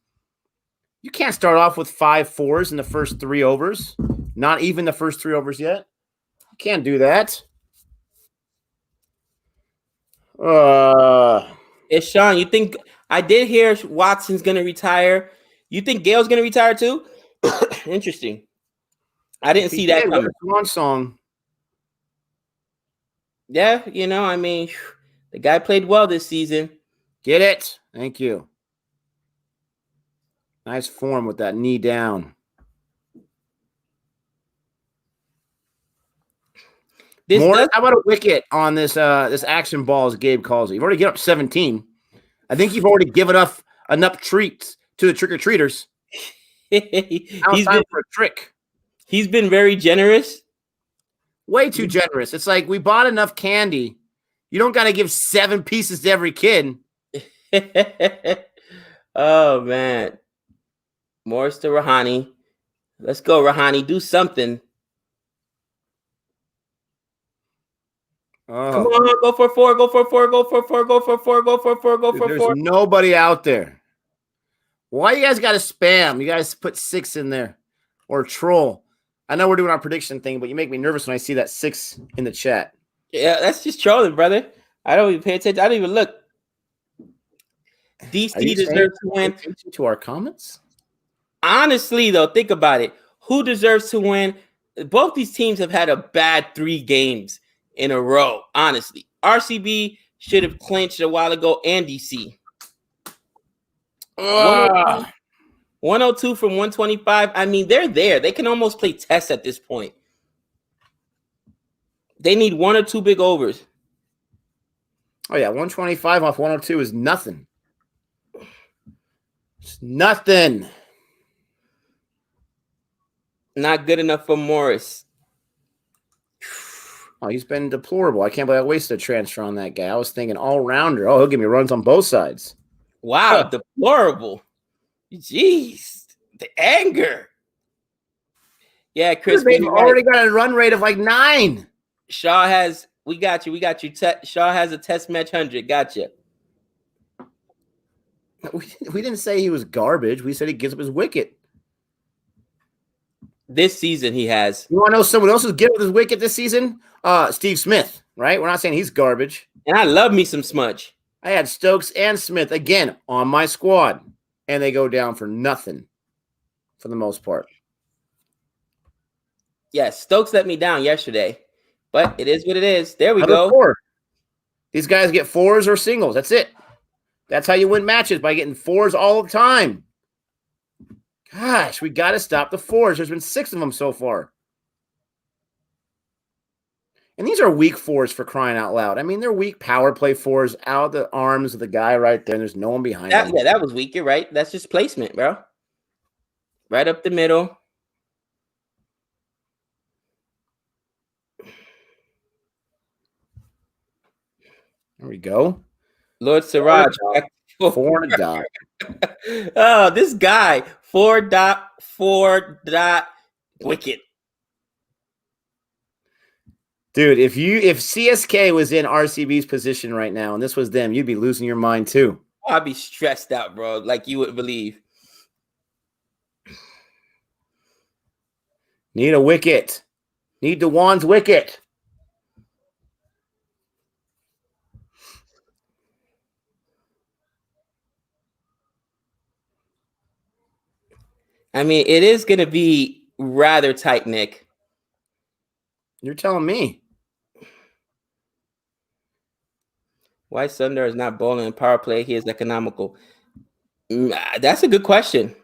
You can't start off with 5 4s in the first 3 overs. Not even the first 3 overs yet. You can't do that. It's Sean. You think I did hear Watson's going to retire? You think Gale's going to retire too? Interesting. I didn't see that coming. One song. Yeah, you know, I mean, the guy played well this season. Get it? Thank you. Nice form with that knee down. How about a wicket on this this action ball, as Gabe calls it? You've already given up 17. I think you've already given enough treats to the trick-or-treaters. He's time for a trick. He's been very generous. Way too generous. It's like we bought enough candy. You don't got to give 7 pieces to every kid. Oh, man. Morris to Rahani. Let's go, Rahani. Do something. Oh. Come on, go for 4, go for 4, go for 4, go for 4, go for 4, go for 4. There's nobody out there. Why you guys got to spam? You guys put 6 in there or troll. I know we're doing our prediction thing, but you make me nervous when I see that 6 in the chat. Yeah, that's just trolling, brother. I don't even pay attention. I don't even look. DC deserves to win. To our comments? Honestly, though, think about it. Who deserves to win? Both these teams have had a bad 3 games in a row, honestly. RCB should have clinched a while ago, and DC. 102 from 125. I mean, they're there. They can almost play test at this point. They need 1 or 2 big overs. Oh, yeah. 125 off 102 is nothing. It's nothing. Not good enough for Morris. Oh, he's been deplorable. I can't believe I wasted a transfer on that guy. I was thinking all-rounder. Oh, he'll give me runs on both sides. Wow, deplorable. Jeez, the anger. Yeah, Chris. They've already got a run rate of like 9. Shaw has, we got you. Shaw has a test match 100. Gotcha. We didn't say he was garbage. We said he gives up his wicket. This season he has. You want to know someone else who's giving up his wicket this season? Steve Smith, right? We're not saying he's garbage. And I love me some Smudge. I had Stokes and Smith again on my squad, and they go down for nothing for the most part. Yes, Stokes let me down yesterday, but it is what it is. There we go. 4. These guys get 4s or singles. That's it. That's how you win matches, by getting 4s all the time. Gosh, we got to stop the 4s. There's been 6 of them so far. And these are weak 4s for crying out loud. I mean, they're weak power play 4s out of the arms of the guy right there. And there's no one behind him. Yeah, that was weak. You're right. That's just placement, bro. Right up the middle. There we go. Lord Siraj. 4 and a dot. Oh, this guy. 4.4. Wicket. Dude, if CSK was in RCB's position right now and this was them, you'd be losing your mind too. I'd be stressed out, bro, like you would believe. Need a wicket. Need Dewan's wicket. I mean, it is going to be rather tight, Nick. You're telling me. Why Sundar is not bowling in power play? He is economical. That's a good question.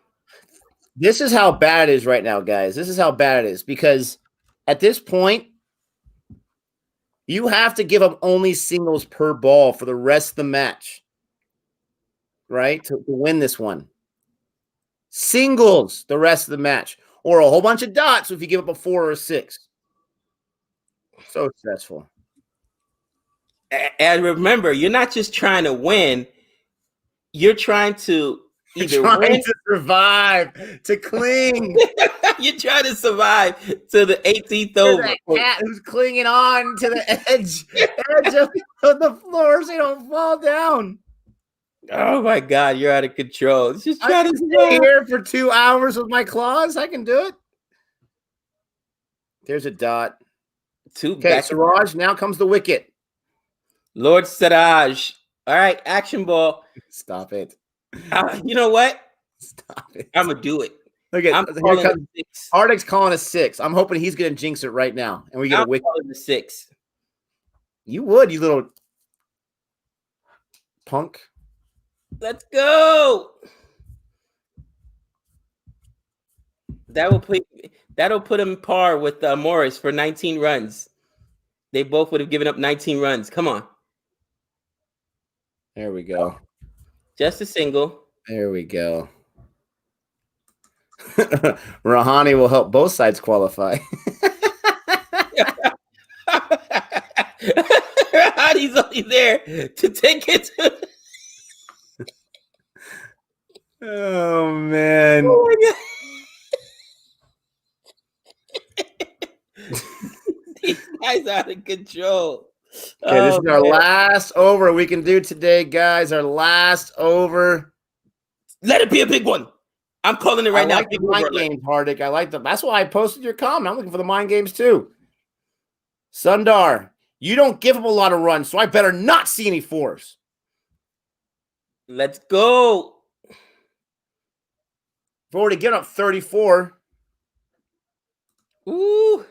This is how bad it is right now, guys. This is how bad it is because at this point, you have to give up only singles per ball for the rest of the match, right? To win this one. Singles the rest of the match or a whole bunch of dots if you give up a 4 or a 6. So stressful. And remember, you're not just trying to win. You're trying to either win. To survive, to cling. You're trying to survive to the 18th over. That cat who's clinging on to the edge of the floor so you don't fall down. Oh my God, you're out of control. Just I try can to stay here for 2 hours with my claws. I can do it. There's a dot. Okay, Siraj, now comes the wicket. Lord Siraj. All right, action ball. Stop it. You know what? Stop it. I'm going to do it. Look at here comes Hardik's calling a 6. I'm hoping he's going to jinx it right now, and we get a wicket. The 6. You would, you little punk. Let's go. That'll put him par with Morris for 19 runs. They both would have given up 19 runs. Come on. There we go. Just a single. There we go. Rahani will help both sides qualify. Rahani's only there to take it to... Oh, man. Oh, my God. These guys out of control. Okay, this is our last over we can do today, guys. Our last over. Let it be a big one. I'm calling it right now. I like the mind games, Hardik. I like them. That's why I posted your comment. I'm looking for the mind games too. Sundar, you don't give up a lot of runs, so I better not see any 4s. Let's go. We've already given up 34. Ooh.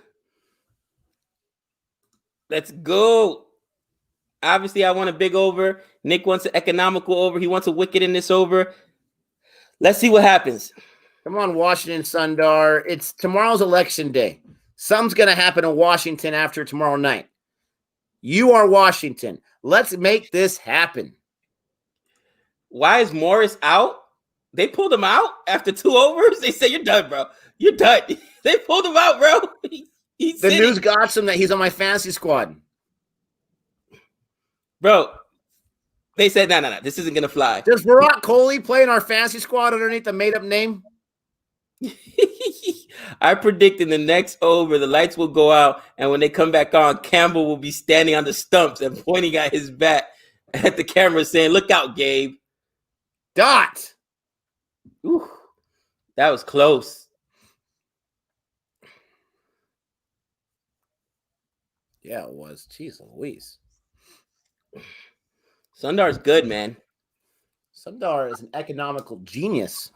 Let's go. Obviously, I want a big over. Nick wants an economical over. He wants a wicket in this over. Let's see what happens. Come on, Washington, Sundar. It's tomorrow's election day. Something's going to happen in Washington after tomorrow night. You are Washington. Let's make this happen. Why is Morris out? They pulled him out after 2 overs. They say, you're done, bro. You're done. They pulled him out, bro. The news got him that he's on my fantasy squad. Bro, they said, no, this isn't going to fly. Does Virat Kohli play in our fantasy squad underneath the made-up name? I predict in the next over, the lights will go out, and when they come back on, Campbell will be standing on the stumps and pointing at his bat at the camera saying, look out, Gabe. Dot. Ooh, that was close. Yeah, it was. Jeez Louise. Sundar's good, man. Sundar is an economical genius.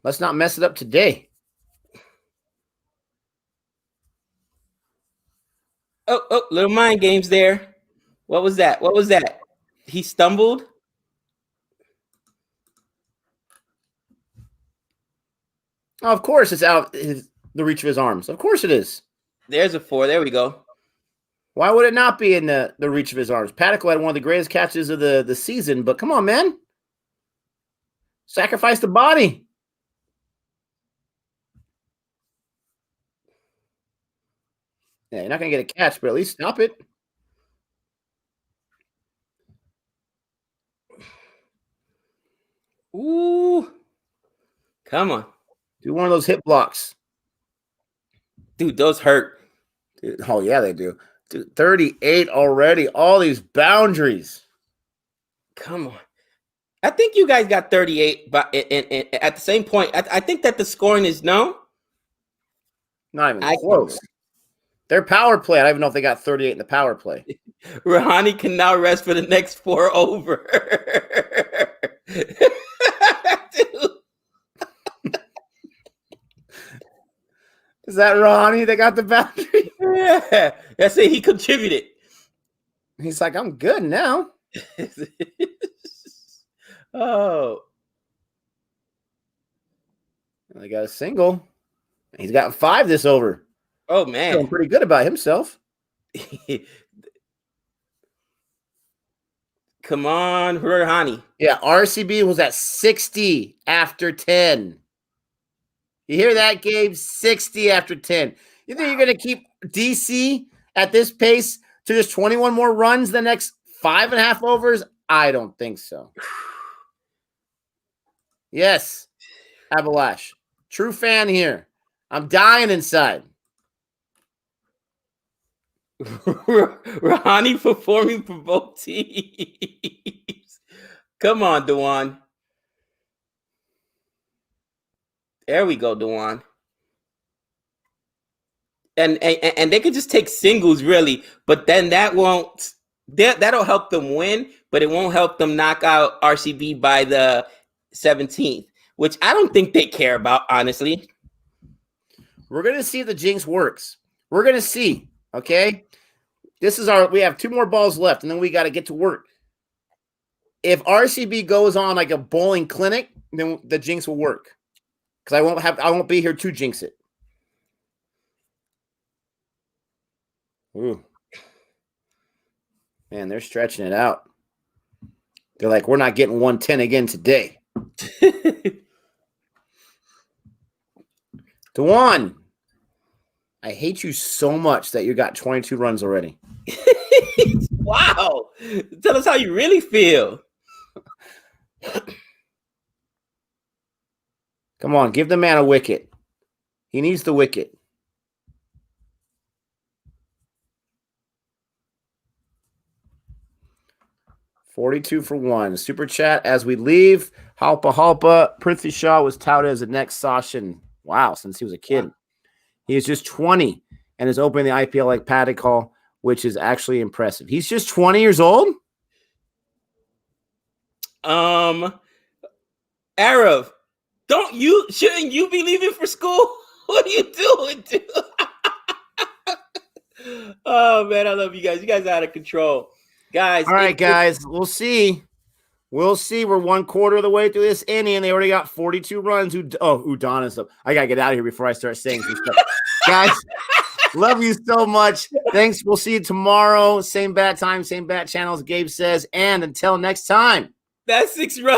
Let's not mess it up today. Oh, little mind games there. What was that? He stumbled. Oh, of course it's out the reach of his arms. Of course it is. There's a 4. There we go. Why would it not be in the reach of his arms? Paddock had one of the greatest catches of the season, but come on, man. Sacrifice the body. Yeah, you're not going to get a catch, but at least stop it. Ooh. Come on. Do one of those hip blocks. Dude, those hurt. Dude, oh, yeah, they do. Dude, 38 already. All these boundaries. Come on. I think you guys got 38, but at the same point, I think that the scoring is known. Not even close. Their power play, I don't even know if they got 38 in the power play. Rahani can now rest for the next 4 over. Dude. Is that Ronnie that got the boundary? Yeah, that's it. He contributed. He's like, I'm good now. Oh. I got a single. He's got 5 this over. Oh, Feeling man. pretty good about himself. Come on, Rahani. Yeah, RCB was at 60 after 10. You hear that, Gabe? 60 after 10. You think you're going to keep DC at this pace to just 21 more runs the next 5.5 overs? I don't think so. Yes, Abalash. True fan here. I'm dying inside. Rahani performing for both teams. Come on, Dewan. There we go, Dewan. And they could just take singles, really, but then that'll help them win, but it won't help them knock out RCB by the 17th, which I don't think they care about, honestly. We're going to see if the jinx works. We're going to see, okay? We have 2 more balls left, and then we got to get to work. If RCB goes on like a bowling clinic, then the jinx will work. Because I won't be here to jinx it. Ooh. Man, they're stretching it out. They're like, we're not getting 110 again today. Dewan, I hate you so much that you got 22 runs already. Wow. Tell us how you really feel. Come on, give the man a wicket. He needs the wicket. $42 for 1. Super chat as we leave. Halpa. Prithvi Shaw was touted as the next Sachin. Wow, since he was a kid. Wow. He is just 20 and is opening the IPL like paddock hall, which is actually impressive. He's just 20 years old? Arav, shouldn't you be leaving for school? What are you doing, dude? Oh, man, I love you guys. You guys are out of control. Guys. All right, guys, we'll see. We'll see. We're 1/4 of the way through this inning, and they already got 42 runs. Udonis up. I got to get out of here before I start saying some stuff. Guys, love you so much. Thanks. We'll see you tomorrow. Same bat time, same bat channel, as Gabe says. And until next time. That's 6 runs.